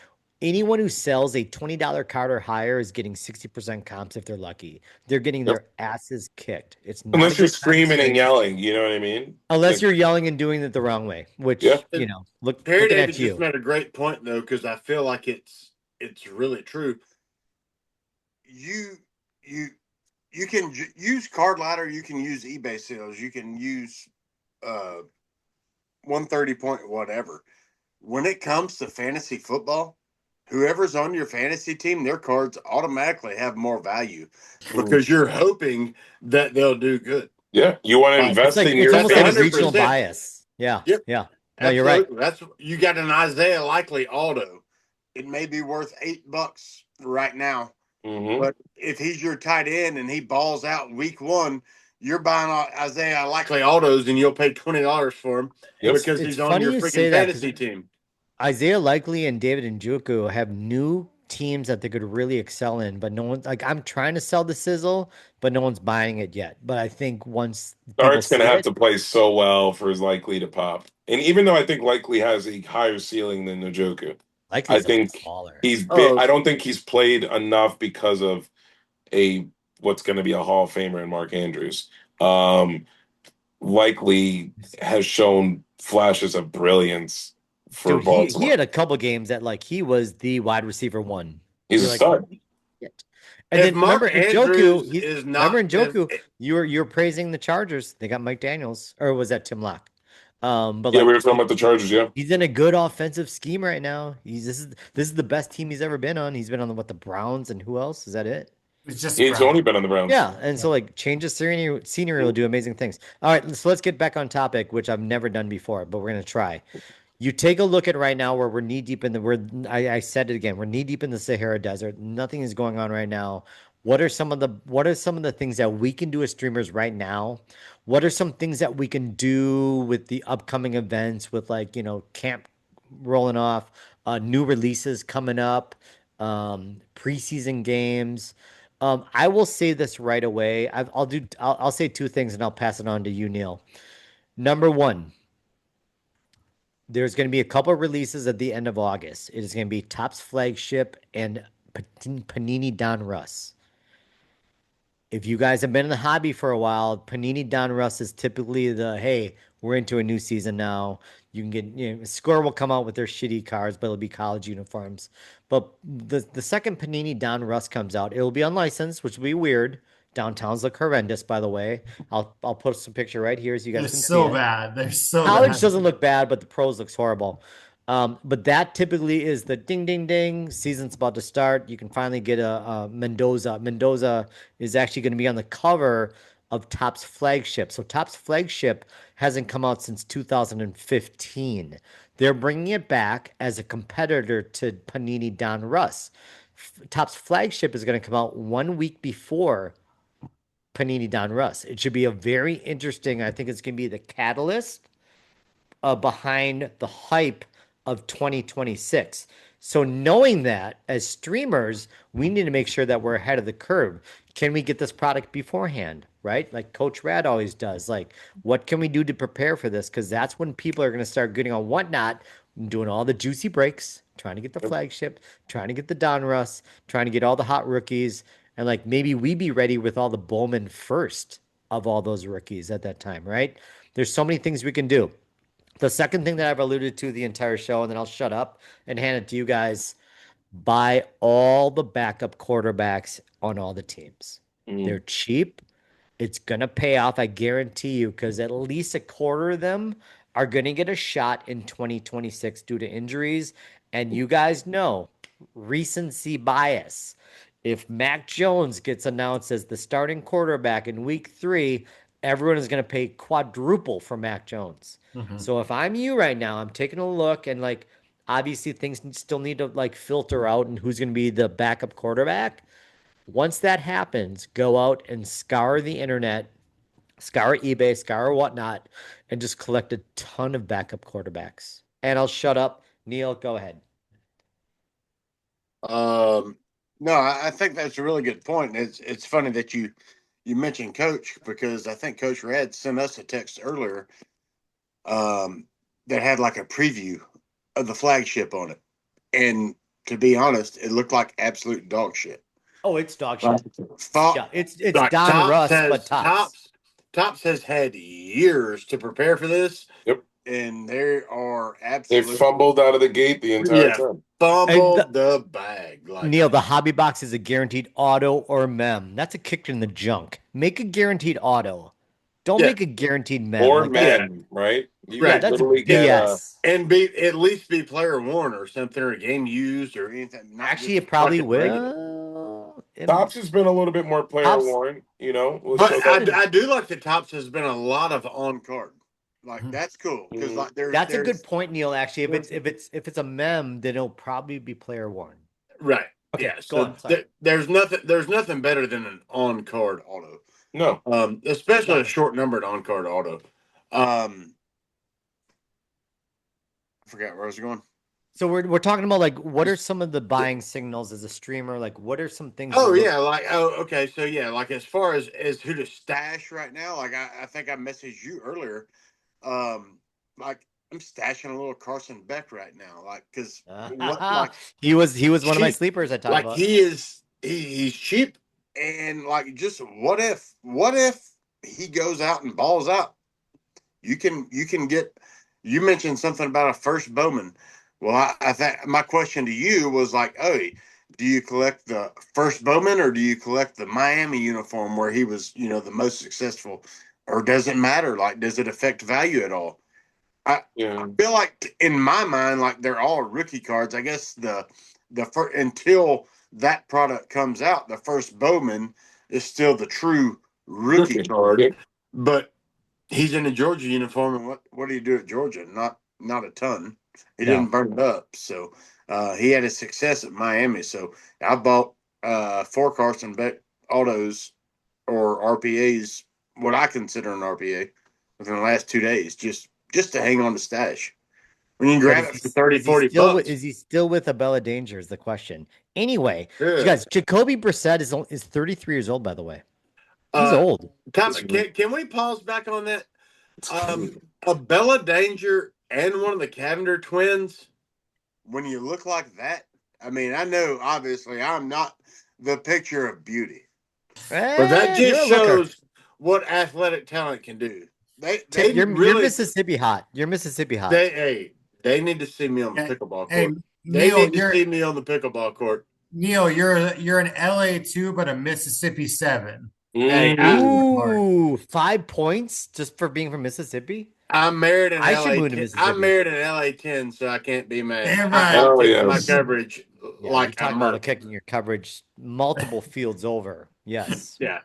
Anyone who sells a $20 card or higher is getting 60% comps if they're lucky. They're getting their asses kicked. It's not unless you're screaming and yelling, you know what I mean? Unless you're yelling and doing it the wrong way, which you know, looking Peredavi at you. just made a great point though, because I feel like it's really true. You can use Card Ladder, you can use eBay sales, you can use 130 point whatever. When it comes to fantasy football, whoever's on your fantasy team, their cards automatically have more value because you're hoping that they'll do good. Yeah, you want to invest in it's your almost like a 100%. regional bias. Yeah. Yep. Yeah. No, you're right. That's you got an Isaiah Likely auto. It may be worth $8 right now. But if he's your tight end and he balls out week 1, you're buying Isaiah Likely autos and you'll pay $20 for him because he's on your freaking fantasy team. Isaiah Likely and David Njoku have new teams that they could really excel in, but no one's like, I'm trying to sell the sizzle, but no one's buying it yet. But I think once Start's going to have to play so well for his Likely to pop. And even though I think Likely has a higher ceiling than Njoku, I think he's big. I don't think he's played enough because of what's going to be a Hall of Famer in Mark Andrews. Likely has shown flashes of brilliance for Baltimore. He had a couple games that like he was the wide receiver 1. He's a star. And then remember Njoku, you're praising the Chargers. They got Mike Daniels, or was that TimLac78510? But we were talking about the Chargers. Yeah, he's in a good offensive scheme right now. This is the best team he's ever been on. He's been on the Browns, and who else? Is that it? He's only been on the Browns. Yeah, and so like change of scenery will do amazing things. All right, so let's get back on topic, which I've never done before, but we're gonna try. You take a look at right now where we're knee deep in I said it again, we're knee deep in the Sahara Desert. Nothing is going on right now. What are some of the things that we can do as streamers right now? What are some things that we can do with the upcoming events, with like, camp rolling off, new releases coming up, preseason games? I will say this right away. I'll say 2 things and I'll pass it on to you, Neil. Number 1, there's going to be a couple of releases at the end of August. It is going to be Topps Flagship and Panini Donruss. If you guys have been in the hobby for a while, Panini Donruss is typically hey, we're into a new season now. You can get, Score will come out with their shitty cards, but it'll be college uniforms. But the second Panini Donruss comes out, it'll be unlicensed, which will be weird. Downtowns look horrendous, by the way. I'll post some picture right here so you guys can see it. They're so bad. College doesn't look bad, but the pros looks horrible. But that typically is the ding, ding, ding. Season's about to start. You can finally get a Mendoza. Mendoza is actually going to be on the cover of Topps Flagship. So Topps Flagship hasn't come out since 2015. They're bringing it back as a competitor to Panini Donruss. Topps Flagship is going to come out 1 week before Panini Donruss. It should be a very interesting, I think it's going to be the catalyst behind the hype of 2026. So knowing that, as streamers, we need to make sure that we're ahead of the curve. Can we get this product beforehand, right? Like Coach Rad always does. Like, what can we do to prepare for this? Because that's when people are going to start getting on Whatnot doing all the juicy breaks, trying to get the flagship, trying to get the Donruss, trying to get all the hot rookies, and like maybe we be ready with all the Bowman first of all those rookies at that time, right? There's so many things we can do. The second thing that I've alluded to the entire show, and then I'll shut up and hand it to you guys. Buy all the backup quarterbacks on all the teams. They're cheap. It's going to pay off, I guarantee you, because at least a quarter of them are going to get a shot in 2026 due to injuries. And you guys know recency bias. If Mac Jones gets announced as the starting quarterback in week 3, everyone is going to pay quadruple for Mac Jones. So if I'm you right now, I'm taking a look and like, obviously things still need to like filter out and who's going to be the backup quarterback. Once that happens, go out and scour the internet, scour eBay, scour whatnot, and just collect a ton of backup quarterbacks. And I'll shut up. Neil, go ahead. No, I think that's a really good point. And it's funny that you mentioned Coach, because I think Coach Rad sent us a text earlier that had like a preview of the flagship on it. And to be honest, it looked like absolute dog shit. Oh, it's dog shit. It's like Don Russ, but Tops. Tops has had years to prepare for this. Yep. And they are They absolutely fumbled out of the gate the entire time. Fumbled the bag. Like, Neil, the hobby box is a guaranteed auto or mem. That's a kick in the junk. Make a guaranteed auto. Don't make a guaranteed mem. Or like, mem, right? You Yeah, could that's literally BS. and be at least be player worn or something, or game used or anything. Not Actually, just it probably fucking regular. will. Tops has been a little bit more player Tops- worn, you know. But I do like the Tops has been a lot of on card. Like that's cool because like That's a good point, Neil. Actually, if it's a mem, then it'll probably be player worn. right. Okay, Yeah. go So on. there's nothing better than an on card auto. No. Especially a short numbered on card auto. I forgot where I was going. So we're talking about like what are some of the buying signals as a streamer? Like what are some things? Oh yeah, okay. So yeah, like as far as who to stash right now, like I think I messaged you earlier. Like I'm stashing a little Carson Beck right now, like because like he was one of my sleepers I talked like about. He's cheap, and like just what if he goes out and balls out? You can get. You mentioned something about a first Bowman. Well, I think my question to you was like, oh, do you collect the first Bowman or do you collect the Miami uniform where he was, the most successful, or does it matter? Like, does it affect value at all? I feel like in my mind, like they're all rookie cards. I guess the first, until that product comes out, the first Bowman is still the true rookie card. Yep. But he's in a Georgia uniform, and what do you do at Georgia? Not a ton. He didn't burn it up, so he had his success at Miami. So I bought 4 Carson Beck autos or RPAs, what I consider an RPA, within the last 2 days, just to hang on to stash. When you can grab it for 30, 40 bucks. Is he still with Abella Danger is the question. Anyway, you guys, Jacoby Brissett is 33 years old, by the way. He's old. Can we pause back on that? Abella Danger and one of the Cavender twins, when you look like that, I mean, I know obviously I'm not the picture of beauty, but that just shows what athletic talent can do. You're Mississippi hot. You're Mississippi hot. They need to see me on the pickleball court. Hey, they Neil, need to see me on the pickleball court. Neil, you're an LA 2, but a Mississippi 7. Ooh, 5 points just for being from Mississippi. I'm married in LA. I'm married in LA 10, so I can't be mad. Yeah, right. My coverage, like talking about kicking your coverage multiple fields over. Yes. Yeah.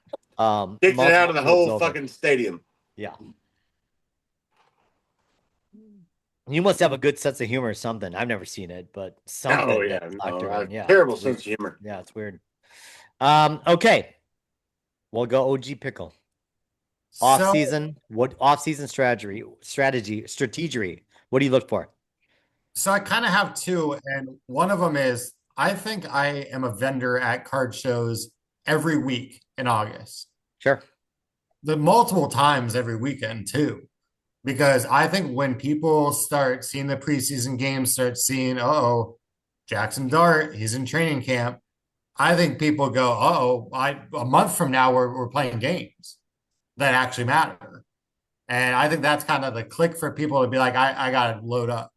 Kicked it out of the whole fucking stadium. Yeah. You must have a good sense of humor or something. I've never seen it, but something. Oh yeah, terrible sense of humor. Yeah, it's weird. Okay. We'll go OG Pickle. Off-season, what off-season strategy? What do you look for? So I kind of have 2, and one of them is I think I am a vendor at card shows every week in August. Sure. The multiple times every weekend too. because I think when people start seeing the preseason games, start seeing, oh, Jackson Dart, he's in training camp. I think people go, oh, a month from now we're playing games that actually matter. And I think that's kind of the click for people to be like, I gotta load up.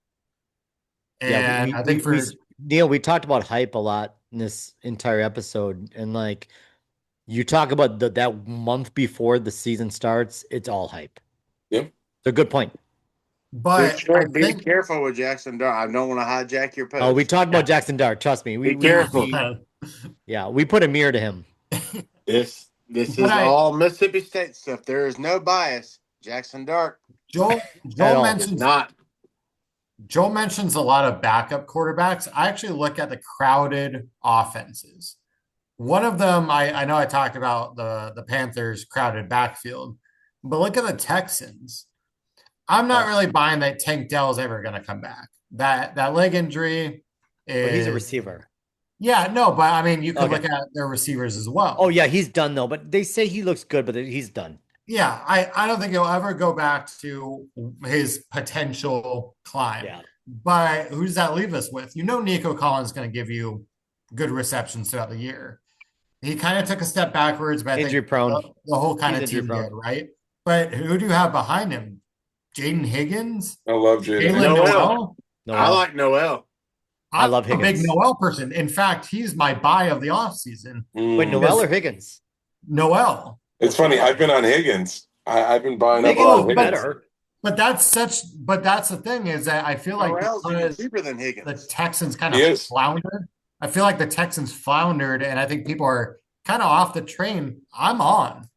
Yeah, And I think for Neil, we talked about hype a lot in this entire episode, and like you talk about that month before the season starts, it's all hype. Yep. It's a good point. but I Be think careful with Jackson Dart. I don't want to hijack your post. Oh, we talked about Jackson Dart. Trust me, Be careful. Yeah, we put a mirror to him. This But is all Mississippi State stuff. There is no bias. Jackson Dart Joel all. mentions not. Joel mentions a lot of backup quarterbacks. I actually look at the crowded offenses. One of them, I know I talked about the Panthers' crowded backfield, but look at the Texans. I'm not really buying that Tank Dell is ever going to come back. That leg injury is. But he's a receiver. Yeah, no, but I mean, you could look at their receivers as well. Oh yeah, he's done though. But they say he looks good, but he's done. Yeah, I don't think he'll ever go back to his potential climb. Yeah. But who does that leave us with? You know, Nico Collins is going to give you good receptions throughout the year. He kind of took a step backwards, but I Injury think prone. the whole kind of He's injury team prone. did, right? But who do you have behind him? Jaden Higgins? I love Jaden. Jalen Noel? I like Noel. I love I'm a big Higgins. Noel person. In fact, he's my buy of the offseason. Wait, Noel or Higgins? Noel. It's funny. I've been on Higgins. I've been buying up Higgins on was Higgins. better. But that's the thing is that I feel like Noel's because cheaper than Higgins. the Texans kind He of is. floundered. I feel like the Texans floundered, and I think people are kind of off the train. I'm on.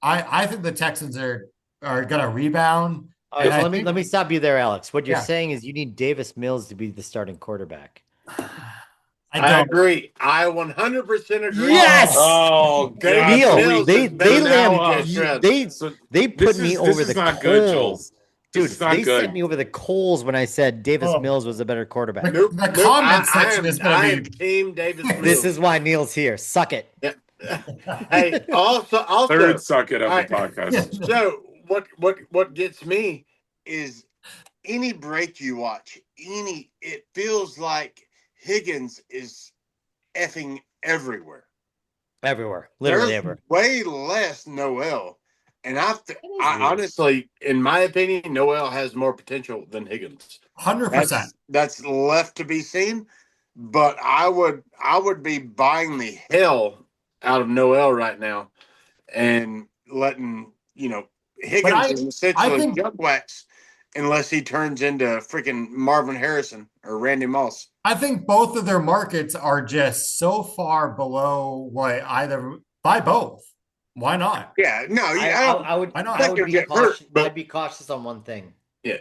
I think the Texans are gonna rebound. All right, And so I let me stop you there, Alex. What you're Yeah. saying is you need Davis Mills to be the starting quarterback. I I don't. agree. I 100% agree. Yes! Oh, Davis God. Neil, Mills they is better than lamb, CJ Stroud. they put me over the not good, Joel. coals. Dude, This is not they good. sent me over the coals when I said Davis Oh. Mills was a better quarterback. The comment section is I gonna am be. Team Davis Mills. This is why Neil's here. Suck it. Yeah. Hey, also, Third suck it of All the right. podcast. So what gets me is any break you watch, it feels like Higgins is effing everywhere. Everywhere. Literally There's everywhere. way less Noel. And I honestly, in my opinion, Noel has more potential than Higgins. 100%. That's left to be seen. But I would be buying the hell out of Noel right now and letting, Higgins is essentially junk wax unless he turns into freaking Marvin Harrison or Randy Moss. I think both of their markets are just so far below what either by both. Why not? Yeah, no, I would Why not? I would be get cautious. hurt, but- I'd be cautious on one thing. Yeah.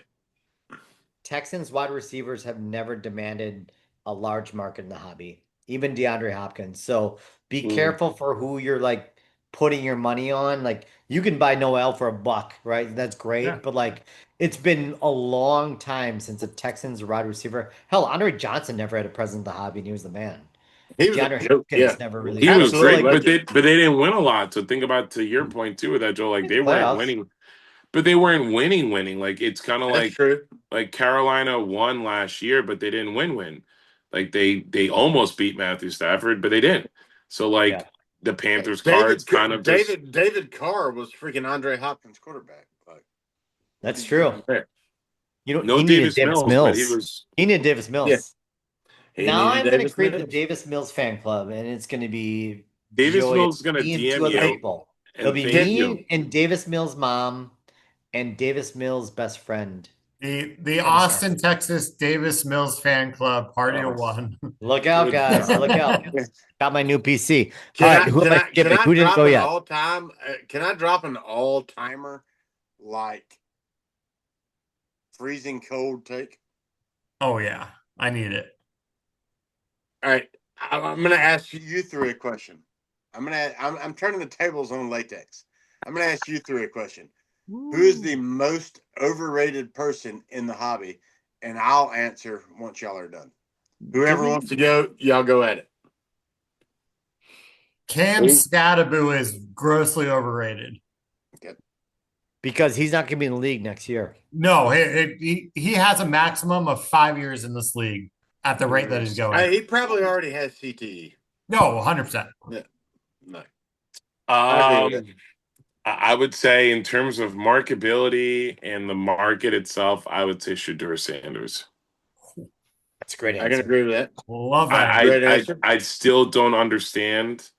Texans wide receivers have never demanded a large market in the hobby, even DeAndre Hopkins. So be careful for who you're like putting your money on. Like you can buy Noel for $1, right? That's great. Yeah. But like it's been a long time since a Texans wide receiver. Hell, Andre Johnson never had a presence in the hobby and he was the man. He was a DeAndre joke, Hopkins never really He was Absolutely. great, but they didn't win a lot. So think about to your point too with that, Joe. Like they weren't Playoffs. winning, but they weren't winning. Like it's kind of That's like true. like Carolina won last year, but they didn't win. Like they almost beat Matthew Stafford, but they didn't. So like the Panthers cards kind of David Carr was freaking Andre Hopkins quarterback. Like, That's true. You don't. no He needed Davis Mills, but he was. He needed Davis Mills. Yeah. He Now needed I'm going to Davis create Mills. the Davis Mills fan club, and it's going to be Davis Joey, Mills is gonna me and DM two other you people. and It'll be thank me you. and Davis Mills' mom and Davis Mills' best friend. The Austin, Texas Davis Mills fan club party of one. Look out, guys! Look out! Got my new PC. Can All right, I- who am I skipping? Who didn't go yet? Can I drop an all-timer like freezing cold take? Oh yeah, I need it. All right, I'm going to ask you three a question. I'm turning the tables on latex. I'm going to ask you three a question. Who is the most overrated person in the hobby? And I'll answer once y'all are done. Whoever wants to go, y'all go at it. Cam Scattaboo is grossly overrated. Okay. because he's not going to be in the league next year. No, he has a maximum of 5 years in this league at the rate that he's going. He probably already has CTE. No, 100%. Yeah. No. I would say in terms of marketability and the market itself, I would say Shedeur Sanders. That's a great answer. I can agree with that. Love that. Great answer. I still don't understand.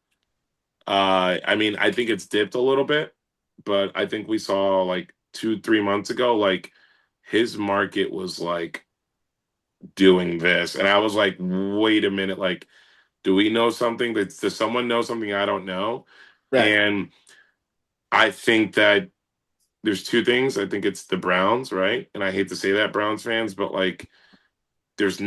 I mean, I think it's dipped a little bit, but I think we saw like 2-3 months ago, like his market was like doing this, and I was like, wait a minute, like, do we know something? Does someone know something I don't know? Right. And I think that there's two things. I think it's the Browns, right? And I hate to say that, Browns fans, but like there's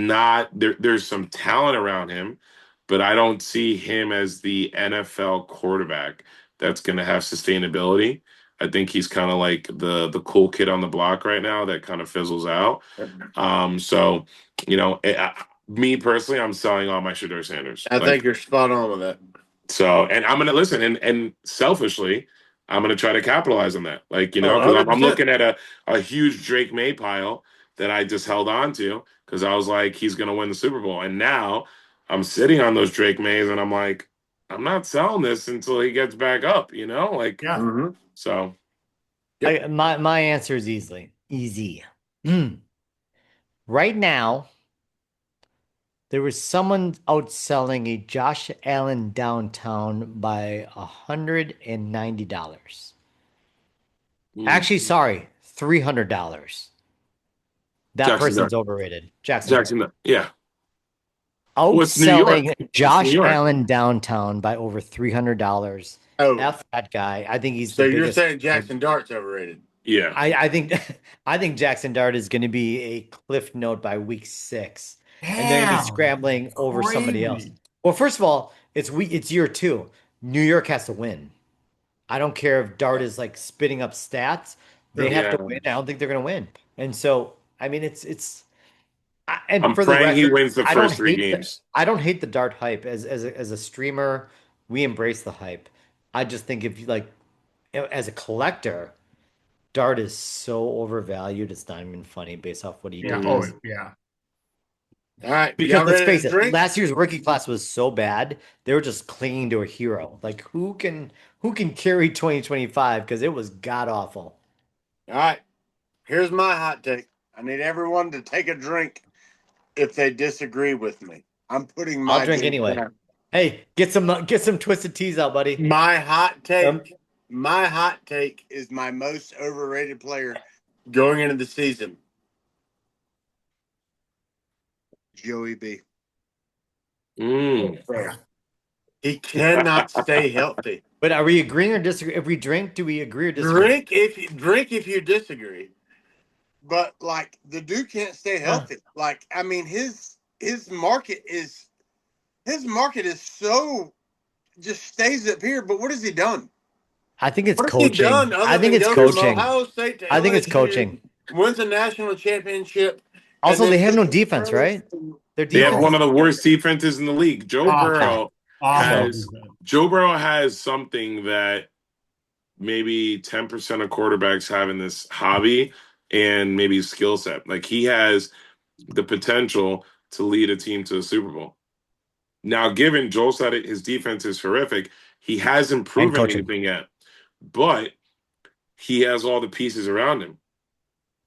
some talent around him, but I don't see him as the NFL quarterback that's going to have sustainability. I think he's kind of like the cool kid on the block right now that kind of fizzles out. So, you know, me personally, I'm selling all my Shedeur Sanders. I think you're spot on with that. So, and I'm going to listen, and selfishly, I'm going to try to capitalize on that. Like, you know, because I'm looking at a huge Drake May pile that I just held on to because I was like, he's going to win the Super Bowl. And now I'm sitting on those Drake Mays, and I'm like, I'm not selling this until he gets back up, you know? Like, Yeah. Mm-hmm. So. My answer is easy. Right now, there was someone outselling a Josh Allen downtown by $190. Actually, sorry, $300. That Jackson person's Dart. overrated. Jackson, yeah. Outselling Josh Allen downtown by over $300. Oh, F that guy. I think he's so the you're biggest. saying Jackson Dart's overrated? Yeah. I think Jackson Dart is going to be a cliff note by week 6. Damn, and they're going to be scrambling over somebody else. Well, first of all, it's year 2. New York has to win. I don't care if Dart is like spitting up stats. They have to win. I don't think they're going to win. And so, I mean, and I'm for the praying record, he wins the first 3 games. I don't hate the Dart hype as a streamer. We embrace the hype. I just think if you like, as a collector, Dart is so overvalued. It's not even funny based off what he does. Yeah. All right. Because let's face it, last year's rookie class was so bad, they were just clinging to a hero. Like who can carry 2025? Because it was god awful. All right. Here's my hot take. I need everyone to take a drink if they disagree with me. I'm putting my I'll drink anyway. Down. Hey, get some twisted teas out, buddy. My hot take. My hot take is my most overrated player going into the season. Joey B. He cannot stay healthy. But are we agreeing or disagree? If we drink, do we agree or disagree? Drink if you disagree. But like the dude can't stay healthy. Like I mean, his market is so just stays up here. But what has he done? I think it's coaching. I think it's coaching. I think it's coaching. Wins a national championship. Also, they have no defense, right? They have one of the worst defenses in the league. Joe Burrow has something that maybe 10% of quarterbacks have in this hobby and maybe skill set. Like he has the potential to lead a team to the Super Bowl. Now, given Joel said it, his defense is horrific. He hasn't proven anything yet, but he has all the pieces around him.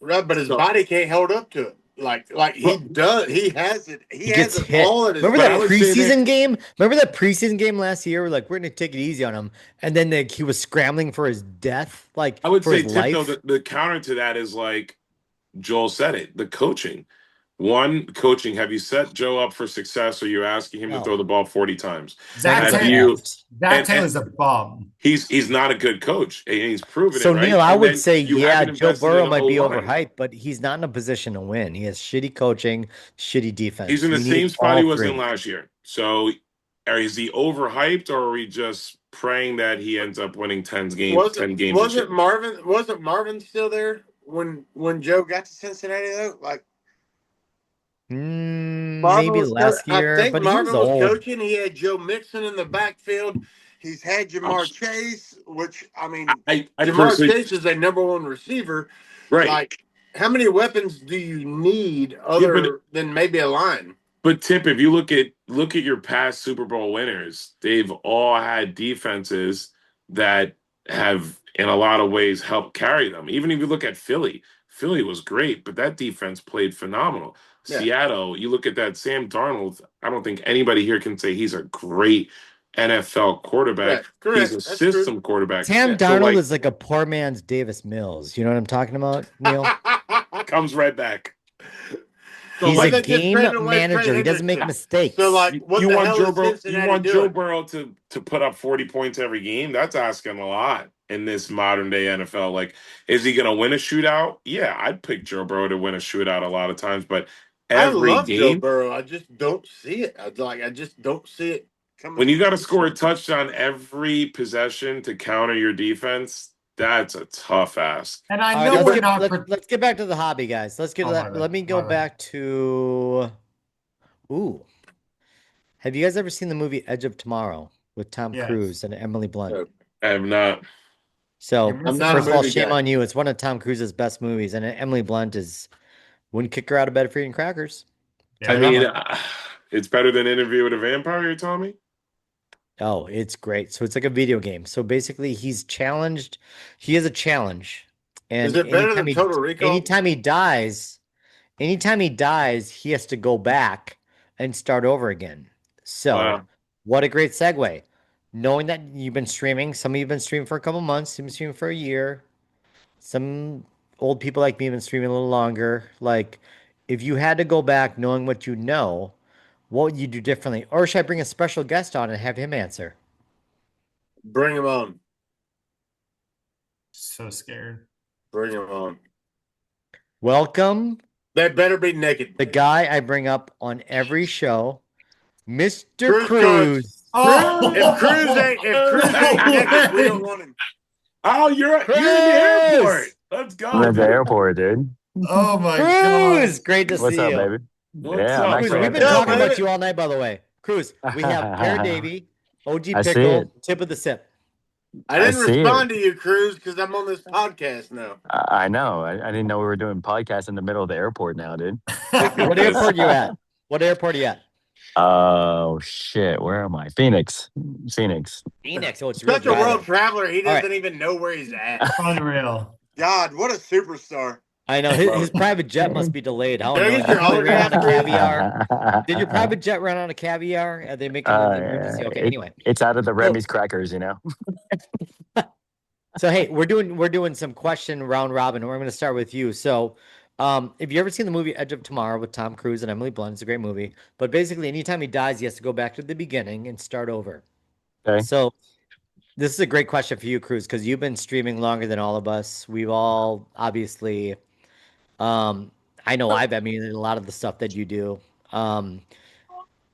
Right, but his body can't hold up to it. Like he does. He has it. He gets has it hit. all in his Remember that preseason game? Remember that preseason game last year? We're like, we're going to take it easy on him. And then he was scrambling for his death. Like, I would for say, his Tip, life. though, the counter to that is like Joel said it, the coaching. One, coaching. Have you set Joe up for success, or you're asking him to throw the ball 40 times? Zach Taylor's a bum. He's not a good coach, and he's proven so, it, right? Neil, I would say, Joe Burrow in might be overhyped, but he's not in a position to win. He has shitty coaching, shitty defense. He's in the same spot he was in last year. So, is he overhyped, or are we just praying that he ends up winning 10 games? Wasn't Marvin still there when Joe got to Cincinnati though? Like. Maybe last year, I think but Marvin he was coaching. He had Joe Mixon in the backfield. He's had Jamar Chase, which I mean, I Jamar personally, Chase is a number one receiver. right. Like, how many weapons do you need Yeah, other than maybe a line? but Tip, if you look at your past Super Bowl winners, they've all had defenses that have, in a lot of ways, helped carry them. Even if you look at Philly, Philly was great, but that defense played phenomenal. Yeah. Seattle, you look at that Sam Darnold. I don't think anybody here can say he's a great NFL quarterback. Yeah, correct. He's a That's system true. quarterback. Sam So, Darnold like, is like a poor man's Davis Mills. You know what I'm talking about, Neil? comes right back. So He's what a they just game traded away Trey manager. He doesn't make Hendrickson. mistakes. So, like, what You the want hell Joe is Burrow? You Cincinnati want doing? Joe Burrow to put up 40 points every game? That's asking a lot in this modern day NFL. Like, is he going to win a shootout? Yeah, I'd pick Joe Burrow to win a shootout a lot of times, but I every love Joe game, Burrow. I just don't see it. I just don't see it coming. when you got to score a touchdown every possession to counter your defense, that's a tough ask. And All I right, know we're not. let's get back to the hobby, guys. Let's get to Oh, my that. bad. Let me go My bad. back to. Ooh, have you guys ever seen the movie Edge of Tomorrow with Tom Yes. Cruise and Emily Blunt? No. I have not. So I'm not a first of all, movie shame guy. on you. It's one of Tom Cruise's best movies, and Emily Blunt wouldn't kick her out of bed for eating crackers. Yeah, I that mean, one- it's better than Interview with a Vampire, you're telling me? Oh, it's great. So it's like a video game. So basically, he's challenged. He has a challenge, and Is it better than Total Recall? anytime he dies, he has to go back and start over again. So, Wow. what a great segue. Knowing that you've been streaming, some of you've been streaming for a couple months, some been streaming for a year. Some old people like me have been streaming a little longer. Like, if you had to go back knowing what you know, what would you do differently? Or should I bring a special guest on and have him answer? Bring him on. so scared. Bring him on. Welcome, They better be naked. the guy I bring up on every show, Mr. Cruz Cruz. Oh, If Cruz ain't naked, we don't want him. Oh, you're in the Cruz! airport. Let's go. I'm at the dude. airport, dude. oh my Cruz, god! great to What's see up, you. baby? What's yeah, up, I'm Cruz, actually we've at been the Yo, talking man. about airport. you all night, by the way. Cruz, we have Peredavi, I see OGPickle, it. tip of the sip. I didn't see respond to you, Cruz, because I'm on this podcast now. I know. I didn't know we were doing podcasts in the middle of the airport now, dude. What airport you at? What airport are you at? Oh shit, where am I? Phoenix. Phoenix. Oh, it's real Such a dry world there. traveler, he All right. doesn't even know where he's at. Unreal. God, what a superstar. I know his private jet must be delayed. How Can I annoying. get your Probably ran out of autograph, caviar. Did your private jet run out of caviar? Are they making an emergency? Okay, anyway. It's out of the Remy's crackers, you know. So hey, we're doing some question round robin. We're going to start with you. So, if you ever seen the movie Edge of Tomorrow with Tom Cruise and Emily Blunt, it's a great movie. But basically, anytime he dies, he has to go back to the beginning and start over. Okay. So, this is a great question for you, Cruz, because you've been streaming longer than all of us. We've all obviously, I know I mean, a lot of the stuff that you do.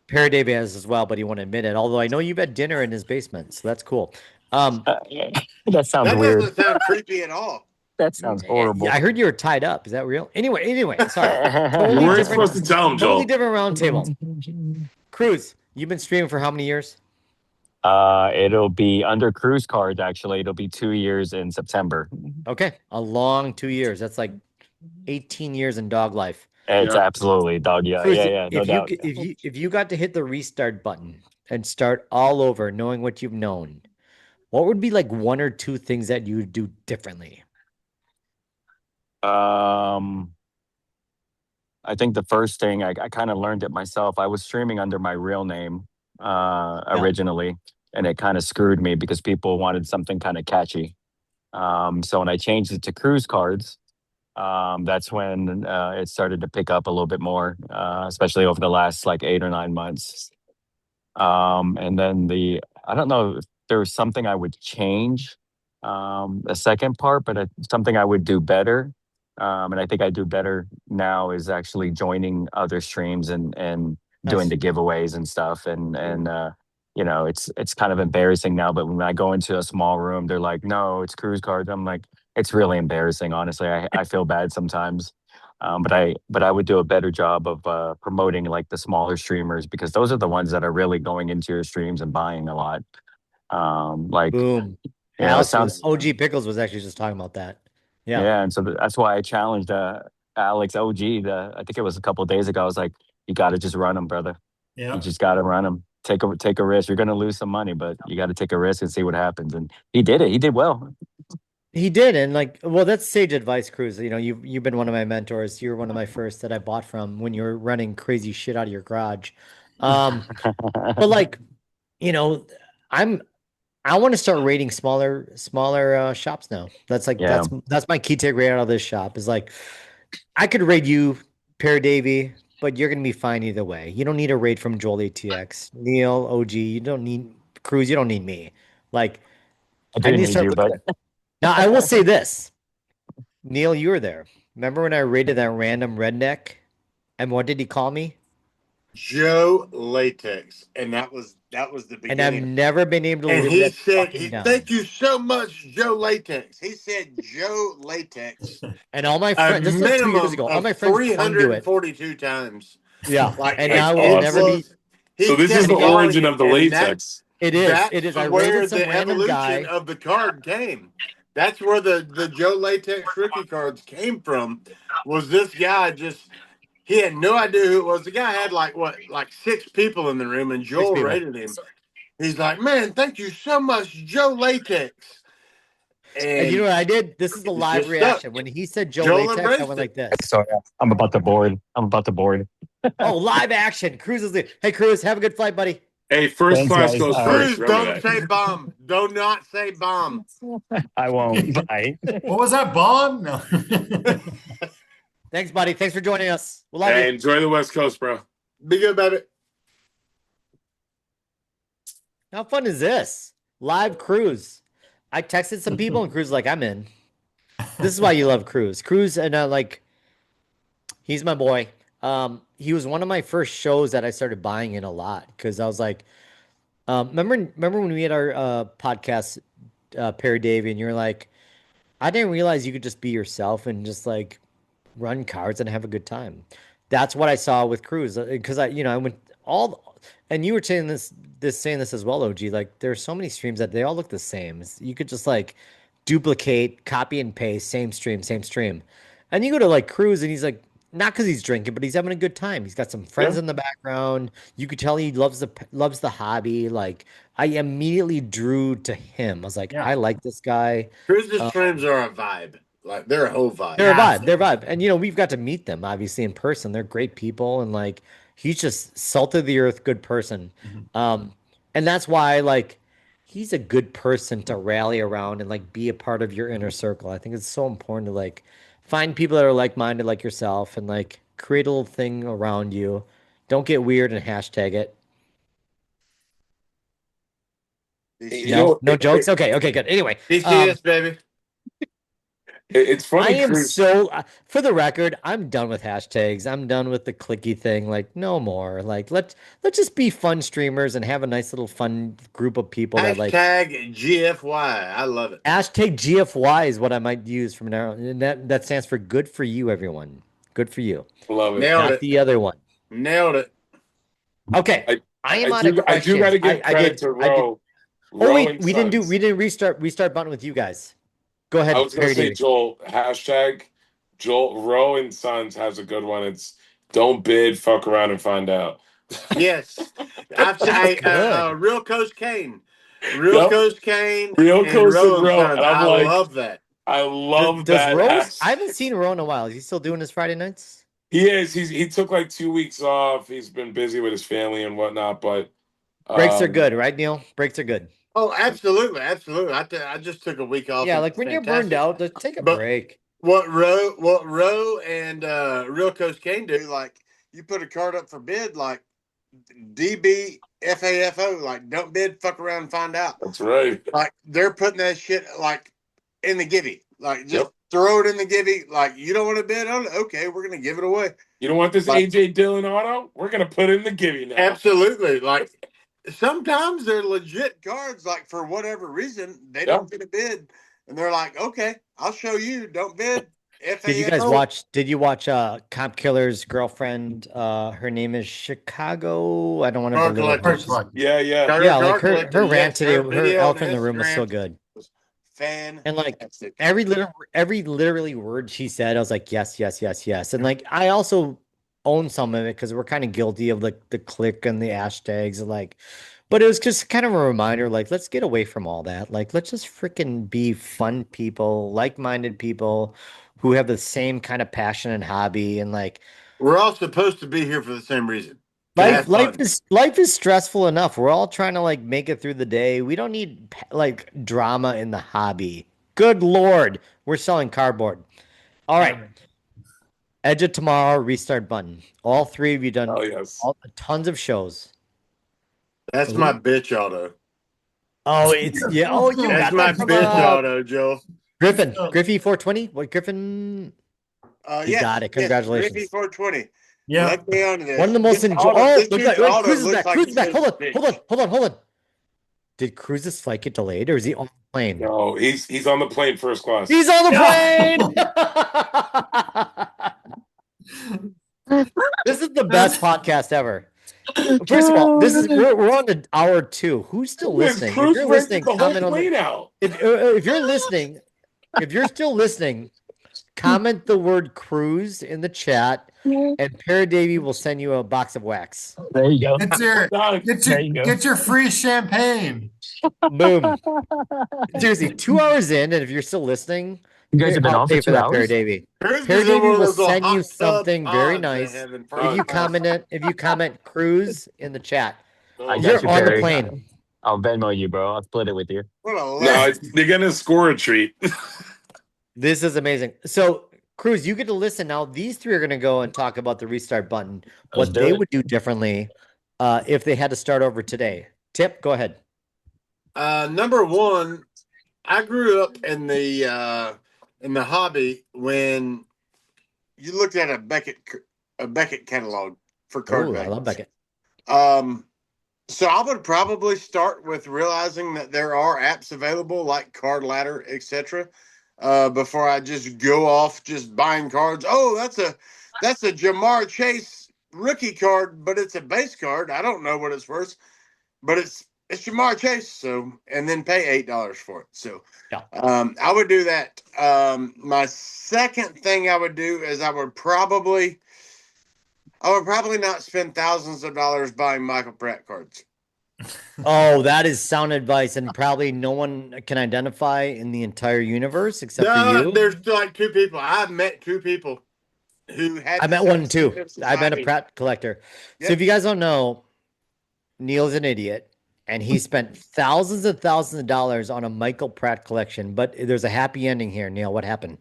Peredavi has as well, but he won't admit it. Although I know you've had dinner in his basement, so that's cool. That sounds That weird. doesn't sound creepy at all. That sounds horrible. I heard you were tied up. Is that real? Anyway, sorry. Totally You weren't different- supposed to tell him, Joel. Totally different round table. Cruz, you've been streaming for how many years? It'll be under cruise cards. Actually, it'll be 2 years in September. Okay, a long 2 years. That's like 18 years in dog life. It's Yeah. absolutely dog. Yeah, Cruz, yeah, no doubt. if you got to hit the restart button and start all over, knowing what you've known, what would be like one or two things that you would do differently? I think the first thing I kind of learned it myself. I was streaming under my real name originally, and it kind of screwed me because people wanted something kind of catchy. So when I changed it to cruise cards, that's when it started to pick up a little bit more, especially over the last like 8 or 9 months. And then I don't know if there was something I would change, the second part, but something I would do better. And I think I do better now is actually joining other streams and doing Nice. the giveaways and stuff. And you know, it's kind of embarrassing now, but when I go into a small room, they're like, no, it's cruise cards. I'm like, it's really embarrassing. Honestly, I feel bad sometimes. But I would do a better job of promoting like the smaller streamers because those are the ones that are really going into your streams and buying a lot. Like, Boom. you know, it Alex was sounds, OG Pickles was actually just talking about that. Yeah. yeah. And so that's why I challenged Alex OG. I think it was a couple of days ago. I was like, you got to just run him, brother. You Yeah. just got to run him. Take a risk. You're going to lose some money, but you got to take a risk and see what happens. And he did it. He did well. He did, and like, well, that's sage advice, Cruz. You know, you've been one of my mentors. You're one of my first that I bought from when you were running crazy shit out of your garage. But like, you know, I'm I want to start rating smaller shops now. That's like Yeah. that's my key takeaway out of this shop is like I could rate you, Peredavi, but you're gonna be fine either way. You don't need a rate from Joel-ATX, Neil, OG. You don't need Cruz. You don't need me. Like I I do need to need start you, looking but at. Now I will say this, Neil, you were there. Remember when I rated that random redneck? And what did he call me? Joel-ATX, and that was the And I've beginning. never been able to And live he that said, fucking "Thank down. you so much, Joel-ATX." He said Joel-ATX And all my a friends, this is like 2 years minimum ago. All of my friends clung to it. 342 times. Yeah, Like and That's now it will it never awesome. be. was. So He this is kept the And calling origin it, of the and latex. it is. I where rated some the random evolution guy. of the card came. That's where the Joel-ATX rookie cards came from. Was this guy just? He had no idea who it was. The guy had like 6 people in the room, and Six Joel people. rated him. He's like, "Man, thank you so much, Joel-ATX." And you know And what I did? This is the it's live just stuck. reaction. When he said Joe Joel Latex, I embraced went it. like this. sorry, I'm about to board. I'm about to board. Oh, live action. Cruz is the. Hey, Cruz, have a good flight, buddy. Hey, first Thanks, class guys. goes All right. first. Cruz, Remember don't that. say bomb. Do not say bomb. I won't. Bye. What was that, Bond? No. Thanks, buddy. Thanks for joining us. We love Hey, you. enjoy the West Coast, bro. Be good, baby. How fun is this? Live Cruz. I texted some people and Cruz was like, I'm in. This is why you love Cruz. Cruz and like he's my boy. He was one of my first shows that I started buying in a lot because I was like, remember when we had our podcast, Perry Davy, and you're like, I didn't realize you could just be yourself and just like run cards and have a good time. That's what I saw with Cruz because I went all, and you were saying saying this as well, OG. Like there are so many streams that they all look the same. You could just like duplicate, copy and paste, same stream, and you go to like Cruz and he's like. Not because he's drinking, but he's having a good time. He's got some friends Yeah. in the background. You could tell he loves the hobby. Like I immediately drew to him. I was like, Yeah. I like this guy. Cruz's streams are a vibe. Like they're a whole vibe. They're a vibe. They're a Absolutely. vibe. And we've got to meet them obviously in person. They're great people and like he's just salt of the earth, good person. And that's why like he's a good person to rally around and like be a part of your inner circle. I think it's so important to like find people that are like-minded like yourself and like create a little thing around you. Don't get weird and hashtag it. You No, know, no jokes. Okay, good. Anyway, DCS, baby. it's I funny, am Cruz. so, for the record, I'm done with hashtags. I'm done with the clicky thing. Like, no more. Like, let's just be fun streamers and have a nice little fun group of people that like Hashtag GFY. I love it. hashtag GFY is what I might use from now. And that stands for good for you, everyone. Good for you. Love it. Nailed Not it. the other one. Nailed it. Okay. I am out of I do got questions. to give credit to I did. Roe. Oh Roe wait, and we didn't Sons. restart button with you guys. Go I ahead, was gonna Perry say Davy. Joel hashtag Joel Roe and Sons has a good one. It's don't bid, fuck around and find out. Yes. That's good. Real Coach Kane. Real Yep. Coach Kane Real and Coast and Rowan Roe. Sons. And I'm I like, love that. I love Does that. Rose? I haven't seen Ro in a while. Is he still doing his Friday nights? He is. He took like 2 weeks off. He's been busy with his family and whatnot. But Breaks are good, right, Neil? Breaks are good. Oh, absolutely. Absolutely. I just took a week off. Yeah, and like it's when you're burned fantastic. out, just take a But break. what Roe and Real Coach Kane do, like you put a card up for bid, like DBFAFO, like don't bid, fuck around and find out. that's right. Like they're putting that shit like in the givey. Like just Yep. throw it in the givey. Like you don't want to bid on it? Okay, we're gonna give it away. You don't want this Like- AJ Dillon auto? We're gonna put it in the givey now. Absolutely. Like sometimes they're legit cards, like for whatever reason, they don't get a bid. And they're like, okay, I'll show you. Don't bid. Did you FAN. guys watch? Did you watch Comp Killer's girlfriend? Her name is Chicago. I don't want to Card belittle her. collectors. First one. Yeah. Carter Yeah, like Card her Collector, rant yes, today, her her video on elephant in the room was so Instagram good. was fantastic. And like every literally word she said, I was like, yes, yes, yes, yes. And like I also own some of it because we're kind of guilty of like the click and the hashtags and like, but it was just kind of a reminder, like, let's get away from all that. Like, let's just freaking be fun people, like-minded people who have the same kind of passion and hobby. And like We're all supposed to be here for the same reason. To have fun. life is stressful enough. We're all trying to like make it through the day. We don't need like drama in the hobby. Good Lord, we're selling cardboard. All right. Edge of Tomorrow, restart button. All three of you done Oh yes. tons of shows. That's my bitch auto. Oh, it's yeah. Oh, you That's got my that from bitch auto, Joel. Griffin. Griffey 420. What Griffin? You got it. Congratulations. Yes, 420. Yeah. Let me on this. One of the most This enjoy. auto- Oh, this look dude's at wait, auto Cruz is looks back. like Cruz it is back. says Hold on. bitch. Hold on. Did Cruz's flight get delayed, or is he on the plane? No, he's on the plane first class. He's on the plane. This is the best podcast ever. First of all, we're on to hour 2. Who's still listening? If Cruz you're rented listening, the whole comment on plane out. if you're listening, if you're still listening, comment the word cruise in the chat, and Peredavi will send you a box of wax. There you go. Get your free champagne. Boom. Seriously, 2 hours in, and if you're still listening, You guys have been I'll on for pay for 2 that, hours? Peredavi. Cruz is in Peredavi one of will those little send you hot tub something very pods they nice have in if first you class. comment cruise in the chat. I You're got you, on the Perry. plane. I'll Venmo you, bro. I'll split it with you. What a No, legend. you're gonna score a treat. This is amazing. So, Cruz, you get to listen now. These three are going to go and talk about the restart button, Let's what do they it. would do differently if they had to start over today. Tip, go ahead. Number one, I grew up in the hobby when you looked at a Beckett catalog for card Oh, I backs. love Beckett. So I would probably start with realizing that there are apps available like Card Ladder, etc. Before I just go off just buying cards. Oh, that's a Jamar Chase rookie card, but it's a base card. I don't know what it's worth, but it's Jamar Chase. So and then pay $8 for it. So Yeah. I would do that. My second thing I would do is I would probably not spend thousands of dollars buying Michael Pratt cards. Oh, that is sound advice, and probably no one can identify in the entire universe except for you. There's like 2 people. I've met 2 people who had. I met one too. I met a Pratt collector. Yep. So if you guys don't know, Neil's an idiot, and he spent thousands and thousands of dollars on a Michael Pratt collection. But there's a happy ending here, Neil. What happened?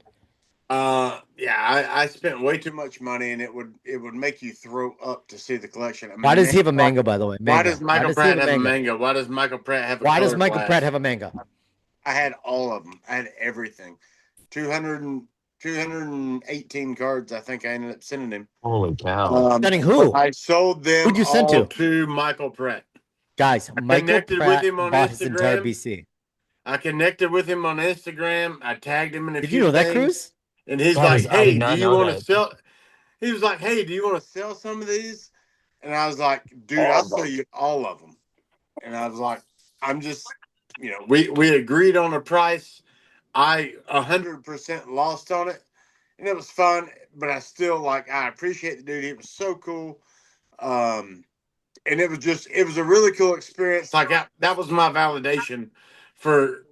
Yeah, I spent way too much money, and it would make you throw up to see the collection. Why does he have a mango, by the way? Why does Michael Pratt have a mango? Why does Michael Pratt have a Why does colored Michael glass? Pratt have a manga? I had all of them. I had everything. 218 cards. I think I ended up sending him. Holy cow. Sending who? I sold them Who'd you send all to? Michael Pratt. Guys, Michael connected with Pratt him on bought his entire Instagram. BC. I connected with him on Instagram. I tagged him in a Did few you know that, things. Cruz? And he's I like, did "Hey, do not you know want to that. sell?" He was like, "Hey, do you want to sell some of these?" And I was like, "Dude, I'll sell you all of them." And I was like, "I'm just, we agreed on a price. I 100% lost on it, and it was fun. But I still I appreciate the dude. He was so cool. And it was a really cool experience. That was my validation for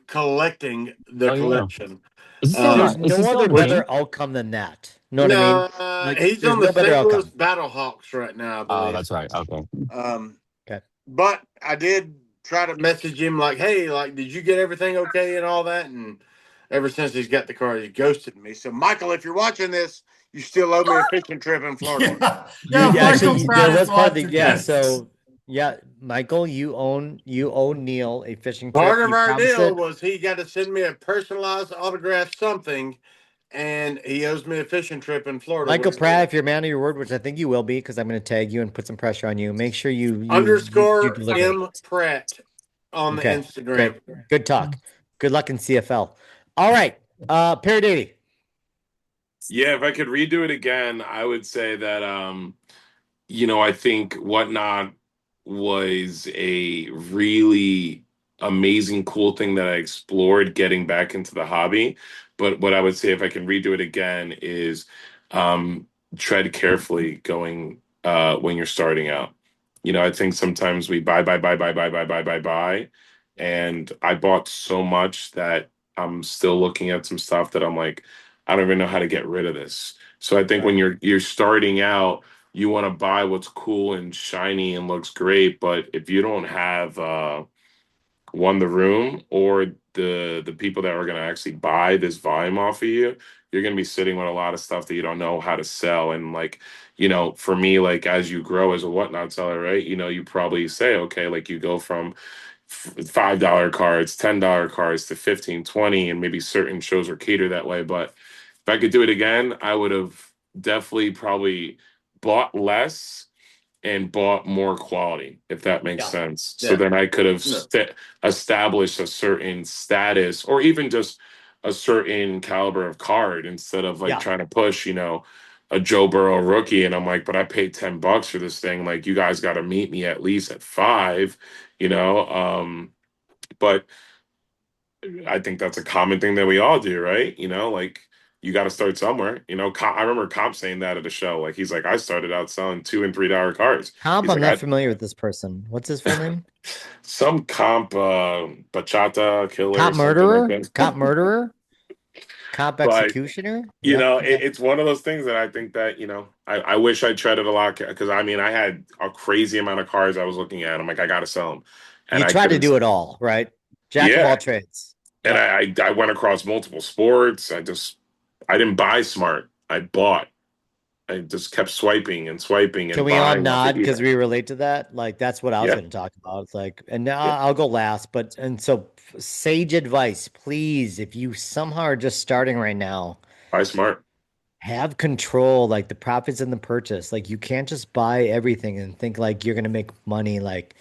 collecting the collection. Is this still There's not, is this no still other green? better outcome than that. Know what I mean? Like, He's there's on the no better St. Louis outcome. Battlehawks right now, I believe. Oh, that's right. Okay. Okay. But I did try to message him hey, did you get everything okay and all that? And ever since he's got the car, he's ghosted me. So, Michael, if you're watching this, you still owe me a fishing trip in Florida. Yeah, Yeah, Michael actually, Pratt there is was part of the watching this. So yeah, Michael, you owe Neil a fishing trip. Part of You our promised deal it. was he got to send me a personalized autograph something, and he owes me a fishing trip in Florida. Michael Pratt, if you're a man of your word, which I think you will be, because I'm going to tag you and put some pressure on you. Make sure you underscore deliver. M Pratt on the Instagram. Great. Good talk. Good luck in CFL. All right, Peredavi, Yeah, if I could redo it again, I would say that I think Whatnot was a really amazing, cool thing that I explored getting back into the hobby. But what I would say if I can redo it again is um, tread carefully going when you're starting out. I think sometimes we buy, and I bought so much that I'm still looking at some stuff that I'm like, I don't even know how to get rid of this. So I think when you're starting out, you want to buy what's cool and shiny and looks great, but if you don't have the room or the people that are going to actually buy this volume off of you, you're going to be sitting with a lot of stuff that you don't know how to sell. And like, for me, like as you grow as a Whatnot seller, right? You probably say, okay, like you go from $5 cards, $10 cards to 15, 20, and maybe certain shows are catered that way. But if I could do it again, I would have definitely probably bought less and bought more quality, if that makes Yeah. sense. So then I could have established a certain status or even just a certain caliber of card instead of like trying to push, a Joe Burrow rookie. And I'm like, but I paid $10 for this thing. Like, you guys got to meet me at least at 5, you know? But I think that's a common thing that we all do, right? Like you got to start somewhere. I remember Comp saying that at a show. Like he's like, I started out selling $2 and $3 cards. Comp, He's I'm like, not familiar with this person. What's his full name? some Comp bachata killer or Cop something like murderer? that. Cop murderer? Cop But executioner? Yep. Okay. it's one of those things that I think that I wish I treaded a lot because I mean I had a crazy amount of cards I was looking at. I'm like, I got to sell them, and You I try to couldn't. do it all, right? Jack of Yeah, all trades. and Yep. I went across multiple sports. I didn't buy smart. I bought. I just kept swiping and swiping Can and we all buying off of nod because eBay. we relate to that? Like that's what I was Yeah, going to talk about. It's like, and now yeah. I'll go last, so sage advice, please. If you somehow are just starting right now, Buy smart. have control, like the profits in the purchase. Like you can't just buy everything and think like you're going to make money. Like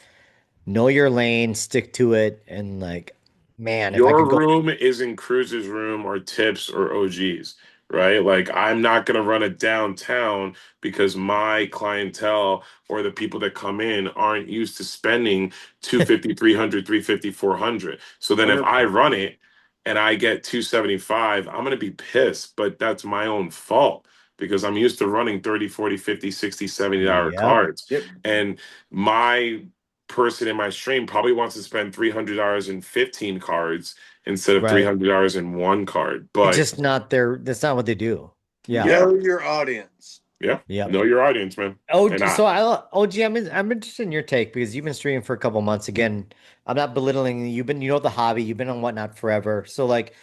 know your lane, stick to it, and like, man, if I Your could go, room isn't Cruz's room or Tips or OG's, right? Like I'm not gonna run it downtown because my clientele or the people that come in aren't used to spending 250, 300, 350, 400. So then if I run it and I get 275, I'm gonna be pissed, but that's my own fault because I'm used to running 30, 40, 50, 60, $70 yep, cards. And my person in my stream probably wants to spend $300 in 15 cards instead of right. $300 in one card. It's But just not their. That's not what they do. Yeah. yeah, Know your audience. yeah, Yep. know your audience, man. Oh, And I so OG, I'm interested in your take because you've been streaming for a couple months. Again, I'm not belittling you. You've been, the hobby. You've been on Whatnot forever. So like,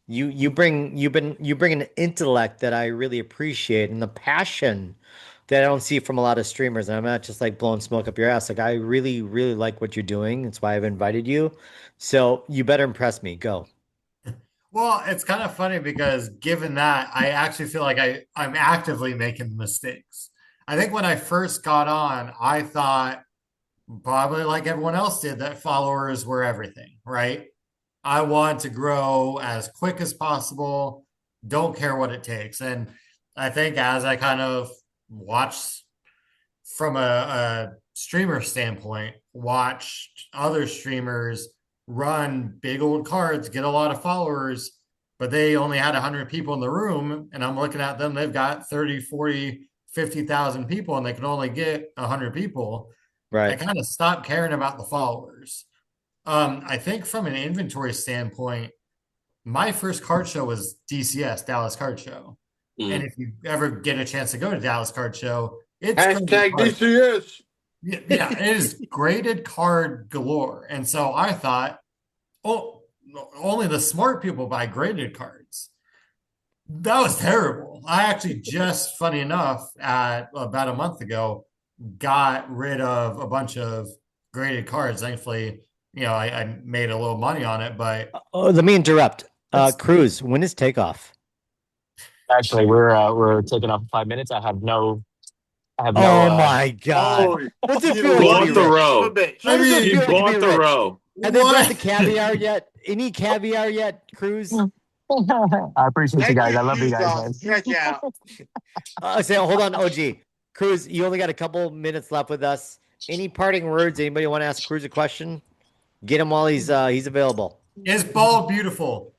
you bring an intellect that I really appreciate and the passion that I don't see from a lot of streamers. And I'm not just like blowing smoke up your ass. Like I really, really like what you're doing. That's why I've invited you. So you better impress me. Go. Well, it's kind of funny because given that, I actually feel like I'm actively making mistakes. I think when I first got on, I thought probably like everyone else did that followers were everything, right? I want to grow as quick as possible, don't care what it takes. And I think as I kind of watched from a streamer standpoint, watched other streamers run big old cards, get a lot of followers, but they only had 100 people in the room. And I'm looking at them, they've got 30, 40, 50,000 people, and they can only get 100 people. I Right. kind of stopped caring about the followers. I think from an inventory standpoint, my first card show was DCS, Dallas Card Show. And if you ever get a chance to go to Dallas Card Show, it's graded Hashtag card. DCS. Yeah, it is graded card galore. And so I thought, oh, only the smart people buy graded cards. That was terrible. I actually just, funny enough, at about a month ago, got rid of a bunch of graded cards. Thankfully, I made a little money on it, but Oh, let me interrupt. it's Cruz, when is takeoff? Actually, we're taking off 5 minutes. I have no Oh my God. Oh, What's it you feel like to be bought the lucky rich? son of a row. bitch. I What does it He feel mean, like to be bought the rich? row. Have they brought what? the caviar yet? Any caviar yet, Cruz? I appreciate you Take guys. your I love you shoes guys, off, man. stretch out. Hold on, OG. Cruz, you only got a couple minutes left with us. Any parting words? Anybody want to ask Cruz a question? Get him while he's available. Is bald beautiful?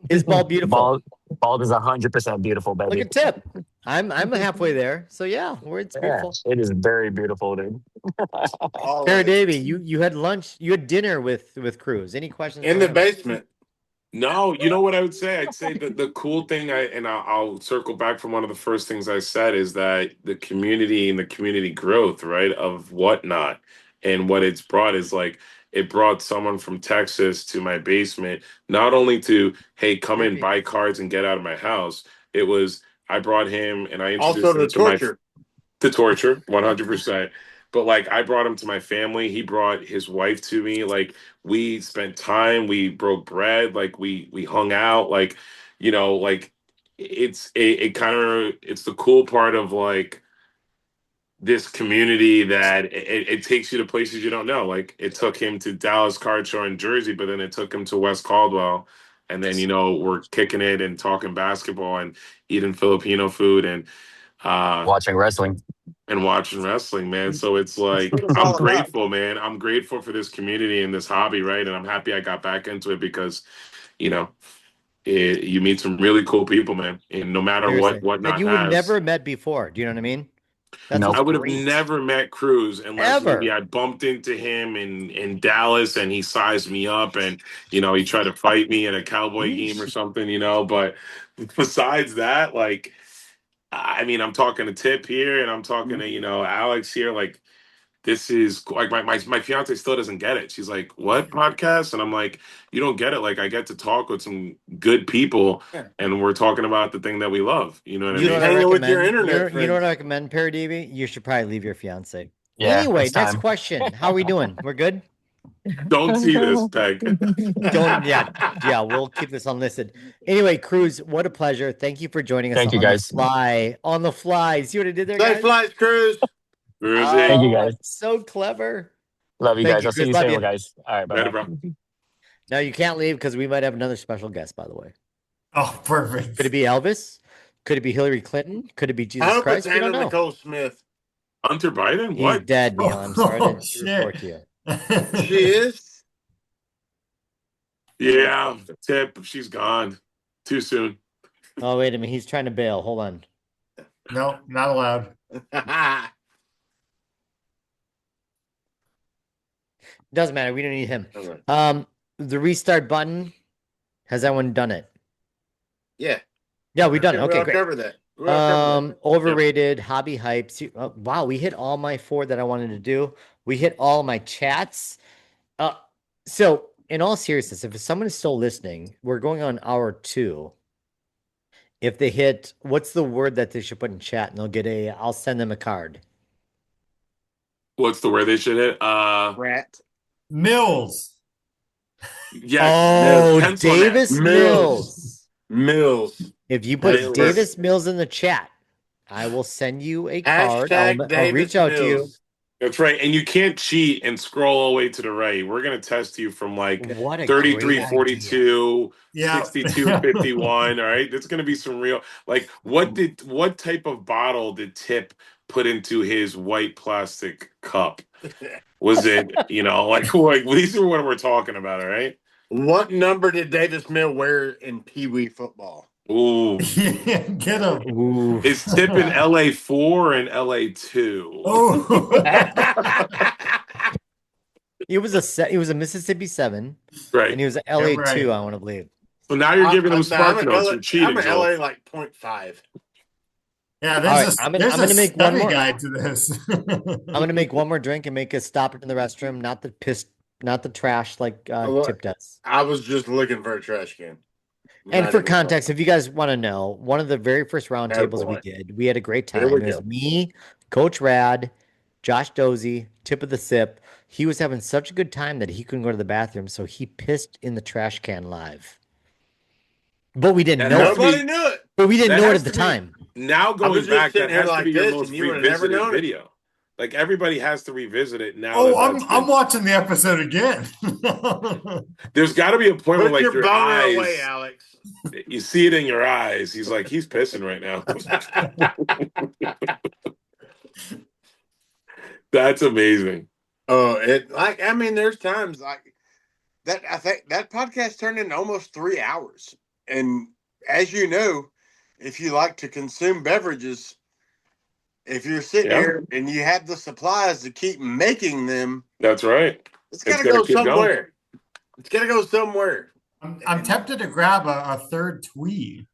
Is ball beautiful? Bald is 100% beautiful, Look baby. at Tip. I'm halfway there. So yeah, it's beautiful. It is very beautiful, dude. Peredavi, you had lunch, you had dinner with Cruz. Any questions In for the him? basement. No, you know what I would say? I'd say that the cool thing, I'll circle back from one of the first things I said, is that the community and the community growth, right, of Whatnot, and what it's brought is like, it brought someone from Texas to my basement, not only to, hey, come in, buy cards and get out of my house. It was, I brought him and I introduced Also him the to my torture. to torture 100%. But like, I brought him to my family, he brought his wife to me, like we spent time, we broke bread, like we hung out, like, like it kind of, it's the cool part of like this community that it takes you to places you don't know. Like it took him to Dallas Card Show in Jersey, but then it took him to West Caldwell, and then we're kicking it and talking basketball and eating Filipino food and Watching wrestling. and watching wrestling, man. So it's That's like, what it's I'm all about. grateful, man. I'm grateful for this community and this hobby, right? And I'm happy I got back into it because, you know, you meet some really cool people, man. And no matter Seriously. what that Whatnot you would has, never met before. Do you know what I mean? That's Nope. what's I would have great. never met Cruz unless Ever. maybe I bumped into him in Dallas and he sized me up and, he tried to fight me at a Cowboy game or something, But besides that, like, I mean, I'm talking to Tip here and I'm talking to, Alex here. Like, this is like my fiance still doesn't get it. She's like, "What podcast?" And I'm like, "You don't get it. Like, I get to talk with some good people, and we're talking about the thing that we love. You know what I You know mean?" what I Hanging with recommend? your internet You know what I friends. recommend, Peredavi? You should probably leave your fiance. Yeah, Anyway, it's next time. question. How are we doing? We're good? Don't see this, Peg. Don't we'll keep this unlisted. Anyway, Cruz, what a pleasure. Thank you for joining us Thank you, on guys. the fly. On the fly. See what I did there, Safe guys? flights, Cruz. Cruzy. Thank you, guys. So clever. Love you Thank guys. you, I'll see Chris. you Love soon, you. guys. All right, Later, bye. bro. Now you can't leave because we might have another special guest, by the way. Oh, perfect. Could it be Elvis? Could it be Hillary Clinton? Could it be I Jesus hope Christ? it's We don't Anna know. Nicole Smith. Hunter Biden? He's What? dead, Neil. I'm sorry Oh, to shit. report to you. She is? Yeah, Tip. She's gone. Too soon. Oh, wait a minute. He's trying to bail. Hold on. No, not allowed. Doesn't matter. We don't need him. Okay. The restart button. Has anyone done it? Yeah. Yeah, we've done it. We'll Okay, great. cover that. We'll cover that. Overrated, hobby hypes. Wow, we hit all my 4 that I wanted to do. We hit all my chats. So in all seriousness, if someone is still listening, we're going on hour 2. If they hit, what's the word that they should put in chat, and they'll get I'll send them a card. What's the word they should hit? Rat. Mills. Yes. Oh, pencil on that. Davis Mills. Mills. If you put Mills. Davis Mills in the chat, I will send you a card. Hashtag I'll reach out to you. Mills. That's right. And you can't cheat and scroll all the way to the right. We're going to test you from like What a 33, great 42, Yeah. 62, 51. All right. There's going to be some real, like, what type of bottle did Tip put into his white plastic cup? Was it, like these are what we're talking about. All right. What number did Davis Mill wear in Pee Wee football? Ooh. Get him. Ooh. Is Tip in LA4 and LA2? Oh. It was a Mississippi 7, Right. and he was an LA 2, right. I want to believe. So now you're giving them spark I'm notes. You're cheating. I'm an Joel. LA like 0.5. Yeah, All there's right, a there's I'm gonna a make one study more. guide to this. I'm gonna make one more drink and make a stop in the restroom, not the trash like Tip does. I was just looking for a trash can. And Not for even context, if you guys want to know, one of the very first roundtables we boy. did, we had a great Here time. we It was go. me, Coach Rad, Josh Dozy, Tip of the Sip. He was having such a good time that he couldn't go to the bathroom, so he pissed in the trash can live. But we didn't That know has it. to be- Nobody knew it. But we didn't That know it has at the to be- time. Now I going was just back, that sitting here has to like be your this, most and you would have never revisited known it. video. Like everybody has to revisit it now. Oh, that I'm watching the episode again. There's got to be a point where Put like your your boner eyes. away, Alex. You see it in your eyes. He's like, he's pissing right now. That's amazing. Oh, there's times like that. I think that podcast turned into almost 3 hours. And as you know, if you like to consume beverages, if you're sitting here and you have the supplies to keep making them, that's right. It's got to go somewhere. It's got to go somewhere. I'm tempted to grab a third tweed.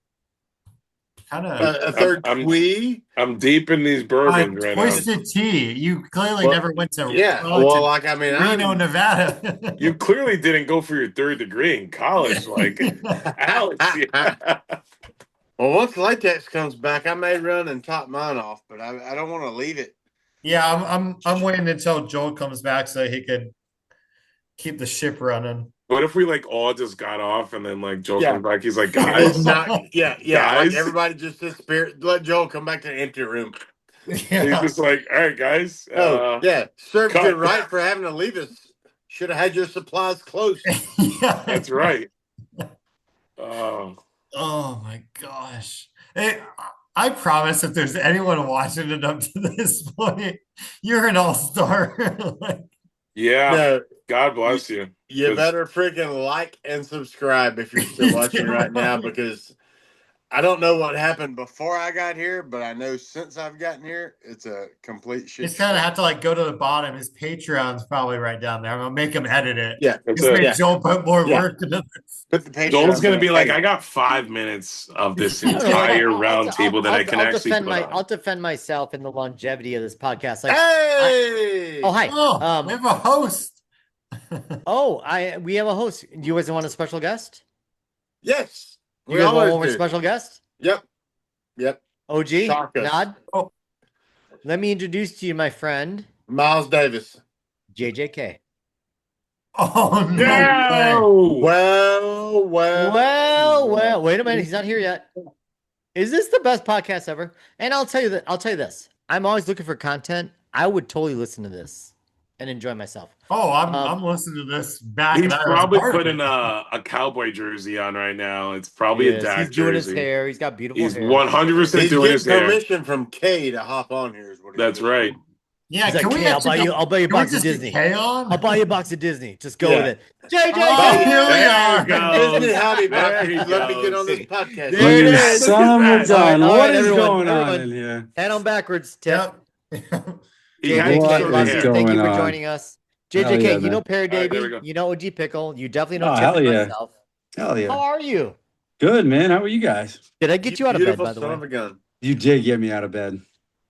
Kind of a third tweed. I'm deep in these bourbons right now. Twisted tea. You clearly never went to Reno, Nevada. You clearly didn't go for your third degree in college, like Alex. Yeah. Well, once latex comes back, I may run and top mine off, but I don't want to leave it. Yeah, I'm waiting until Joel comes back so he could keep the ship running. What if we like all just got off and then like Joel comes back? He's like, guys, guys. Like, everybody just disappear. Let Joel come back to the empty room. Yeah. He's just like, all right, guys. Served you right for having to leave us. Should have had your supplies close. That's right. Oh my gosh. I promise if there's anyone watching it up to this point, you're an all-star. No, God bless you. You better freaking like and subscribe if you're still watching right now, because I don't know what happened before I got here, but I know since I've gotten here, it's a complete shit. He's kind of have to like go to the bottom. His Patreon's probably right down there. I'm gonna make him edit it. Yeah, Joel put more work into this. Put the Patreon. Joel's gonna be like, I got 5 minutes of this entire roundtable that I can actually put on. I'll defend myself in the longevity of this podcast. Like, hey! Hi. We have a host. We have a host. Do you guys want a special guest? Yes. You guys want one more special guest? Yep. OG, nod. Oh. Let me introduce to you my friend Miles Davis. JJK. Oh no! Well. Wait a minute. He's not here yet. Is this the best podcast ever? And I'll tell you this. I'm always looking for content. I would totally listen to this and enjoy myself. Oh, I'm listening to this back. He's probably putting a cowboy jersey on right now. It's probably a Dak He's doing jersey. his hair. He's got beautiful He's hair. 100% doing his hair. Permission from Kay to hop on here. Is what That's right. Yeah, can we? I'll buy you a box of Disney. I'll buy you a box of Disney. Just go with it. JJ, here we are. Disney hobby box. Let me get on this podcast. There it is. Son of a gun. What is everyone, going on in here? Head on backwards, Tip. Yep. What is Thank you going for on? joining us. Hell JJK, yeah, you man. know Peredavi, there we go. you know OG Pickle, you definitely know Oh, Tip hell and yeah. myself. Hell yeah. How are you? Good, man. How are you guys? Did I get you out of bed, by the Son way? of a gun. You did get me out of bed.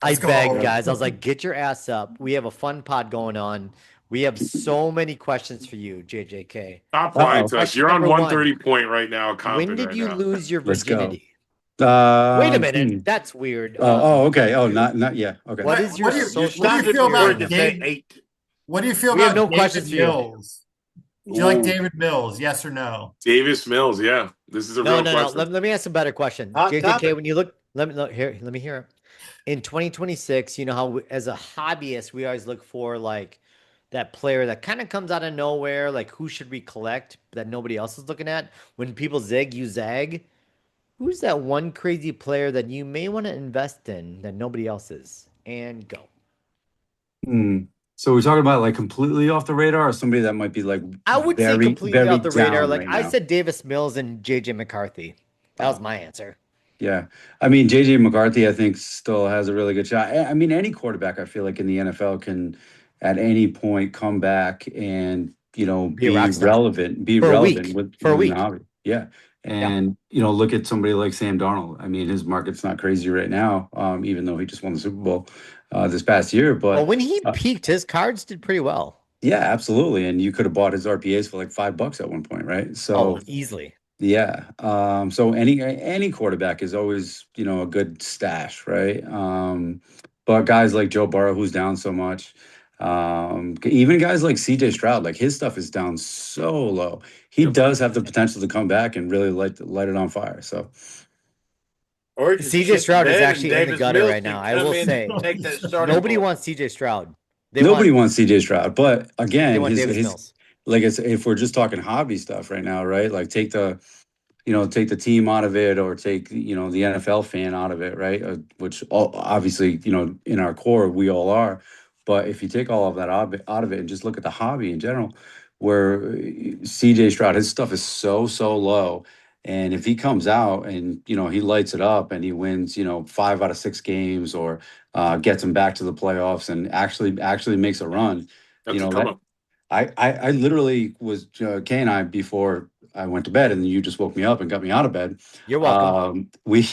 I Let's go. begged, guys. I was like, get your ass up. We have a fun pod going on. We have so many questions for you, JJK. Stop lying to us. Question You're on number 130 point right now. When did you lose your Let's go. virginity? Wait a minute. Hmm. That's weird. Okay. Oh, not yet. Okay. What is your What do you- social what do you feel about security? Dave? What do you feel We have about no questions David for you. Mills? Do you like David Mills? Yes or no? Davis Mills, yeah. This is a real No. question. Let me ask a better question. Hot JJK, topic. when you look, let me hear it. In 2026, you know how as a hobbyist, we always look for like that player that kind of comes out of nowhere, like who should we collect that nobody else is looking at? When people zig, you zag. Who's that one crazy player that you may want to invest in that nobody else is? And go. So we're talking about like completely off the radar, or somebody that might be like I would say very, completely very off the radar. down Like right I now. said, Davis Mills and JJ McCarthy. That was my answer. Yeah. I mean, JJ McCarthy, I think, still has a really good shot. I mean, any quarterback, I feel like in the NFL can at any point come back and, be a rock star. relevant, For a week. within For a week. the hobby. Yeah. And, look at somebody like Sam Darnold. I mean, his market's not crazy right now, even though he just won the Super Bowl this past year. But Well, when he peaked, his cards did pretty well. yeah, absolutely. And you could have bought his RPAs for like $5 at one point, right? So Easily. yeah. So any quarterback is always, a good stash, right? But guys like Joe Burrow, who's down so much, even guys like CJ Stroud, like his stuff is down so low. He does have the potential to come back and really light it on fire. So Or just CJ shit Stroud is bed and actually in the Davis gutter Mills right can now. I come will in say, and take that starting nobody role. wants CJ Stroud. nobody wants CJ Stroud. But They again, want Davis his Mills. like if we're just talking hobby stuff right now, right? Like take the take the team out of it or take, the NFL fan out of it, right? Which obviously, in our core, we all are. But if you take all of that out of it and just look at the hobby in general, where CJ Stroud, his stuff is so, so low. And if he comes out and, he lights it up and he wins, 5 out of 6 games or gets him back to the playoffs and actually makes a run, That's a come that up. I literally was Kay and I before I went to bed, and then you just woke me up and got me out of bed. You're welcome. We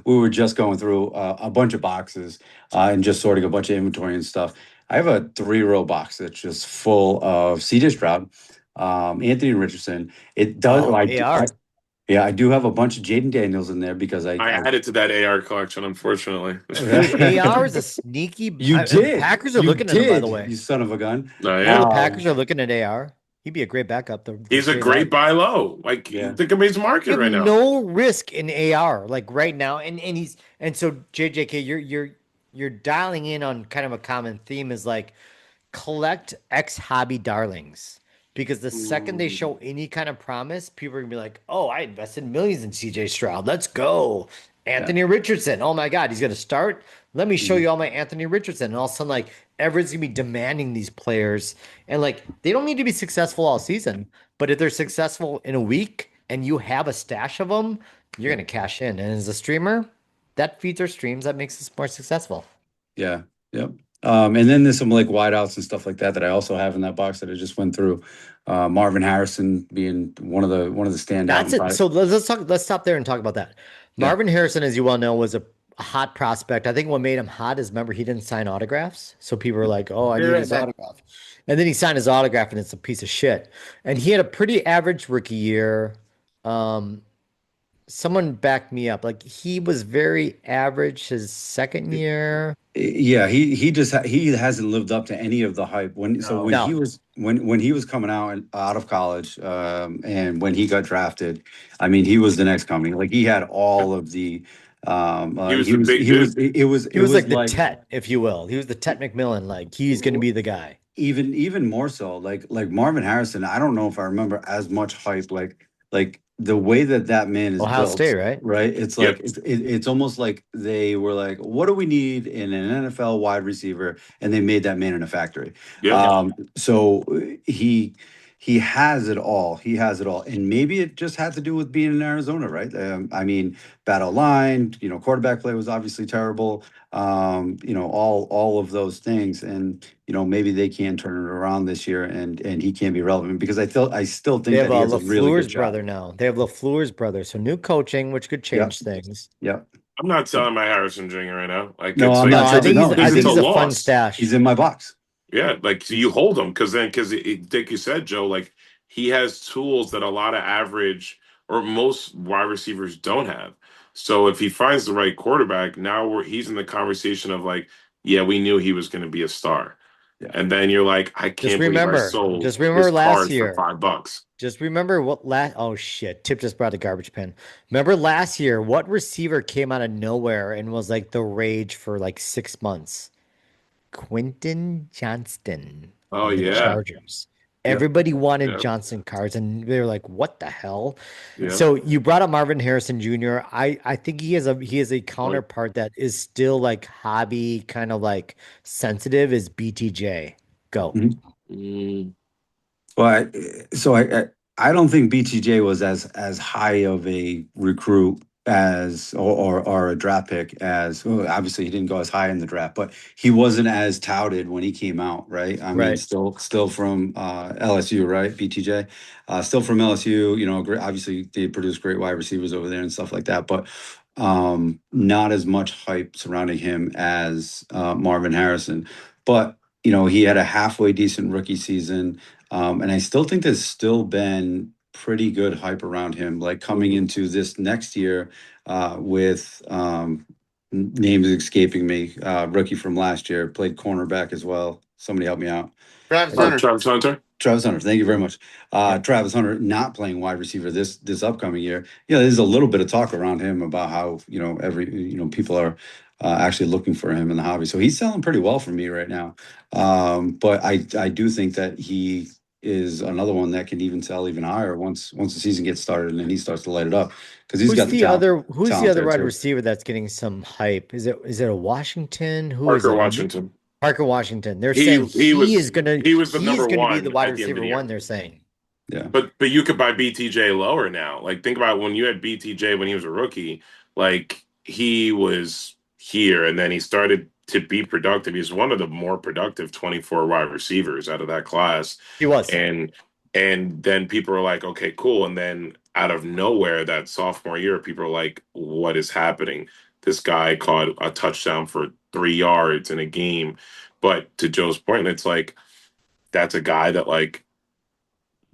were just going through a bunch of boxes and just sorting a bunch of inventory and stuff. I have a 3-row box that's just full of CJ Stroud, Anthony Richardson. It does. Oh, AR. Yeah, I do have a bunch of Jaden Daniels in there because I added to that AR collection, unfortunately. Dude, AR is a sneaky. You did. Packers are You looking at him, by the did, way. you son of a gun. No, You know, the yeah. Packers are looking at AR. He'd be a great backup. He's a great buy low. Like, Yeah. think of his market You right have now. no risk in AR, like right now, and so JJK, you're dialing in on kind of a common theme is like collect X hobby darlings. Because the second they show any kind of promise, people are gonna be like, "Oh, I invested millions in CJ Stroud. Let's go, Anthony Richardson. Oh my God, he's gonna start. Let me show you all my Anthony Richardson." And all of a sudden, like everyone's gonna be demanding these players, and like they don't need to be successful all season, but if they're successful in a week and you have a stash of them, you're gonna cash in. And as a streamer, that feeds our streams. That makes us more successful. Yeah. Yep. And then there's some like wideouts and stuff like that I also have in that box that I just went through. Marvin Harrison being one of the standout. That's it. So let's stop there and talk about that. Marvin Harrison, as you well know, was a hot prospect. I think what made him hot is remember he didn't sign autographs. So people were like, "Oh, I need his autograph." And then he signed his autograph and it's a piece of shit. And he had a pretty average rookie year. Someone backed me up. Like he was very average his second year. Yeah, he hasn't lived up to any of the hype when No. he was coming out of college, and when he got drafted, I mean he was the next coming. Like he had all of the He was the big dude. He was like the Tet, if you will. He was the Tet McMillan. Like he's going to be the guy. Even more so, like Marvin Harrison. I don't know if I remember as much hype like the way that man is Ohio built, State, right? Right. It's like it's almost like they were like, what do we need in an NFL wide receiver? And they made that man in a factory. Yeah. So he has it all. He has it all. And maybe it just had to do with being in Arizona, right? I mean, battle line, quarterback play was obviously terrible. All of those things. And, maybe they can turn it around this year and he can be relevant because I still think they have that he has a really good LaFleur's brother now. They have LaFleur's brother. So new coaching, which could change things. Yeah. I'm not selling my Harrison Jr. right now. Like, No, it's I'm like, not. I think he's a fun loss. stash. He's in my box. Yeah, like so you hold him because like you said, Joe, like he has tools that a lot of average or most wide receivers don't have. So if he finds the right quarterback, now he's in the conversation of like, yeah, we knew he was going to be a star. Yeah. And then you're like, I can't believe I sold just remember last year for $5. Just remember oh shit, Tip just brought a garbage bin. Remember last year, what receiver came out of nowhere and was like the rage for like 6 months? Quentin Johnston. Oh, of the yeah. Chargers. Everybody wanted Johnson cards, and they were like, "What the hell?" Yeah. So you brought up Marvin Harrison Jr. I think he is a counterpart that is still like hobby kind of like sensitive is BTJ. Go. Well, I don't think BTJ was as high of a recruit as or a draft pick as obviously he didn't go as high in the draft, but he wasn't as touted when he came out, right? I mean, still from LSU, right? BTJ, still from LSU. Great, obviously they produce great wide receivers over there and stuff like that, but not as much hype surrounding him as Marvin Harrison. But he had a halfway decent rookie season, and I still think there's still been pretty good hype around him, like coming into this next year with names escaping me. Rookie from last year, played cornerback as well. Somebody help me out. Travis Hunter. Travis Hunter, thank you very much. Travis Hunter not playing wide receiver this upcoming year. There's a little bit of talk around him about how people are actually looking for him in the hobby. So he's selling pretty well for me right now. But I do think that he is another one that can even sell even higher once the season gets started and then he starts to light it up because he's Who's got the the talent. other who's the Talent other there wide too. receiver that's getting some hype? Is it a Washington? Who is Parker it? Washington. Parker Washington. They're He saying he was he was the he's number gonna be one the wide at the end of receiver the year. one, they're saying. Yeah. But you could buy BTJ lower now. Like think about when you had BTJ when he was a rookie, like he was here and then he started to be productive. He's one of the more productive 24 wide receivers out of that class. He was. And then people are like, okay, cool. And then out of nowhere, that sophomore year, people are like, what is happening? This guy caught a touchdown for 3 yards in a game. But to Joe's point, it's like that's a guy that like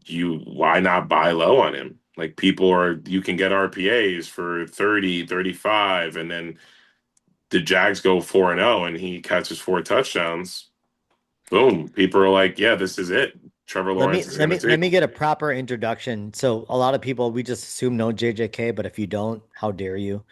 why not buy low on him? Like people are, you can get RPAs for 30, 35, and then the Jags go 4-0 and he catches 4 touchdowns. Boom. People are like, yeah, this is it. Trevor Let me Lawrence is let going me to let take me him. get a proper introduction. So a lot of people we just assume know JJK, but if you don't, how dare you?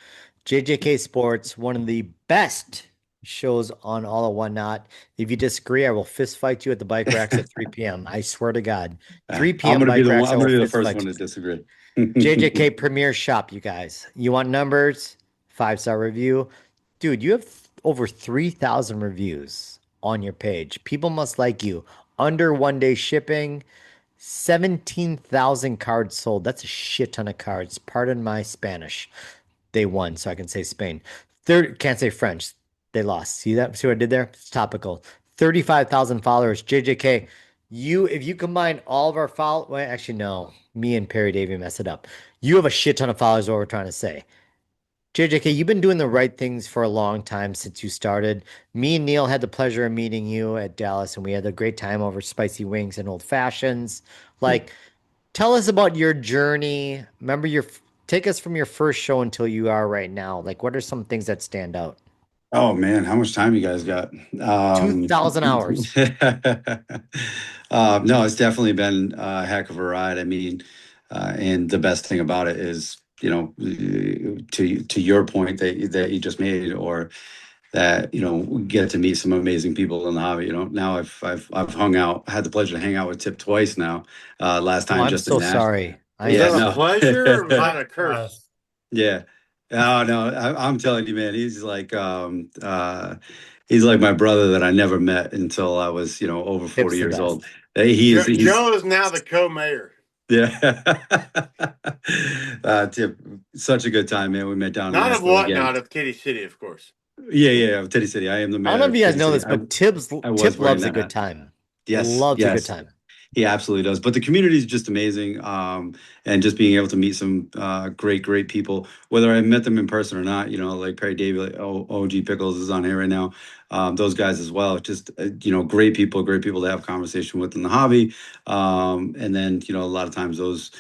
JJK Sports, one of the best shows on all of whatnot. If you disagree, I will fist fight you at the bike racks at 3 p.m. I swear to God. 3 I'm p.m. gonna be bike the one. racks, I I'm will gonna be the fist first fight one you. to disagree. JJK Premier Shop, you guys. You want numbers? 5-star review. Dude, you have over 3,000 reviews on your page. People must like you. Under 1 day shipping, 17,000 cards sold. That's a shit ton of cards. Pardon my Spanish. They won, so I can say Spain. Third, can't say French. They lost. See that? See what I did there? It's topical. 35,000 followers. JJK, if you combine all of our followers, well, actually, no. Me and Peredavi messed it up. You have a shit ton of followers, what we're trying to say. JJK, you've been doing the right things for a long time since you started. Me and Neil had the pleasure of meeting you at Dallas, and we had a great time over spicy wings and old fashions. Like, tell us about your journey. Remember take us from your first show until you are right now. Like, what are some things that stand out? Oh man, how much time you guys got? 2,000 hours. No, it's definitely been a heck of a ride. I mean, and the best thing about it is, to your point that you just made, or that we get to meet some amazing people in the hobby. Now I've had the pleasure to hang out with Tip twice now. Last Oh, time I'm just in so Nash. sorry. I Was am Yeah, that a so no. pleasure or was that a I, curse? Yeah. Oh no, I'm telling you, man, he's like my brother that I never met until I was, over 40 Tip's the years old. best. He's Joe is now the co-mayor. yeah. Tip, such a good time, man. We met down in Not of Nashville again. whatnot of Kitty City, of course. Yeah, of Teddy City. I am the I don't know mayor if of you guys Teddy know City. this, but I was Tip wearing loves a that good hat. time. Yes, Loves a good yes. time. He absolutely does. But the community is just amazing. And just being able to meet some great people, whether I met them in person or not, like Perry David, like OG Pickles is on here right now. Those guys as well. Just, great people to have conversation with in the hobby. And then, a lot of times those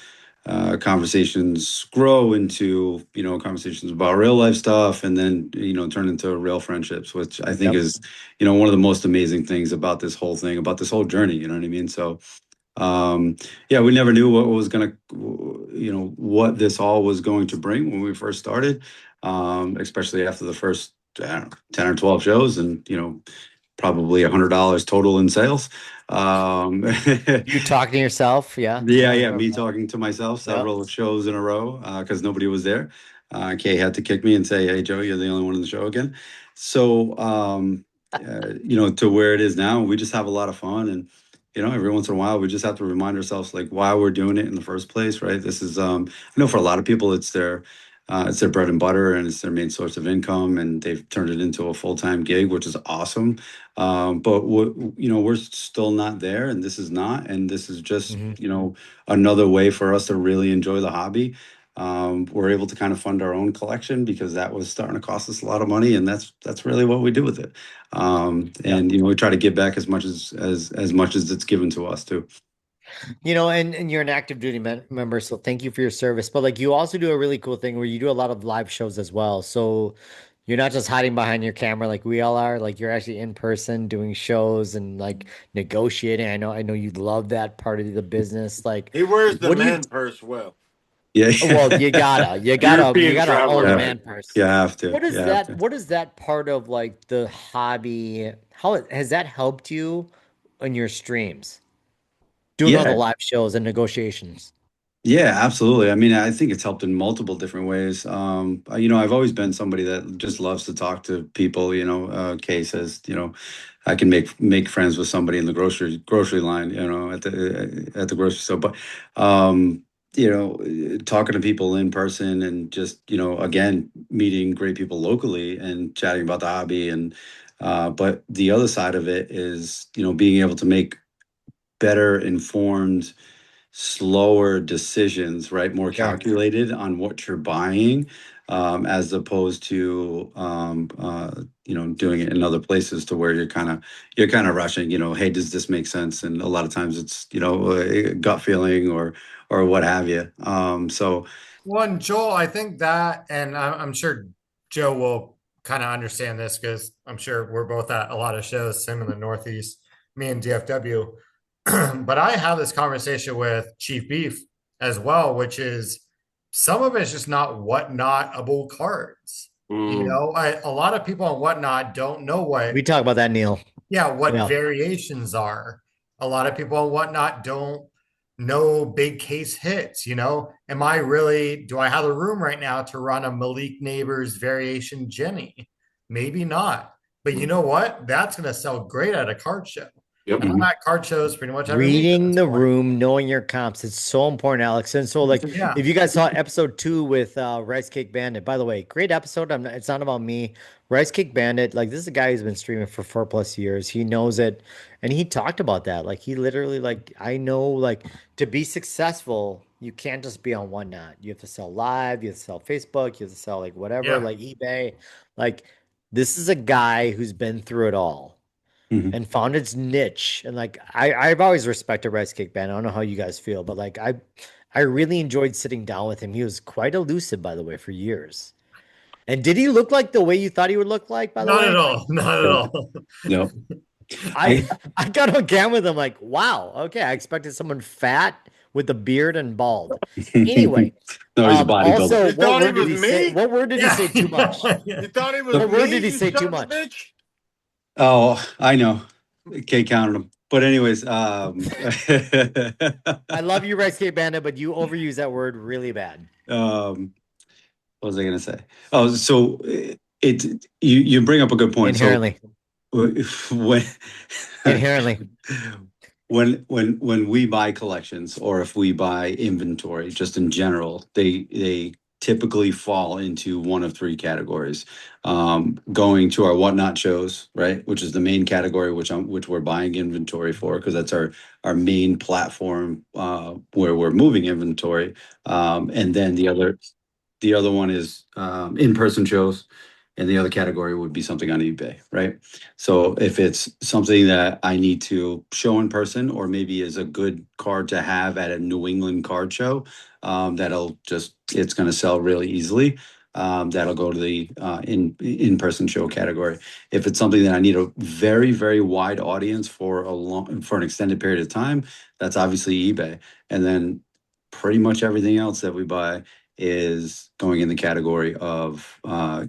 conversations grow into, conversations about real life stuff and then, turn into real friendships, which I think Yep. is, one of the most amazing things about this whole thing, about this whole journey. You know what I mean? So, yeah, we never knew what was going to, what this all was going to bring when we first started, especially after the first, I don't know, 10 or 12 shows and, probably $100 total in sales. You talking to yourself? Yeah. Yeah, me talking to myself Yep. several shows in a row because nobody was there. Kay had to kick me and say, "Hey, Joe, you're the only one in the show again." So, to where it is now, we just have a lot of fun, and every once in a while, we just have to remind ourselves like why we're doing it in the first place, right? This is, I know for a lot of people, it's their bread and butter, and it's their main source of income, and they've turned it into a full-time gig, which is awesome. But we're still not there, and this is not, and this is just Mhm. another way for us to really enjoy the hobby. We're able to kind of fund our own collection because that was starting to cost us a lot of money, and that's really what we do with it. And we try to give back as much as much as it's given to us too. And you're an active duty member, so thank you for your service. But like, you also do a really cool thing where you do a lot of live shows as well. So you're not just hiding behind your camera like we all are. Like, you're actually in person doing shows and like negotiating. I know you love that part of the business. Like, He wears the what do you? man purse well. Yeah, Well, you European gotta own traveler, the yeah, man right? purse. you have to, What is you have that? to. What is that part of like the hobby? How has that helped you in your streams? doing all the Yeah. live shows and negotiations. Yeah, absolutely. I mean, I think it's helped in multiple different ways. I've always been somebody that just loves to talk to people. Kay says, I can make friends with somebody in the grocery line, at the grocery store. But talking to people in person and just, again, meeting great people locally and chatting about the hobby. But the other side of it is, being able to make better informed, slower decisions, right? More Sure. calculated on what you're buying, as opposed to doing it in other places to where you're kind of rushing. Hey, does this make sense? And a lot of times it's a gut feeling or what have you. So One, Joel, I think that, and I'm sure Joe will kind of understand this because I'm sure we're both at a lot of shows, same in the Northeast, me and DFW. But I have this conversation with Chief Beef as well, which is some of it's just not whatnotable cards. A lot of people on whatnot don't know We talk about that, Neil. what Yeah. variations are. A lot of people on whatnot don't know big case hits. Am I really, do I have the room right now to run a Malik Neighbors variation Jenny? Maybe not. But you know what? That's going to sell great at a card show. Yep. And I'm at card shows pretty much every week at Reading this the point. room, knowing your comps, it's so important, Alex. And so, like, Yeah. if you guys saw episode 2 with Rice Cake Bandit, by the way, great episode. It's not about me. Rice Cake Bandit, like, this is a guy who's been streaming for 4+ years. He knows it, and he talked about that. Like, he literally, like, I know, like, to be successful, you can't just be on Whatnot. You have to sell live. You have to sell Facebook. You have to sell like whatever, Yeah. like eBay. Like, this is a guy who's been through it all. Mhm. And found its niche. And like I've always respected Rice Cake Band. I don't know how you guys feel, but like I really enjoyed sitting down with him. He was quite elusive, by the way, for years. And did he look like the way you thought he would look like, by the Not way? at all. Not at all. No. I got on camera with him like, wow, okay. I expected someone fat with a beard and bald. Anyway, No, he's a bodybuilder. also, You thought what he word did was he say? me? What word did he say too much? You thought he was What word me? did he you say son too of a much? bitch? Oh, I know. Can't count them. But anyways, I love you, Rice Cake Bandit, but you overuse that word really bad. what was I gonna say? Oh, so you bring up a good point. Inherently. So when Inherently. when we buy collections or if we buy inventory, just in general, they typically fall into one of three categories. Going to our whatnot shows, right, which is the main category, which we're buying inventory for, because that's our main platform where we're moving inventory. And then the other one is in-person shows. And the other category would be something on eBay, right? So if it's something that I need to show in person, or maybe is a good card to have at a New England card show, it's going to sell really easily. That'll go to the in-person show category. If it's something that I need a very, very wide audience for an extended period of time, that's obviously eBay. And then pretty much everything else that we buy is going in the category of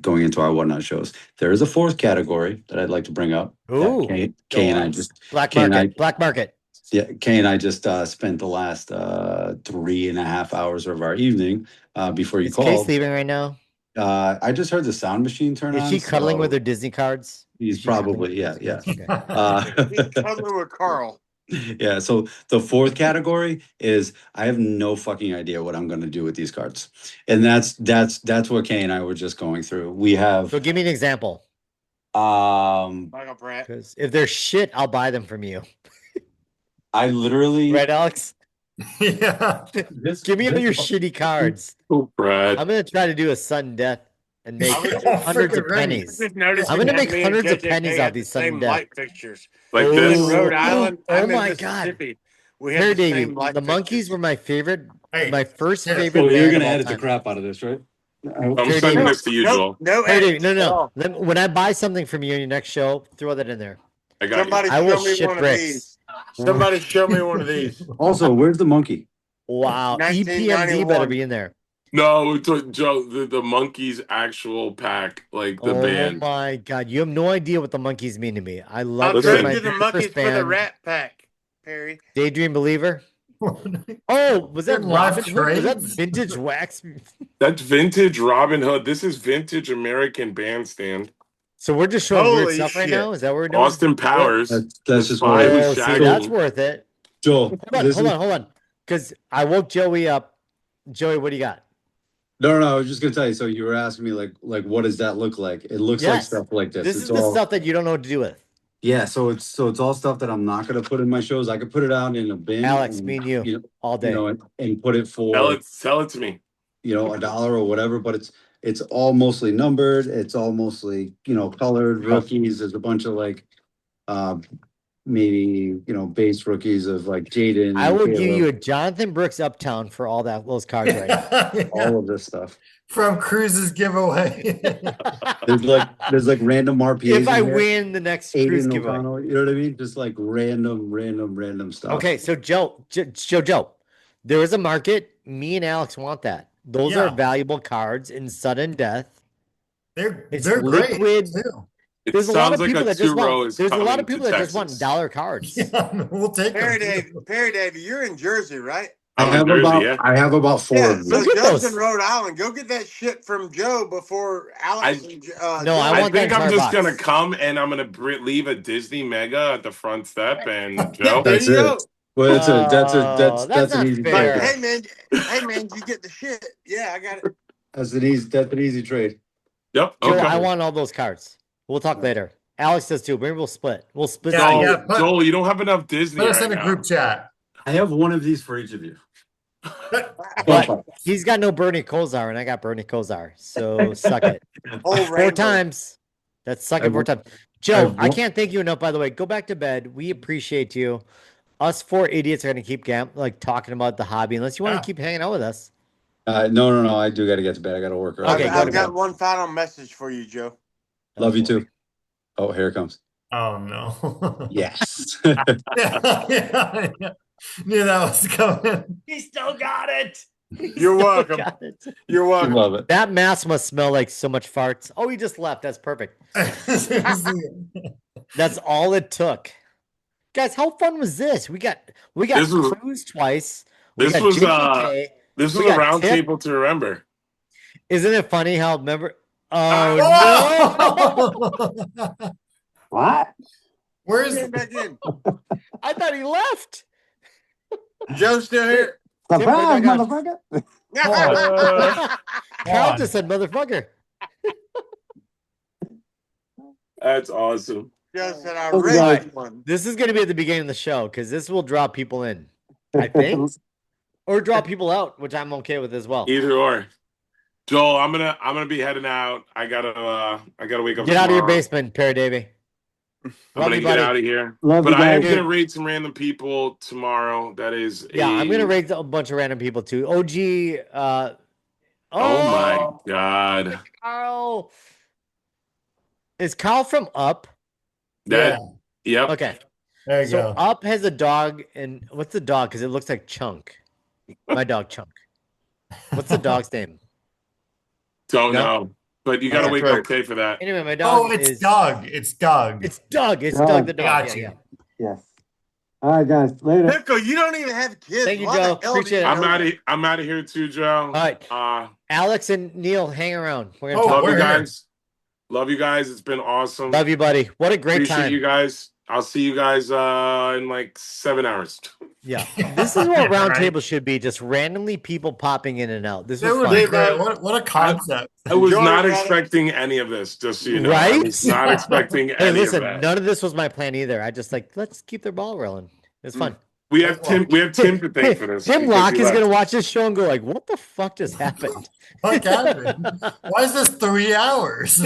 going into our whatnot shows. There is a fourth category that I'd like to bring up. Ooh, Kay and I just black Kay and I- market. Black market. Yeah, Kay and I just spent the last 3.5 hours of our evening before you Is Kay called. sleeping right now? I just heard the sound machine turn on. Is she cuddling with so her Disney cards? He's Is she cuddling probably, with yeah, Disney yeah. cards? Okay. He's cuddling with Carl. Yeah, so the fourth category is I have no fucking idea what I'm going to do with these cards, and that's what Kay and I were just going through. We have So give me an example. Michael Pratt. Because if they're shit, I'll buy them from you. I literally Right, Alex? Yeah. Give me all your shitty cards. Oh, Brad. I'm gonna try to do a sudden death and make Oh, hundreds of freaking right. pennies. Just noticing I'm gonna that make me and hundreds of JJK pennies had off these the same sudden death. light fixtures. Like Oh, You in this. Rhode Island. oh I'm in my God. Mississippi. We had the Peredavi, same light the monkeys fixtures. were my favorite, Hey, my first yeah. favorite Oh, you're band gonna of all edit the time. crap out of this, right? I'm Peredavi. sending this to you, Nope, Joel. no Peredavi, edits at no. all. When I buy something from you in your next show, throw that in there. I got Somebody I will show me shit one of bricks. these. Somebody show me one of these. Also, where's the monkey? Wow, EPMD 1991. better be in there. you. No, Joe, the Monkeys actual pack, like the Oh band. my God, you have no idea what the monkeys mean to me. I I'll love Listen. they're trade my you the monkeys first for the band. Rat Pack. Perry. Daydream Believer. Oh, was that Live Robin Hood? Was that trades? vintage wax? That's vintage Robin Hood. This is vintage American Bandstand. So we're just showing weird Holy stuff right shit. now? Is that what we're doing? Austin Powers. That's the just spy what who's Oh, see, shagging. that's worth it. Joel. Hold on. Because I woke Joey up. Joey, what do you got? No, I was just gonna tell you. So you were asking me like what does that look like? It looks like Yes. stuff like this. This It's is the all stuff that you don't know what to do with. yeah. So it's all stuff that I'm not gonna put in my shows. I could put it out in a bin. Alex, and, me and you, all day. and put it for Sell it to me. $1 or whatever. But it's all mostly numbered. It's all mostly colored rookies. There's a bunch of maybe base rookies of like Jaden. I and will give Caleb, you a Jonathan Brooks Uptown for all those cards right now. all of this stuff. From Cruz's giveaway. There's like random RPAs. If I in here. win the next Cruz Aiden giveaway. O'Connell, you know what I mean? Just like random stuff. Okay, so Joe, there is a market. Me and Alex want that. Those Yeah. are valuable cards in sudden death. They're It's great liquid. too. It There's a lot sounds of people like a that just two-row want. is There's a lot coming of people to that just want Texas. dollar cards. Yeah, we'll take Perry them. Davey, you're in Jersey, right? I I'm have in Jersey, about yeah. I have about 4 Yeah, of so these. get Joe's those. in Rhode Island. Go get that shit from Joe before Alex. No, Joe- I I want that think I'm entire just box. gonna come and I'm gonna leave a Disney Mega at the front step and Joe. There That's you it. go. Well, that's that's an not easy fair. trade. Hey man, you get the shit. Yeah, I got it. That's an easy trade. Yep. Joe, Okay. I want all those cards. We'll talk later. Alex does too. Maybe we'll split. We'll split. Yeah, the- yeah. Put- Joel, you don't have enough Disney Put us right in a now. group chat. I have one of these for each of you. But he's got no Bernie Kosar, and I got Bernie Kosar. So suck it. Whole 4 rainbow. times. That's sucking 4 times. Joe, I can't thank you enough, by the way. Go back to bed. We appreciate you. Us 4 idiots are going to keep talking about the hobby unless you want Yeah. to keep hanging out with us. No. I do got to get to bed. I got to work early. Okay, go to I've bed. got one final message for you, Joe. Love you too. Oh, here it comes. Oh no. Yes. yeah. Knew that was coming. He still got it. You're welcome. You're welcome. Love it. That mask must smell like so much farts. Oh, he just left. That's perfect. That's all it took. Guys, how fun was this? We got This was- Cruz twice. We This got was JPK. this was We a got round Tip. table to remember. Isn't it funny how Oh no! What? Where's Get back in. I thought he left. Joe's still here. Surprise, Tim, motherfucker. Carl just said motherfucker. That's awesome. Joe said I Oh, read one. This is going to be at the beginning of the show because this will draw people in, I think, or draw people out, which I'm okay with as well. Either or. Joel, I'm gonna be heading out. I gotta wake up. Get out of your tomorrow. basement, Peredavi. I'm Love gonna you, get buddy. out of here. Love but you I am guys. gonna raid some random people tomorrow. That is Yeah, I'm gonna raise a bunch of random people too. OG. Oh my god. Carl. Is Carl from Up? That yep. Okay. There you So go. Up has a dog, and what's the dog? Because it looks like Chunk. My dog Chunk. What's the dog's name? Don't No? know. But you gotta Okay. wake up okay for that. Anyway, my dog Oh, it's is Doug. It's Doug. It's Doug. It's Doug. Doug the dog. Got Yeah, you. yeah. Yes. All right, guys. Later. Pickle, you don't even have kids. Thank you, Why the Joe. hell do Appreciate you it. know I'm out of here too, Joe. All right. Alex and Neil, hang around. We're gonna Oh, talk. Love we're you here. guys. Love you guys. It's been awesome. Love you, buddy. What a great Appreciate time. you guys. I'll see you guys in like 7 hours. Yeah. This is what Right. Roundtable should be. Just randomly people popping in and out. This That was would fun. be great. What a concept. I was Enjoy, not brother. expecting any of this, just so you know. I Right? was not expecting Hey, any listen, of that. none of this was my plan either. I just let's keep their ball rolling. It's fun. We have Tim to thank for this. Tim because Locke he is left. gonna watch this show and go what the fuck just happened? What happened? Why is this 3 hours?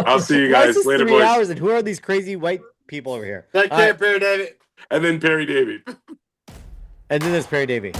I'll see you Why is guys this later, 3 boys. hours? And who are these crazy white people over here? Take All care, right. Perry David. And then Peredavi. And then there's Peredavi.